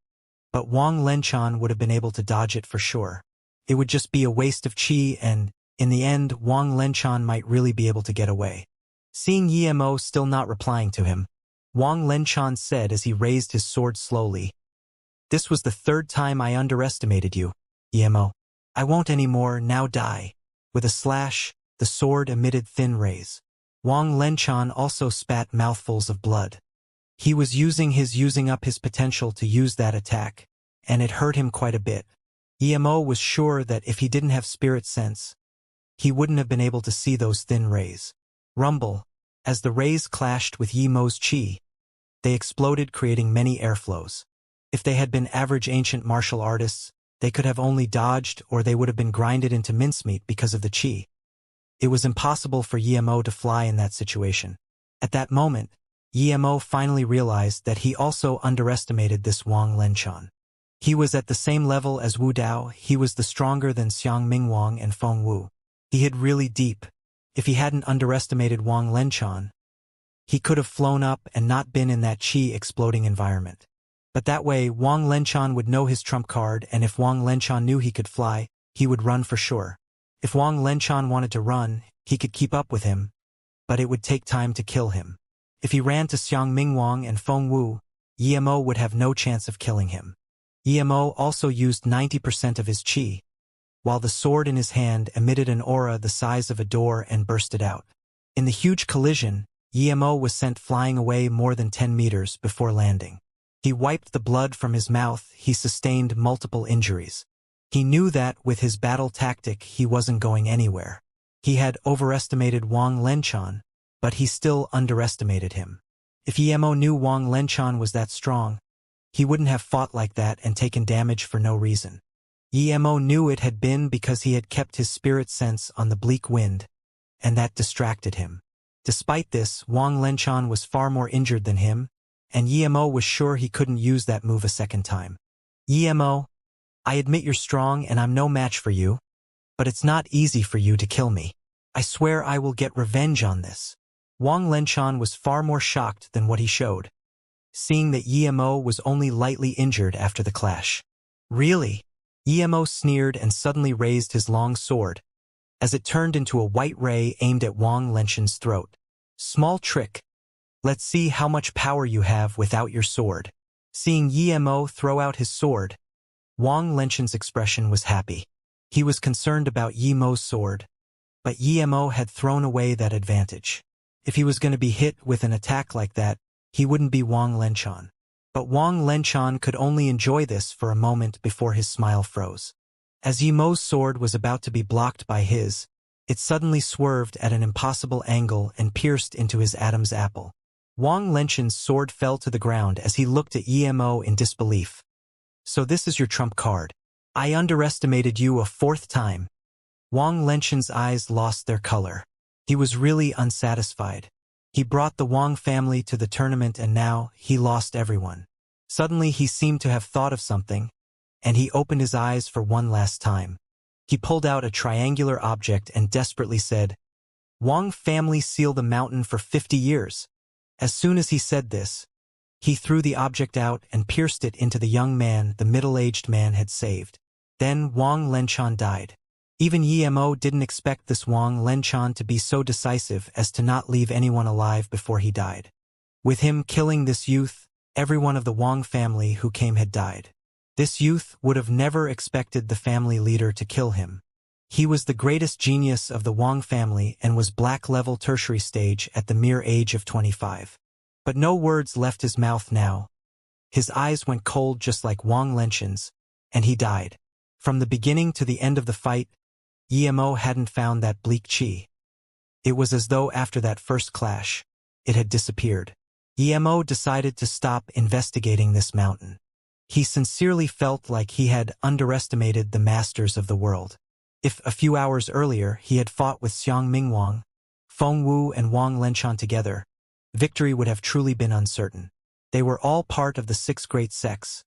but Wang Lenchan would have been able to dodge it for sure. It would just be a waste of qi and, in the end, Wang Lenchan might really be able to get away. Seeing Emo still not replying to him, Wang Lenchan said as he raised his sword slowly, "This was the third time I underestimated you, Emo. I won't anymore, now die." With a slash, the sword emitted thin rays. Wang Lenchan also spat mouthfuls of blood. He was using up his potential to use that attack, and it hurt him quite a bit. Emo was sure that if he didn't have spirit sense, he wouldn't have been able to see those thin rays. Rumble. As the rays clashed with Yemo's qi, they exploded, creating many airflows. If they had been average ancient martial artists, they could have only dodged or they would have been grinded into mincemeat because of the qi. It was impossible for Emo to fly in that situation. At that moment, Emo finally realized that he also underestimated this Wang Lenchan. He was at the same level as Wu Dao, he was the stronger than Xiang Mingwang and Feng Wu. He hid really deep. If he hadn't underestimated Wang Lenchan, he could have flown up and not been in that qi exploding environment. But that way, Wang Lenchan would know his trump card, and if Wang Lenchan knew he could fly, he would run for sure. If Wang Lenchan wanted to run, he could keep up with him, but it would take time to kill him. If he ran to Xiang Mingwang and Feng Wu, Emo would have no chance of killing him. Emo also used 90% of his qi, while the sword in his hand emitted an aura the size of a door and bursted out. In the huge collision, Emo was sent flying away more than 10 meters before landing. He wiped the blood from his mouth, he sustained multiple injuries. He knew that, with his battle tactic, he wasn't going anywhere. He had overestimated Wang Lenchan, but he still underestimated him. If Emo knew Wang Lenchan was that strong, he wouldn't have fought like that and taken damage for no reason. Emo knew it had been because he had kept his spirit sense on the bleak wind, and that distracted him. Despite this, Wang Lenchan was far more injured than him, and Emo was sure he couldn't use that move a second time. "Emo, I admit you're strong and I'm no match for you, but it's not easy for you to kill me. I swear I will get revenge on this." Wang Lenchan was far more shocked than what he showed, seeing that Emo was only lightly injured after the clash. "Really?" Emo sneered and suddenly raised his long sword, as it turned into a white ray aimed at Wang Lenchan's throat. "Small trick. Let's see how much power you have without your sword." Seeing Emo throw out his sword, Wang Lenchan's expression was happy. He was concerned about Emo's sword, but Emo had thrown away that advantage. If he was going to be hit with an attack like that, he wouldn't be Wang Lenchan. But Wang Lenchan could only enjoy this for a moment before his smile froze. As Emo's sword was about to be blocked by his, it suddenly swerved at an impossible angle and pierced into his Adam's apple. Wang Lenchan's sword fell to the ground as he looked at Emo in disbelief. "So this is your trump card. I underestimated you a fourth time." Wang Lenchan's eyes lost their color. He was really unsatisfied. He brought the Wang family to the tournament and now he lost everyone. Suddenly he seemed to have thought of something, and he opened his eyes for one last time. He pulled out a triangular object and desperately said, "Wang family seal the mountain for 50 years. As soon as he said this, he threw the object out and pierced it into the young man the middle-aged man had saved. Then Wang Lenchan died. Even Emo didn't expect this Wang Lenchan to be so decisive as to not leave anyone alive before he died. With him killing this youth, everyone of the Wang family who came had died. This youth would have never expected the family leader to kill him. He was the greatest genius of the Wang family and was black-level tertiary stage at the mere age of 25. But no words left his mouth now. His eyes went cold just like Wang Lenshan's, and he died. From the beginning to the end of the fight, Emo hadn't found that bleak chi. It was as though after that first clash, it had disappeared. Emo decided to stop investigating this mountain. He sincerely felt like he had underestimated the masters of the world. If a few hours earlier he had fought with Xiang Mingwang, Feng Wu and Wang Lenshan together, victory would have truly been uncertain. They were all part of the six great sects,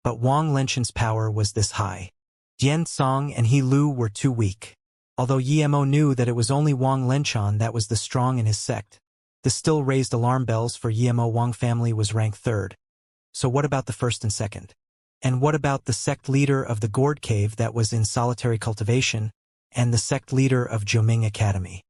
but Wang Lenshan's power was this high. Yan Song and He Lu were too weak. Although Emo knew that it was only Wang Lenshan that was the strong in his sect, this still raised alarm bells for Emo. Wang family was ranked third. So what about the first and second? And what about the sect leader of the Gourd Cave that was in solitary cultivation, and the sect leader of Jiuming Academy?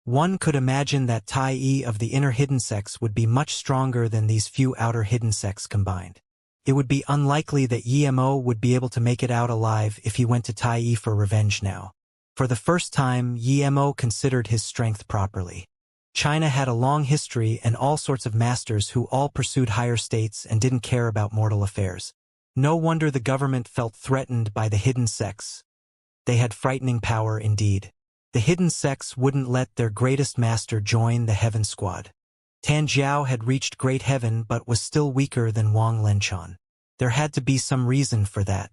One could imagine that Tai Yi of the inner hidden sects would be much stronger than these few outer hidden sects combined. It would be unlikely that Emo would be able to make it out alive if he went to Tai Yi for revenge now. For the first time, Emo considered his strength properly. China had a long history and all sorts of masters who all pursued higher states and didn't care about mortal affairs. No wonder the government felt threatened by the hidden sects. They had frightening power indeed. The hidden sects wouldn't let their greatest master join the heaven squad. Tan Jiao had reached great heaven but was still weaker than Wang Lenshan. There had to be some reason for that.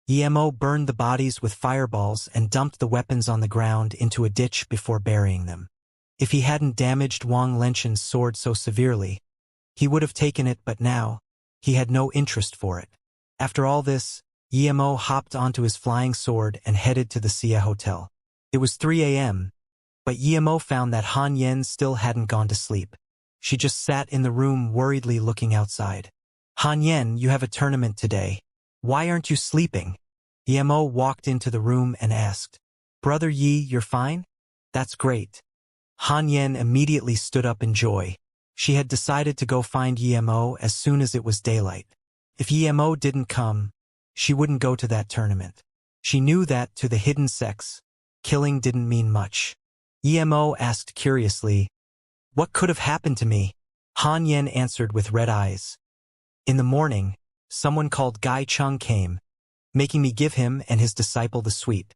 Emo burned the bodies with fireballs and dumped the weapons on the ground into a ditch before burying them. If he hadn't damaged Wang Lenshan's sword so severely, he would have taken it, but now, he had no interest for it. After all this, Emo hopped onto his flying sword and headed to the Xia Hotel. It was 3 a.m., but Emo found that Han Yen still hadn't gone to sleep. She just sat in the room worriedly looking outside. Han Yen, you have a tournament today. Why aren't you sleeping? Emo walked into the room and asked. Brother Yi, you're fine? That's great. Han Yen immediately stood up in joy. She had decided to go find Emo as soon as it was daylight. If Emo didn't come, she wouldn't go to that tournament. She knew that to the hidden sects, killing didn't mean much. Emo asked curiously, what could have happened to me? Han Yen answered with red eyes. In the morning, someone called Gai Chung came, making me give him and his disciple the sweet.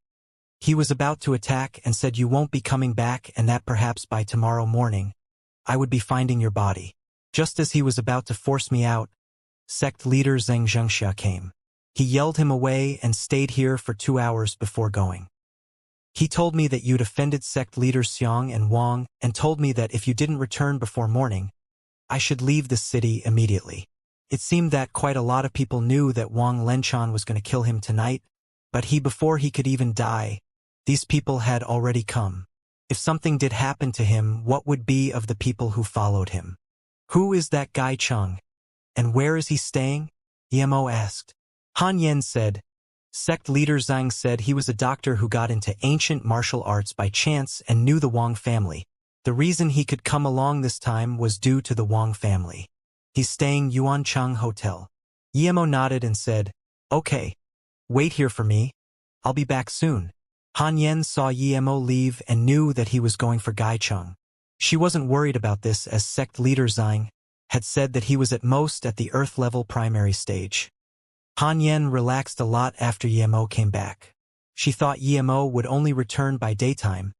He was about to attack and said you won't be coming back and that perhaps by tomorrow morning, I would be finding your body. Just as he was about to force me out, sect leader Xianxia came. He yelled him away and stayed here for 2 hours before going. He told me that you'd offended sect leaders Xiang and Wang and told me that if you didn't return before morning, I should leave the city immediately. It seemed that quite a lot of people knew that Wang Lenshan was going to kill him tonight, but before he could even die, these people had already come. If something did happen to him, what would be of the people who followed him? Who is that Gai Chung? And where is he staying? Emo asked. Han Yen said. Sect leader Zhang said he was a doctor who got into ancient martial arts by chance and knew the Wang family. The reason he could come along this time was due to the Wang family. He's staying Yuanchang Hotel. Emo nodded and said, okay, wait here for me. I'll be back soon. Han Yen saw Emo leave and knew that he was going for Gai Chung. She wasn't worried about this as sect leader Zhang had said that he was at most at the Earth-level primary stage. Han Yen relaxed a lot after Emo came back. She thought Emo would only return by daytime,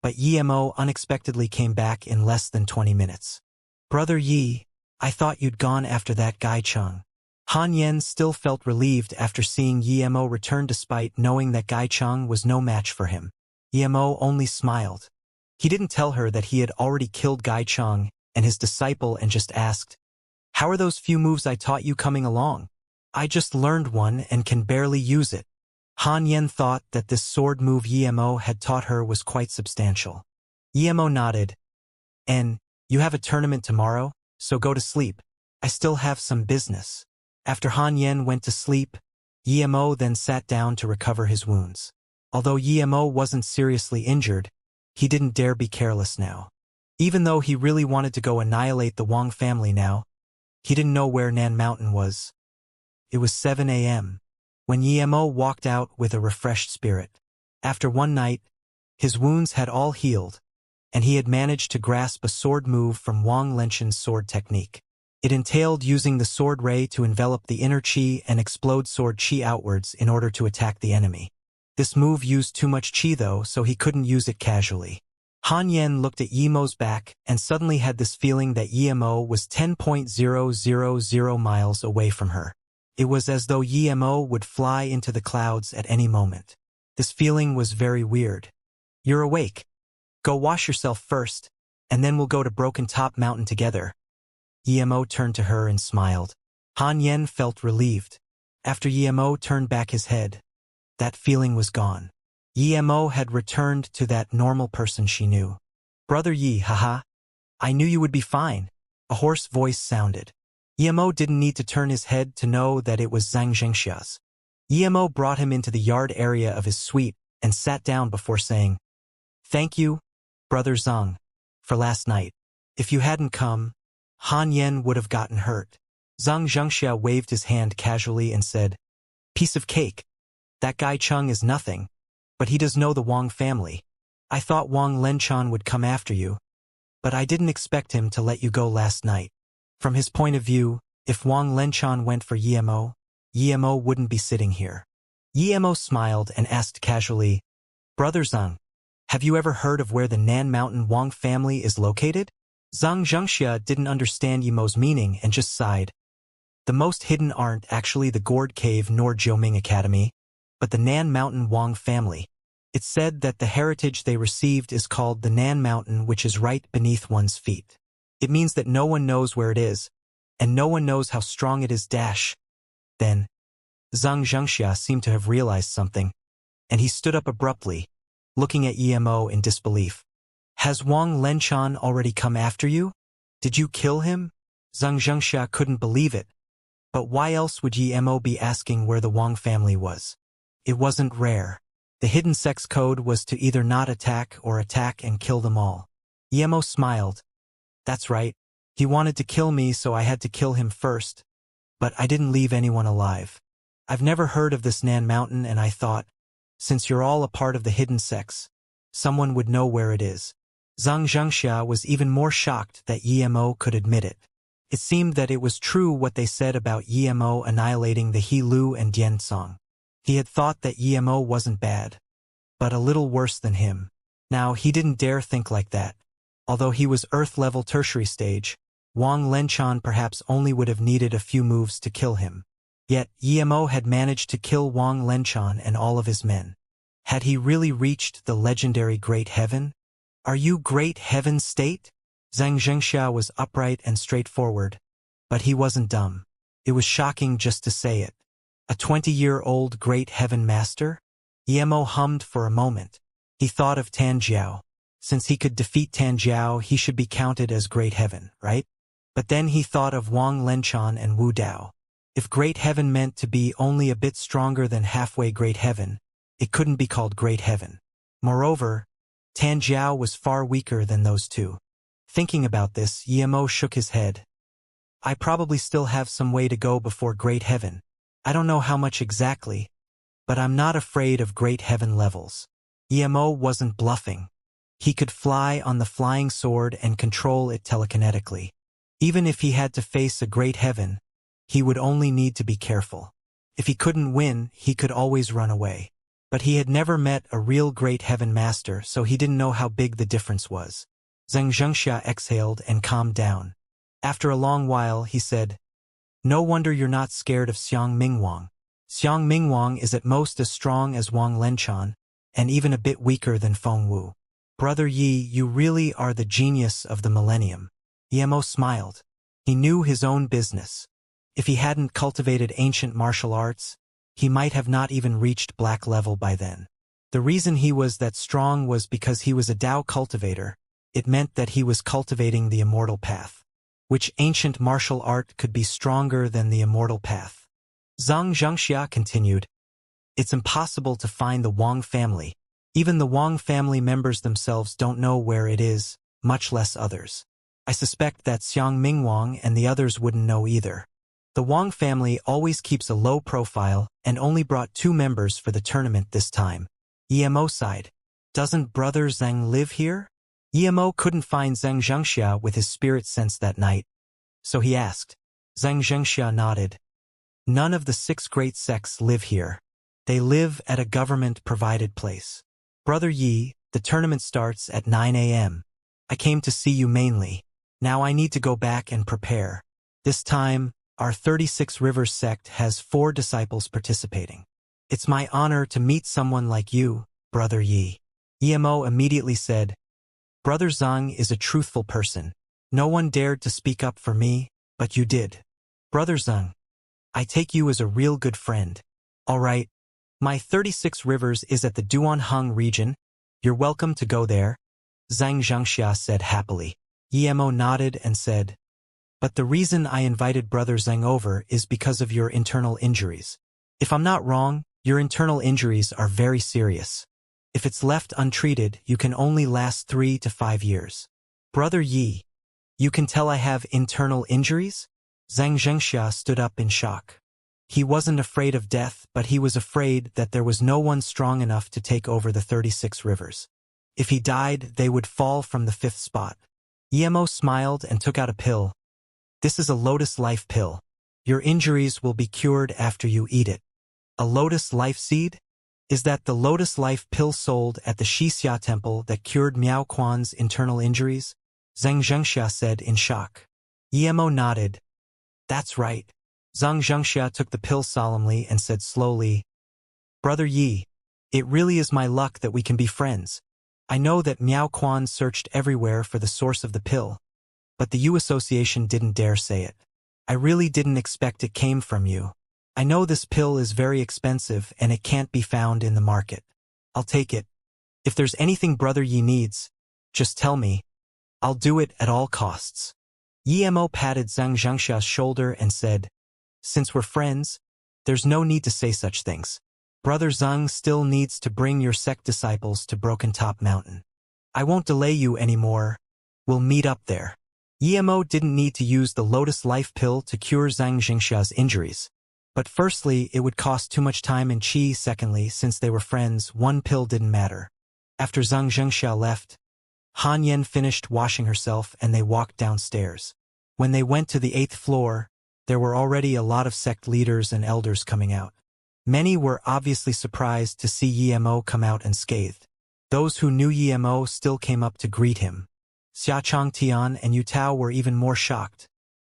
but Emo unexpectedly came back in less than 20 minutes. Brother Yi, I thought you'd gone after that Gai Chung. Han Yen still felt relieved after seeing Emo return despite knowing that Gai Chung was no match for him. Emo only smiled. He didn't tell her that he had already killed Gai Chung and his disciple and just asked, how are those few moves I taught you coming along? I just learned one and can barely use it. Han Yen thought that this sword move Emo had taught her was quite substantial. Emo nodded. And, you have a tournament tomorrow, so go to sleep. I still have some business. After Han Yen went to sleep, Emo then sat down to recover his wounds. Although Emo wasn't seriously injured, he didn't dare be careless now. Even though he really wanted to go annihilate the Wang family now, he didn't know where Nan Mountain was. It was 7 a.m. when Emo walked out with a refreshed spirit. After one night, his wounds had all healed, and he had managed to grasp a sword move from Wang Lenshan's sword technique. It entailed using the sword ray to envelop the inner chi and explode sword chi outwards in order to attack the enemy. This move used too much chi though, so he couldn't use it casually. Han Yen looked at Yimo's back and suddenly had this feeling that Yimo was 10,000 miles away from her. It was as though Yimo would fly into the clouds at any moment. This feeling was very weird. You're awake. Go wash yourself first, and then we'll go to Broken Top Mountain together. Yimo turned to her and smiled. Han Yen felt relieved. After Yimo turned back his head, that feeling was gone. Yimo had returned to that normal person she knew. Brother Yi, haha. I knew you would be fine. A hoarse voice sounded. Yimo didn't need to turn his head to know that it was Xianxia's. Yimo brought him into the yard area of his suite and sat down before saying, "Thank you, Brother Zhang, for last night. If you hadn't come, Han Yen would have gotten hurt." Xianxia waved his hand casually and said, "Piece of cake. That guy Chung is nothing, but he does know the Wang family. I thought Wang Lenshan would come after you, but I didn't expect him to let you go last night." From his point of view, if Wang Lenshan went for Yimo, Yimo wouldn't be sitting here. Yimo smiled and asked casually, "Brother Zhang, have you ever heard of where the Nan Mountain Wang family is located?" Xianxia didn't understand Yimo's meaning and just sighed. The most hidden aren't actually the Gourd Cave nor Jiuming Academy, but the Nan Mountain Wang family. It's said that the heritage they received is called the Nan Mountain, which is right beneath one's feet. It means that no one knows where it is, and no one knows how strong it is. Then, Xianxia seemed to have realized something, and he stood up abruptly, looking at Yimo in disbelief. "Has Wang Lenshan already come after you? Did you kill him?" Xianxia couldn't believe it. But why else would Yimo be asking where the Wang family was? It wasn't rare. The hidden sex code was to either not attack or attack and kill them all. Yimo smiled. "That's right. He wanted to kill me, so I had to kill him first. But I didn't leave anyone alive. I've never heard of this Nan Mountain, and I thought, since you're all a part of the hidden sex, someone would know where it is." Xianxia was even more shocked that Yimo could admit it. It seemed that it was true what they said about Yimo annihilating the He Lu and Dian Song. He had thought that Yimo wasn't bad, but a little worse than him. Now he didn't dare think like that. Although he was Earth-level tertiary stage, Wang Lenshan perhaps only would have needed a few moves to kill him. Yet Yimo had managed to kill Wang Lenshan and all of his men. Had he really reached the legendary Great Heaven? "Are you Great Heaven State?" Xianxia was upright and straightforward, but he wasn't dumb. It was shocking just to say it. A 20-year-old Great Heaven Master? Yimo hummed for a moment. He thought of Tan Jiao. Since he could defeat Tan Jiao, he should be counted as Great Heaven, right? But then he thought of Wang Lenshan and Wu Dao. If Great Heaven meant to be only a bit stronger than halfway Great Heaven, it couldn't be called Great Heaven. Moreover, Tan Jiao was far weaker than those two. Thinking about this, Yimo shook his head. "I probably still have some way to go before Great Heaven. I don't know how much exactly, but I'm not afraid of Great Heaven levels." Yimo wasn't bluffing. He could fly on the flying sword and control it telekinetically. Even if he had to face a Great Heaven, he would only need to be careful. If he couldn't win, he could always run away. But he had never met a real Great Heaven Master, so he didn't know how big the difference was. Xianxia exhaled and calmed down. After a long while, he said, "No wonder you're not scared of Xiang Mingwang. Xiang Mingwang is at most as strong as Wang Lenshan, and even a bit weaker than Feng Wu. Brother Yi, you really are the genius of the millennium." Yimo smiled. He knew his own business. If he hadn't cultivated ancient martial arts, he might have not even reached black level by then. The reason he was that strong was because he was a Dao cultivator. It meant that he was cultivating the immortal path. Which ancient martial art could be stronger than the immortal path? Xianxia continued, "It's impossible to find the Wang family. Even the Wang family members themselves don't know where it is, much less others. I suspect that Xiang Mingwang and the others wouldn't know either. The Wang family always keeps a low profile and only brought 2 members for the tournament this time. Emo sighed. Doesn't Brother Zhang live here? Emo couldn't find Xianxia with his spirit sense that night, so he asked. Xianxia nodded. None of the 6 great sects live here. They live at a government-provided place. Brother Yi, the tournament starts at 9 a.m. I came to see you mainly. Now I need to go back and prepare. This time, our 36 Rivers sect has 4 disciples participating. It's my honor to meet someone like you, Brother Yi. Emo immediately said, Brother Zhang is a truthful person. No one dared to speak up for me, but you did. Brother Zhang, I take you as a real good friend. All right. My 36 Rivers is at the Duanheng region. You're welcome to go there, Xianxia said happily. Emo nodded and said, But the reason I invited Brother Zhang over is because of your internal injuries. If I'm not wrong, your internal injuries are very serious. If it's left untreated, you can only last 3 to 5 years. Brother Yi, you can tell I have internal injuries? Xianxia stood up in shock. He wasn't afraid of death, but he was afraid that there was no one strong enough to take over the 36 Rivers. If he died, they would fall from the 5th spot. Emo smiled and took out a pill. This is a Lotus Life pill. Your injuries will be cured after you eat it. A Lotus Life seed? Is that the Lotus Life pill sold at the Xianxia temple that cured Miao Quan's internal injuries? Xianxia said in shock. Emo nodded. That's right. Xianxia took the pill solemnly and said slowly, Brother Yi, it really is my luck that we can be friends. I know that Miao Quan searched everywhere for the source of the pill, but the U Association didn't dare say it. I really didn't expect it came from you. I know this pill is very expensive and it can't be found in the market. I'll take it. If there's anything Brother Yi needs, just tell me. I'll do it at all costs. Emo patted Xianxia's shoulder and said, Since we're friends, there's no need to say such things. Brother Zhang still needs to bring your sect disciples to Broken Top Mountain. I won't delay you anymore. We'll meet up there. Emo didn't need to use the Lotus Life pill to cure Xianxia's injuries. But firstly, it would cost too much time and chi. Secondly, since they were friends, one pill didn't matter. After Xianxia left, Han Yan finished washing herself and they walked downstairs. When they went to the 8th floor, there were already a lot of sect leaders and elders coming out. Many were obviously surprised to see Emo come out unscathed. Those who knew Emo still came up to greet him. Xia Changtian and Yu Tao were even more shocked,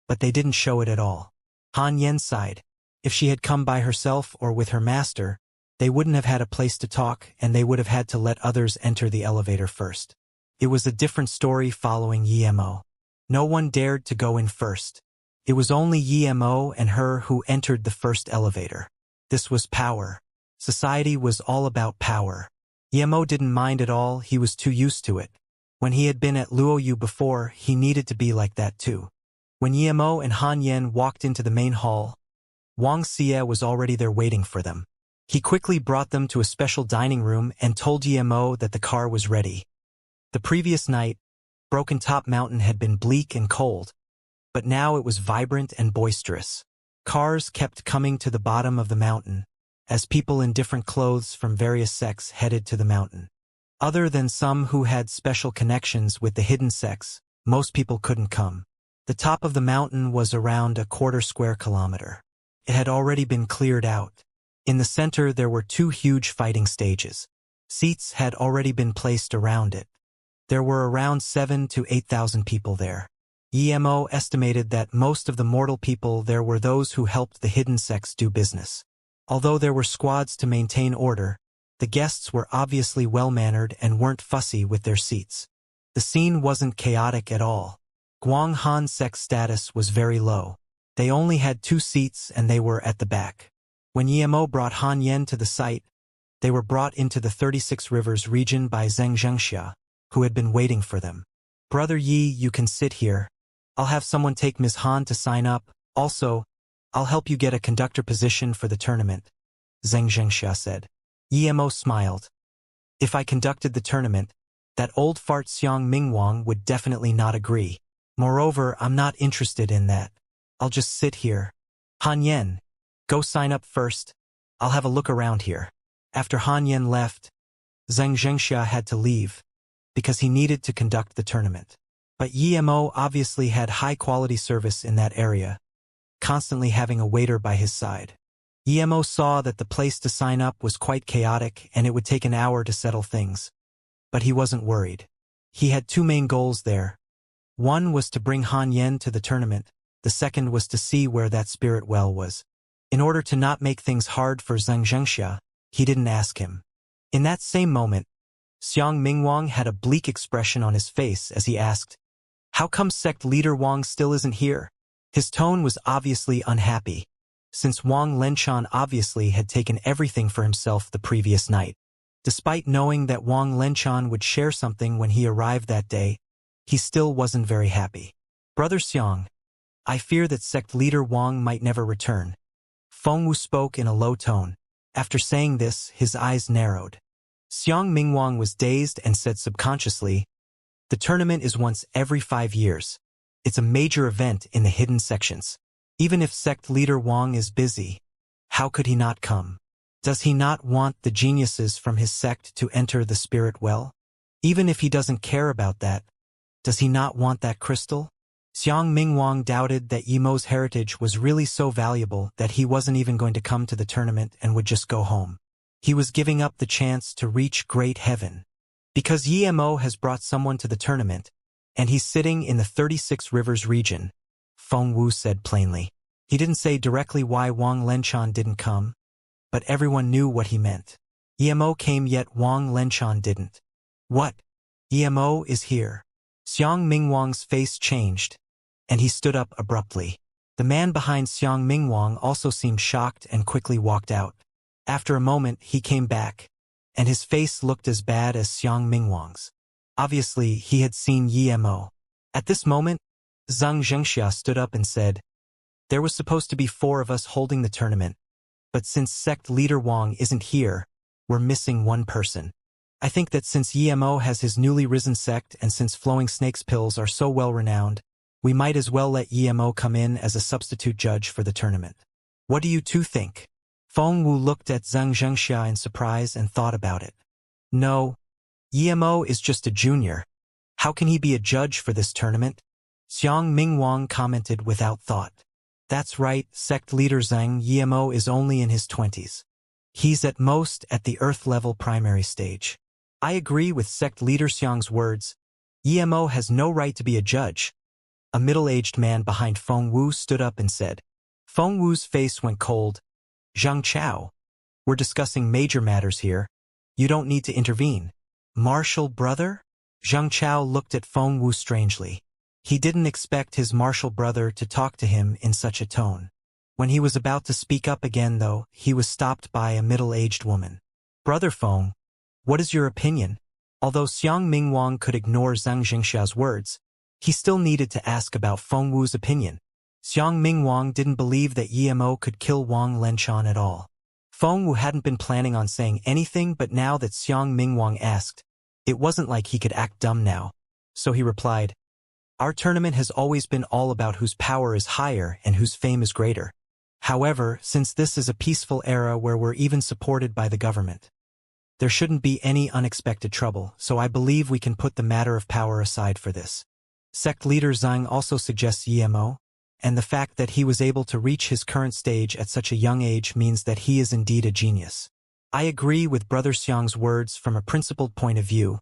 but they didn't show it at all. Han Yan sighed. If she had come by herself or with her master, they wouldn't have had a place to talk and they would have had to let others enter the elevator first. It was a different story following Emo. No one dared to go in first. It was only Emo and her who entered the first elevator. This was power. Society was all about power. Emo didn't mind at all, he was too used to it. When he had been at Luoyu before, he needed to be like that too. When Emo and Han Yan walked into the main hall, Wuxia was already there waiting for them. He quickly brought them to a special dining room and told Emo that the car was ready. The previous night, Broken Top Mountain had been bleak and cold, but now it was vibrant and boisterous. Cars kept coming to the bottom of the mountain, as people in different clothes from various sects headed to the mountain. Other than some who had special connections with the hidden sects, most people couldn't come. The top of the mountain was around a quarter square kilometer. It had already been cleared out. In the center there were 2 huge fighting stages. Seats had already been placed around it. There were around 7,000 to 8,000 people there. Emo estimated that most of the mortal people there were those who helped the hidden sects do business. Although there were squads to maintain order, the guests were obviously well-mannered and weren't fussy with their seats. The scene wasn't chaotic at all. Guang Han sect's status was very low. They only had 2 seats and they were at the back. When Emo brought Han Yan to the site, they were brought into the 36 Rivers region by Xianxia, who had been waiting for them. Brother Yi, you can sit here. I'll have someone take Ms. Han to sign up. Also, I'll help you get a conductor position for the tournament, Xianxia said. Emo smiled. If I conducted the tournament, that old fart Xiang Mingwang would definitely not agree. Moreover, I'm not interested in that. I'll just sit here. Han Yan, go sign up first. I'll have a look around here. After Han Yan left, Xianxia had to leave, because he needed to conduct the tournament. But Yemo obviously had high-quality service in that area, constantly having a waiter by his side. Yemo saw that the place to sign up was quite chaotic and it would take an hour to settle things. But he wasn't worried. He had two main goals there. One was to bring Han Yen to the tournament, the second was to see where that spirit well was. In order to not make things hard for Xianxia, he didn't ask him. In that same moment, Xiang Mingwang had a bleak expression on his face as he asked, "How come sect leader Wang still isn't here?" His tone was obviously unhappy, since Wang Lenchan obviously had taken everything for himself the previous night. Despite knowing that Wang Lenchan would share something when he arrived that day, he still wasn't very happy. "Brother Xiang, I fear that sect leader Wang might never return." Fengwu spoke in a low tone. After saying this, his eyes narrowed. Xiang Mingwang was dazed and said subconsciously, "The tournament is once every 5 years. It's a major event in the hidden sections. Even if sect leader Wang is busy, how could he not come? Does he not want the geniuses from his sect to enter the spirit well? Even if he doesn't care about that, does he not want that crystal?" Xiang Mingwang doubted that Yemo's heritage was really so valuable that he wasn't even going to come to the tournament and would just go home. He was giving up the chance to reach great heaven. Because Yemo has brought someone to the tournament, and he's sitting in the 36 Rivers region, Fengwu said plainly. He didn't say directly why Wang Lenchan didn't come, but everyone knew what he meant. Yemo came yet Wang Lenchan didn't. "What? Yemo is here." Xiang Mingwang's face changed, and he stood up abruptly. The man behind Xiang Mingwang also seemed shocked and quickly walked out. After a moment, he came back, and his face looked as bad as Xiang Mingwang's. Obviously, he had seen Yemo. At this moment, Xianxia stood up and said, "There was supposed to be 4 of us holding the tournament, but since sect leader Wang isn't here, we're missing 1 person. I think that since Yemo has his newly risen sect and since Flowing Snake's pills are so well-renowned, we might as well let Yemo come in as a substitute judge for the tournament. What do you two think?" Fengwu looked at Xianxia in surprise and thought about it. "No, Yemo is just a junior. How can he be a judge for this tournament?" Xiang Mingwang commented without thought. "That's right, sect leader Zhang Yemo is only in his 20s. He's at most at the Earth-level primary stage. I agree with sect leader Xiang's words. Yemo has no right to be a judge." A middle-aged man behind Fengwu stood up and said. Fengwu's face went cold. "Zhang Chao, we're discussing major matters here. You don't need to intervene." "Martial brother?" Zhang Chao looked at Fengwu strangely. He didn't expect his martial brother to talk to him in such a tone. When he was about to speak up again, though, he was stopped by a middle-aged woman. "Brother Feng, what is your opinion?" Although Xiang Mingwang could ignore Xianxia's words, he still needed to ask about Fengwu's opinion. Xiang Mingwang didn't believe that Yemo could kill Wang Lenchan at all. Fengwu hadn't been planning on saying anything, but now that Xiang Mingwang asked, it wasn't like he could act dumb now. So he replied, "Our tournament has always been all about whose power is higher and whose fame is greater. However, since this is a peaceful era where we're even supported by the government, there shouldn't be any unexpected trouble, so I believe we can put the matter of power aside for this." Sect leader Zhang also suggests Yemo, and the fact that he was able to reach his current stage at such a young age means that he is indeed a genius. I agree with Brother Xiang's words from a principled point of view,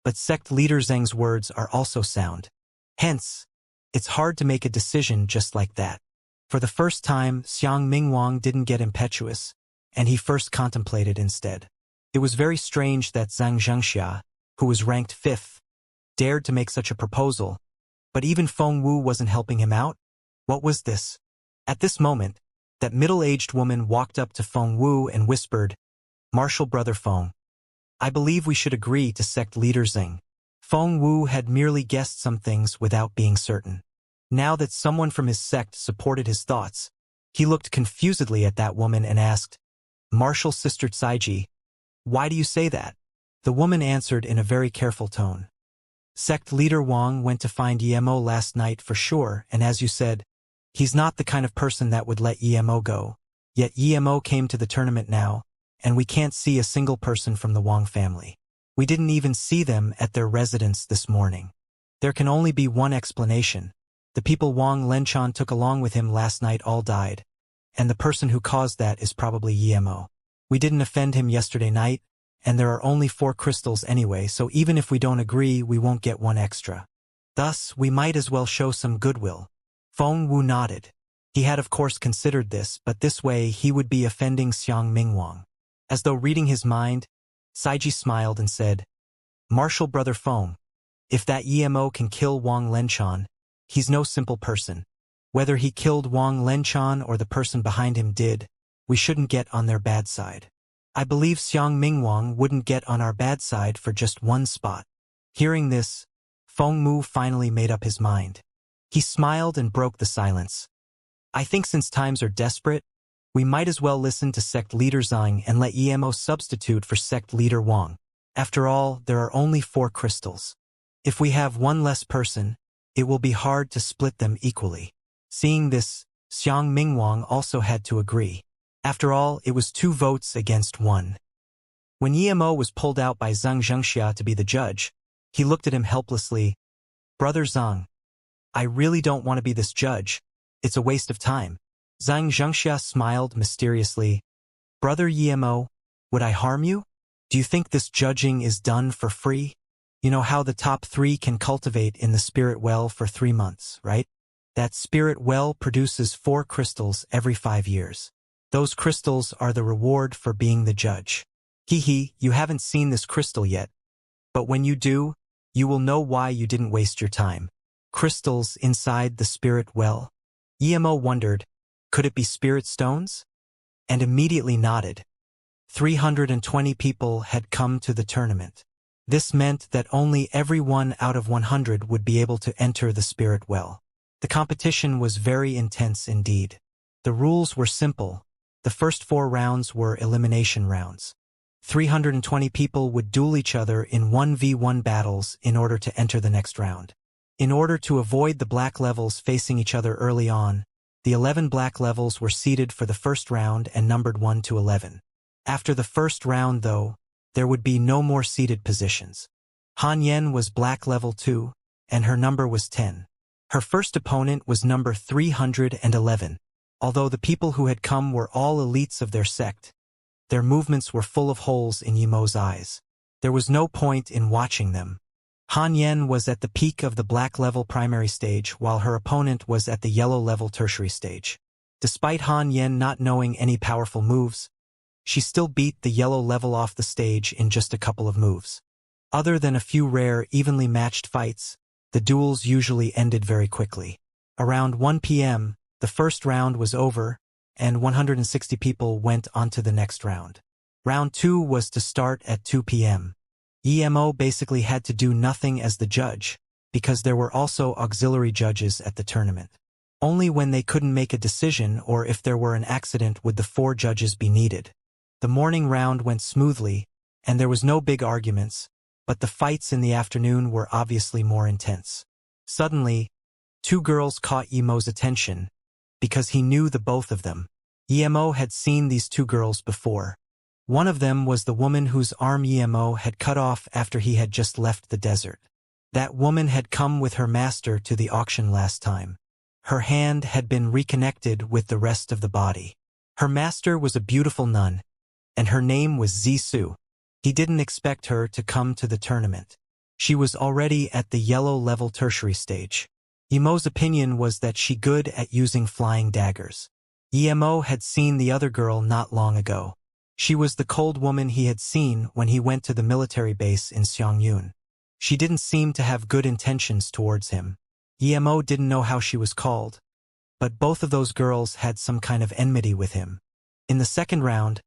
but sect leader Zhang's words are also sound. Hence, it's hard to make a decision just like that. For the first time, Xiang Mingwang didn't get impetuous, and he first contemplated instead. It was very strange that Xianxia, who was ranked 5th, dared to make such a proposal, but even Fengwu wasn't helping him out. What was this? At this moment, that middle-aged woman walked up to Fengwu and whispered, "Martial brother Feng, I believe we should agree to sect leader Xing." Fengwu had merely guessed some things without being certain. Now that someone from his sect supported his thoughts, he looked confusedly at that woman and asked, "Martial sister Caiji, why do you say that?" The woman answered in a very careful tone. "Sect leader Wang went to find Yemo last night for sure, and as you said, he's not the kind of person that would let Yemo go. Yet Yemo came to the tournament now, and we can't see a single person from the Wang family. We didn't even see them at their residence this morning. There can only be one explanation. The people Wang Lenchan took along with him last night all died, and the person who caused that is probably Yemo. We didn't offend him yesterday night, and there are only 4 crystals anyway, so even if we don't agree, we won't get 1 extra. Thus, we might as well show some goodwill. Feng Wu nodded. He had of course considered this, but this way he would be offending Xiang Mingwang. As though reading his mind, Saiji smiled and said, "Martial brother Feng, if that Yemo can kill Wang Lenchan, he's no simple person. Whether he killed Wang Lenchan or the person behind him did, we shouldn't get on their bad side. I believe Xiang Mingwang wouldn't get on our bad side for just 1 spot." Hearing this, Feng Mu finally made up his mind. He smiled and broke the silence. "I think since times are desperate, we might as well listen to sect leader Zhang and let Yemo substitute for sect leader Wang. After all, there are only 4 crystals. If we have 1 less person, it will be hard to split them equally." Seeing this, Xiang Mingwang also had to agree. After all, it was 2 votes against 1. When Yemo was pulled out by Xianxia to be the judge, he looked at him helplessly. "Brother Zhang, I really don't want to be this judge. It's a waste of time." Xianxia smiled mysteriously. "Brother Yemo, would I harm you? Do you think this judging is done for free? You know how the top 3 can cultivate in the spirit well for 3 months, right? That spirit well produces 4 crystals every 5 years. Those crystals are the reward for being the judge. Hee, you haven't seen this crystal yet. But when you do, you will know why you didn't waste your time. Crystals inside the spirit well?" Yemo wondered, could it be spirit stones? And immediately nodded. 320 people had come to the tournament. This meant that only every 1 out of 100 would be able to enter the spirit well. The competition was very intense indeed. The rules were simple. The first 4 rounds were elimination rounds. 320 people would duel each other in 1v1 battles in order to enter the next round. In order to avoid the black levels facing each other early on, the 11 black levels were seeded for the first round and numbered 1 to 11. After the first round, though, there would be no more seeded positions. Han Yen was black level 2, and her number was 10. Her first opponent was number 311. Although the people who had come were all elites of their sect, their movements were full of holes in Yemo's eyes. There was no point in watching them. Han Yen was at the peak of the black level primary stage, while her opponent was at the yellow level tertiary stage. Despite Han Yen not knowing any powerful moves, she still beat the yellow level off the stage in just a couple of moves. Other than a few rare, evenly matched fights, the duels usually ended very quickly. Around 1 p.m., the first round was over, and 160 people went on to the next round. Round 2 was to start at 2 p.m. Yemo basically had to do nothing as the judge, because there were also auxiliary judges at the tournament. Only when they couldn't make a decision or if there were an accident would the 4 judges be needed. The morning round went smoothly, and there was no big arguments, but the fights in the afternoon were obviously more intense. Suddenly, 2 girls caught Yemo's attention, because he knew the both of them. Yemo had seen these 2 girls before. One of them was the woman whose arm Yemo had cut off after he had just left the desert. That woman had come with her master to the auction last time. Her hand had been reconnected with the rest of the body. Her master was a beautiful nun, and her name was Zisu. He didn't expect her to come to the tournament. She was already at the yellow level tertiary stage. Yemo's opinion was that she good at using flying daggers. Yemo had seen the other girl not long ago. She was the cold woman he had seen when he went to the military base in Xiangyun. She didn't seem to have good intentions towards him. Yemo didn't know how she was called, but both of those girls had some kind of enmity with him. In the second round,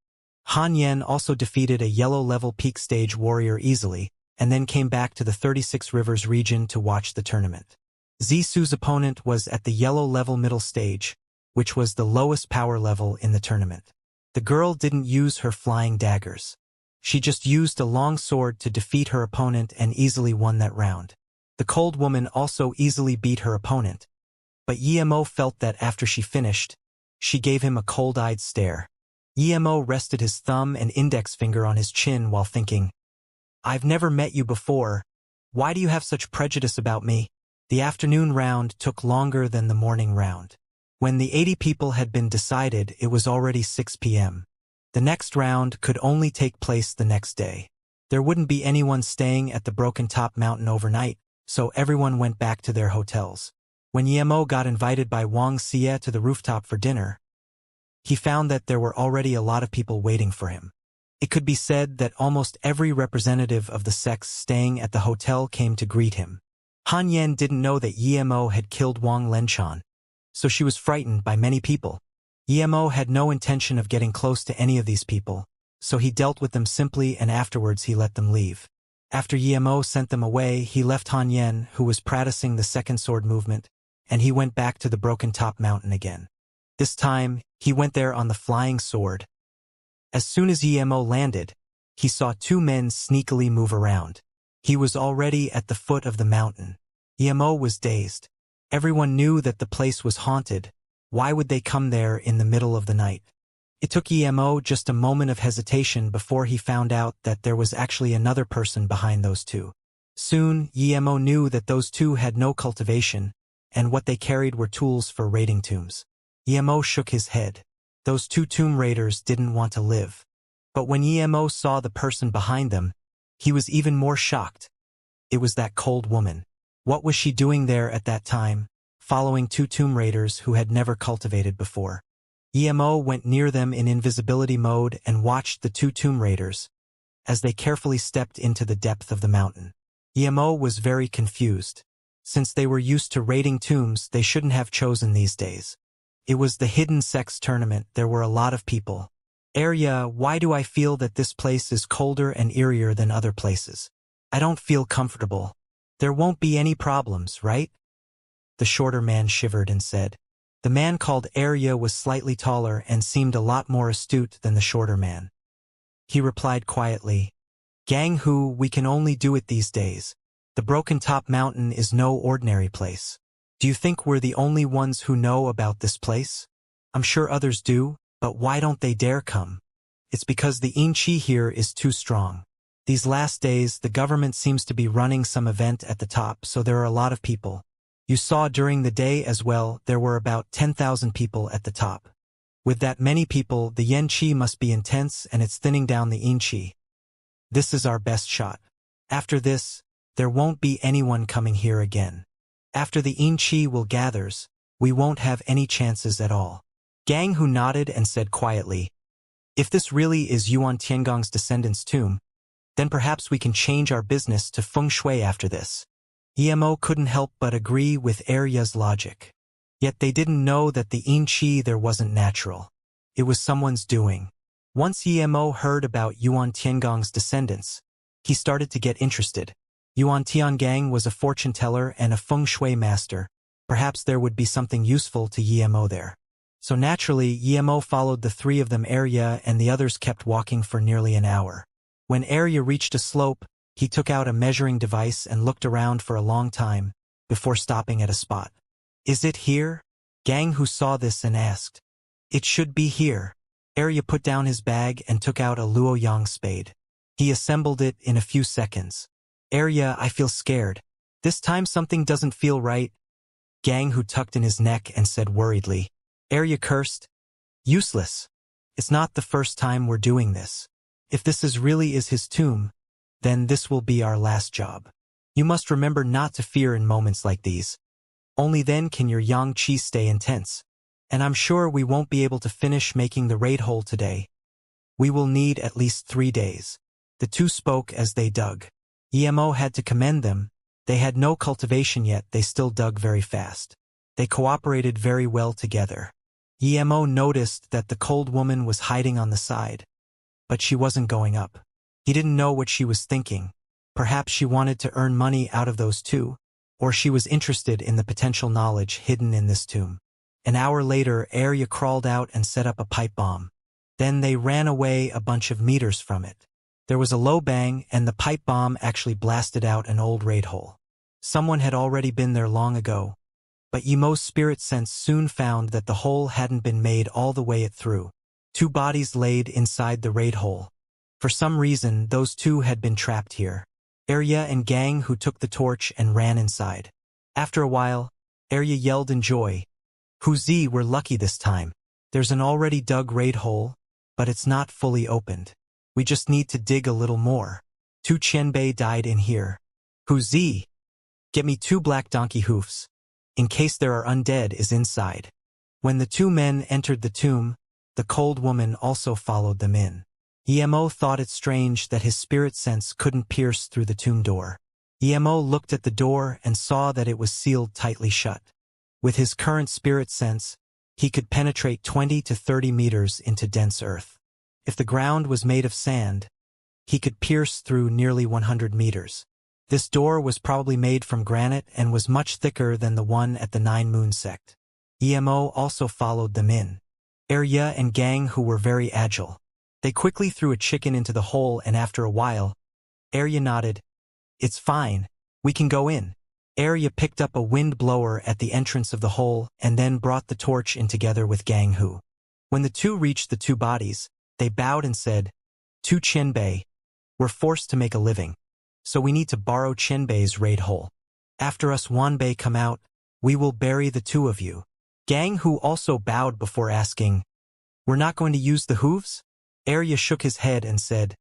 Han Yen also defeated a yellow-level peak stage warrior easily, and then came back to the 36 Rivers region to watch the tournament. Zisu's opponent was at the yellow-level middle stage, which was the lowest power level in the tournament. The girl didn't use her flying daggers. She just used a long sword to defeat her opponent and easily won that round. The cold woman also easily beat her opponent, but Yemo felt that after she finished, she gave him a cold-eyed stare. Yemo rested his thumb and index finger on his chin while thinking, I've never met you before. Why do you have such prejudice about me? The afternoon round took longer than the morning round. When the 80 people had been decided, it was already 6 p.m. The next round could only take place the next day. There wouldn't be anyone staying at the Broken Top Mountain overnight, so everyone went back to their hotels. When Yemo got invited by Wuxia to the rooftop for dinner, he found that there were already a lot of people waiting for him. It could be said that almost every representative of the sects staying at the hotel came to greet him. Han Yan didn't know that Yemo had killed Wang Lenchan, so she was frightened by many people. Yemo had no intention of getting close to any of these people, so he dealt with them simply and afterwards he let them leave. After Yemo sent them away, he left Han Yan, who was practicing the second sword movement, and he went back to the Broken Top Mountain again. This time, he went there on the flying sword. As soon as Yemo landed, he saw two men sneakily move around. He was already at the foot of the mountain. Yemo was dazed. Everyone knew that the place was haunted. Why would they come there in the middle of the night? It took Yemo just a moment of hesitation before he found out that there was actually another person behind those two. Soon, Yemo knew that those two had no cultivation, and what they carried were tools for raiding tombs. Yemo shook his head. Those two tomb raiders didn't want to live. But when Yemo saw the person behind them, he was even more shocked. It was that cold woman. What was she doing there at that time, following two tomb raiders who had never cultivated before? Yemo went near them in invisibility mode and watched the two tomb raiders as they carefully stepped into the depth of the mountain. Yemo was very confused. Since they were used to raiding tombs, they shouldn't have chosen these days. It was the hidden sex tournament. There were a lot of people. Area, why do I feel that this place is colder and eerier than other places? I don't feel comfortable. There won't be any problems, right? The shorter man shivered and said. The man called Area was slightly taller and seemed a lot more astute than the shorter man. He replied quietly, Gang Hu, we can only do it these days. The Broken Top Mountain is no ordinary place. Do you think we're the only ones who know about this place? I'm sure others do, but why don't they dare come? It's because the Inchi here is too strong. These last days, the government seems to be running some event at the top, so there are a lot of people. You saw during the day as well, there were about 10,000 people at the top. With that many people, the Yen-Chi must be intense and it's thinning down the Yin-Chi. This is our best shot. After this, there won't be anyone coming here again. After the Yin-Chi will gathers, we won't have any chances at all. Gang Hu nodded and said quietly, If this really is Yuan Tiangong's descendant's tomb, then perhaps we can change our business to feng shui after this. Yemo couldn't help but agree with Arya's logic. Yet they didn't know that the Yin-Chi there wasn't natural. It was someone's doing. Once Yemo heard about Yuan Tiangong's descendants, he started to get interested. Yuan Tiangang was a fortune teller and a feng shui master. Perhaps there would be something useful to Yemo there. So naturally, Yemo followed the three of them. Arya and the others kept walking for nearly an hour. When Arya reached a slope, he took out a measuring device and looked around for a long time, before stopping at a spot. Is it here? Gang Hu saw this and asked. It should be here. Arya put down his bag and took out a Luoyang spade. He assembled it in a few seconds. Arya, I feel scared. This time something doesn't feel right. Gang Hu tucked in his neck and said worriedly. Arya cursed. Useless. It's not the first time we're doing this. If this really is his tomb, then this will be our last job. You must remember not to fear in moments like these. Only then can your yang qi stay intense. And I'm sure we won't be able to finish making the raid hole today. We will need at least 3 days. The two spoke as they dug. Yemo had to commend them. They had no cultivation yet, they still dug very fast. They cooperated very well together. Yemo noticed that the cold woman was hiding on the side. But she wasn't going up. He didn't know what she was thinking. Perhaps she wanted to earn money out of those two, or she was interested in the potential knowledge hidden in this tomb. An hour later, Arya crawled out and set up a pipe bomb. Then they ran away a bunch of meters from it. There was a low bang, and the pipe bomb actually blasted out an old raid hole. Someone had already been there long ago. But Yemo's spirit sense soon found that the hole hadn't been made all the way through. 2 bodies laid inside the raid hole. For some reason, those two had been trapped here. Arya and Gang who took the torch and ran inside. After a while, Arya yelled in joy. Wuxia, we're lucky this time. There's an already dug raid hole, but it's not fully opened. We just need to dig a little more. 2 Qianbei died in here. Wuxia, get me 2 black donkey hoofs, in case there are undead is inside. When the 2 men entered the tomb, the cold woman also followed them in. Emo thought it strange that his spirit sense couldn't pierce through the tomb door. Emo looked at the door and saw that it was sealed tightly shut. With his current spirit sense, he could penetrate 20 to 30 meters into dense earth. If the ground was made of sand, he could pierce through nearly 100 meters. This door was probably made from granite and was much thicker than the one at the Nine Moon sect. Emo also followed them in. Arya and Gang who were very agile. They quickly threw a chicken into the hole and after a while, Arya nodded. It's fine, we can go in. Arya picked up a wind blower at the entrance of the hole and then brought the torch in together with Gang Hu. When the two reached the 2 bodies, they bowed and said, 2 Qianbei, we're forced to make a living, so we need to borrow Qianbei's raid hole. After us Wanbei come out, we will bury the 2 of you. Gang Hu also bowed before asking, we're not going to use the hooves? Arya shook his head and said,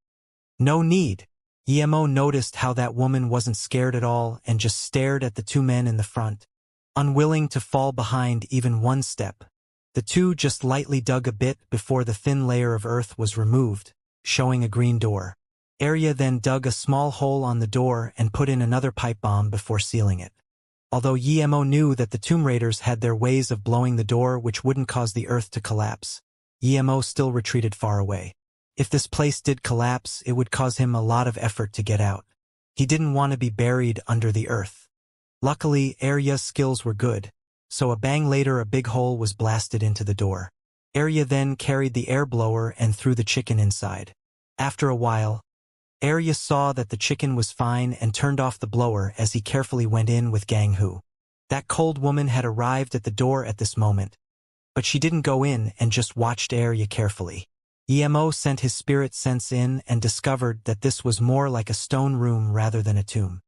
no need. Emo noticed how that woman wasn't scared at all and just stared at the 2 men in the front, unwilling to fall behind even one step. The 2 just lightly dug a bit before the thin layer of earth was removed, showing a green door. Arya then dug a small hole on the door and put in another pipe bomb before sealing it. Although Emo knew that the Tomb Raiders had their ways of blowing the door which wouldn't cause the earth to collapse, Emo still retreated far away. If this place did collapse, it would cause him a lot of effort to get out. He didn't want to be buried under the earth. Luckily, Arya's skills were good, so a bang later a big hole was blasted into the door. Arya then carried the air blower and threw the chicken inside. After a while, Arya saw that the chicken was fine and turned off the blower as he carefully went in with Gang Hu. That cold woman had arrived at the door at this moment, but she didn't go in and just watched Arya carefully. Emo sent his spirit sense in and discovered that this was more like a stone room rather than a tomb.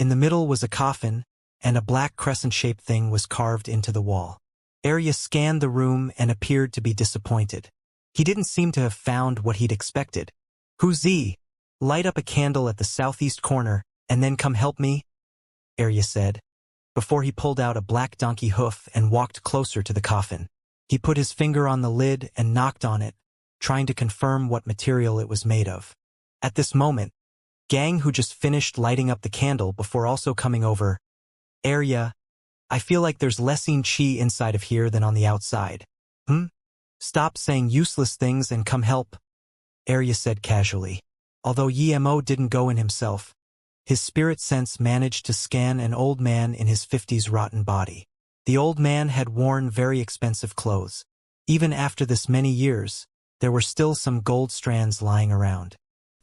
In the middle was a coffin, and a black crescent-shaped thing was carved into the wall. Arya scanned the room and appeared to be disappointed. He didn't seem to have found what he'd expected. Wuxia, light up a candle at the southeast corner, and then come help me, Arya said, before he pulled out a black donkey hoof and walked closer to the coffin. He put his finger on the lid and knocked on it, trying to confirm what material it was made of. At this moment, Gang who just finished lighting up the candle before also coming over. Arya, I feel like there's lessing chi inside of here than on the outside. Stop saying useless things and come help, Arya said casually. Although Emo didn't go in himself, his spirit sense managed to scan an old man in his 50s rotten body. The old man had worn very expensive clothes. Even after this many years, there were still some gold strands lying around.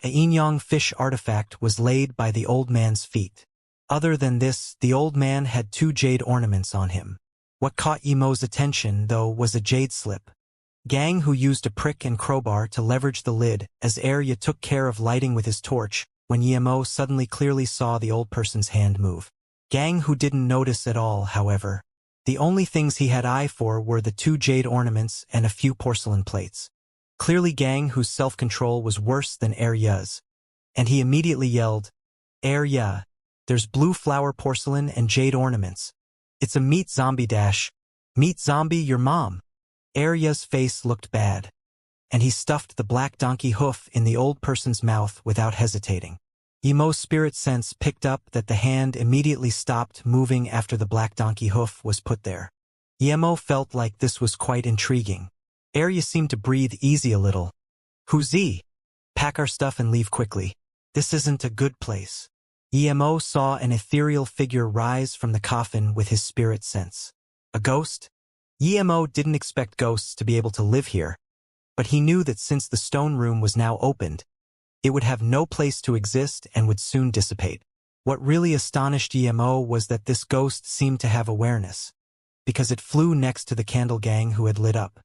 A yin-yang fish artifact was laid by the old man's feet. Other than this, the old man had 2 jade ornaments on him. What caught Emo's attention, though, was a jade slip. Gang who used a prick and crowbar to leverage the lid as Arya took care of lighting with his torch when Emo suddenly clearly saw the old person's hand move. Gang who didn't notice at all, however. The only things he had eye for were the 2 jade ornaments and a few porcelain plates. Clearly Gang whose self-control was worse than Arya's, and he immediately yelled, Arya, there's blue flower porcelain and jade ornaments. It's a meat zombie dash. Meat zombie your mom. Arya's face looked bad, and he stuffed the black donkey hoof in the old person's mouth without hesitating. Emo's spirit sense picked up that the hand immediately stopped moving after the black donkey hoof was put there. Emo felt like this was quite intriguing. Arya seemed to breathe easy a little. Wuxia, pack our stuff and leave quickly. This isn't a good place. Emo saw an ethereal figure rise from the coffin with his spirit sense. A ghost? Emo didn't expect ghosts to be able to live here, but he knew that since the stone room was now opened, it would have no place to exist and would soon dissipate. What really astonished Emo was that this ghost seemed to have awareness, because it flew next to the candle gang who had lit up.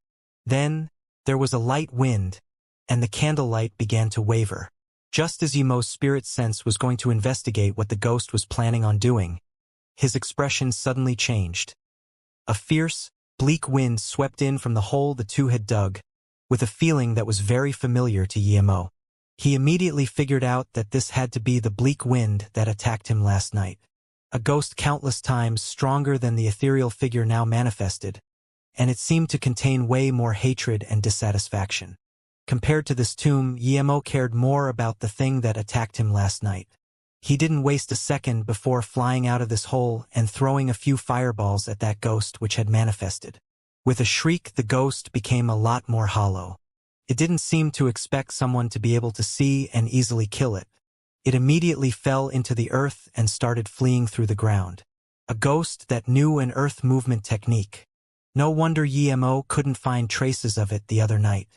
Then, there was a light wind, and the candlelight began to waver. Just as Yemo's spirit sense was going to investigate what the ghost was planning on doing, his expression suddenly changed. A fierce, bleak wind swept in from the hole the two had dug, with a feeling that was very familiar to Yemo. He immediately figured out that this had to be the bleak wind that attacked him last night. A ghost countless times stronger than the ethereal figure now manifested, and it seemed to contain way more hatred and dissatisfaction. Compared to this tomb, Yemo cared more about the thing that attacked him last night. He didn't waste a second before flying out of this hole and throwing a few fireballs at that ghost which had manifested. With a shriek, the ghost became a lot more hollow. It didn't seem to expect someone to be able to see and easily kill it. It immediately fell into the earth and started fleeing through the ground. A ghost that knew an earth movement technique. No wonder Yemo couldn't find traces of it the other night.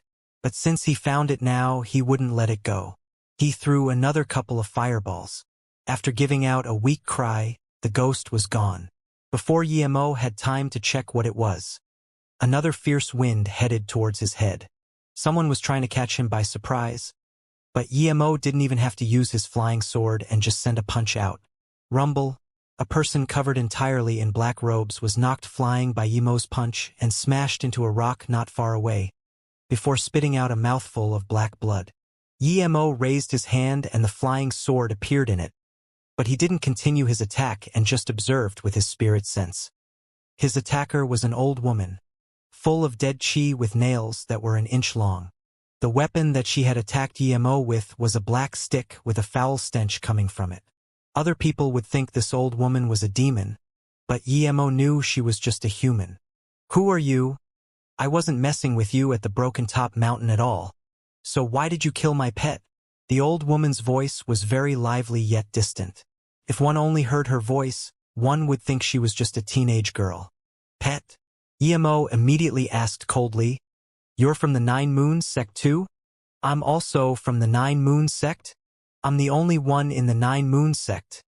But since he found it now, he wouldn't let it go. He threw another couple of fireballs. After giving out a weak cry, the ghost was gone. Before Yemo had time to check what it was, another fierce wind headed towards his head. Someone was trying to catch him by surprise, but Yemo didn't even have to use his flying sword and just send a punch out. Rumble, a person covered entirely in black robes, was knocked flying by Yemo's punch and smashed into a rock not far away, before spitting out a mouthful of black blood. Yemo raised his hand and the flying sword appeared in it, but he didn't continue his attack and just observed with his spirit sense. His attacker was an old woman, full of dead chi with nails that were an inch long. The weapon that she had attacked Yemo with was a black stick with a foul stench coming from it. Other people would think this old woman was a demon, but Yemo knew she was just a human. "Who are you? I wasn't messing with you at the Broken Top Mountain at all. So why did you kill my pet?" The old woman's voice was very lively yet distant. If one only heard her voice, one would think she was just a teenage girl. "Pet?" Yemo immediately asked coldly. "You're from the Nine Moons sect too?" "I'm also from the Nine Moons sect. I'm the only one in the Nine Moons sect.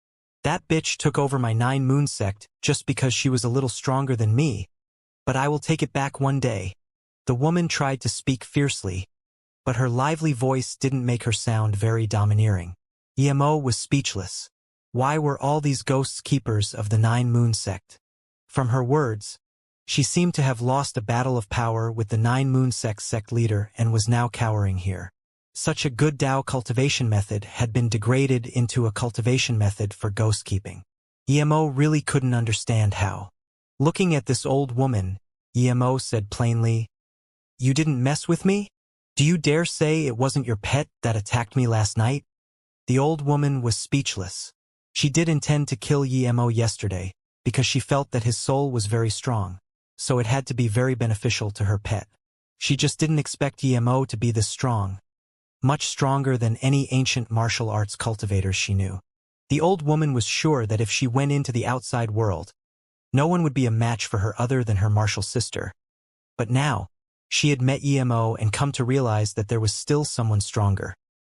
That bitch took over my Nine Moons sect just because she was a little stronger than me. But I will take it back one day." The woman tried to speak fiercely, but her lively voice didn't make her sound very domineering. Yemo was speechless. Why were all these ghosts keepers of the Nine Moons sect? From her words, she seemed to have lost a battle of power with the Nine Moons sect leader and was now cowering here. Such a good Dao cultivation method had been degraded into a cultivation method for ghost keeping. Yemo really couldn't understand how. Looking at this old woman, Yemo said plainly, "You didn't mess with me? Do you dare say it wasn't your pet that attacked me last night?" The old woman was speechless. She did intend to kill Yemo yesterday, because she felt that his soul was very strong, so it had to be very beneficial to her pet. She just didn't expect Yemo to be this strong, much stronger than any ancient martial arts cultivators she knew. The old woman was sure that if she went into the outside world, no one would be a match for her other than her martial sister. But now, she had met Yemo and come to realize that there was still someone stronger.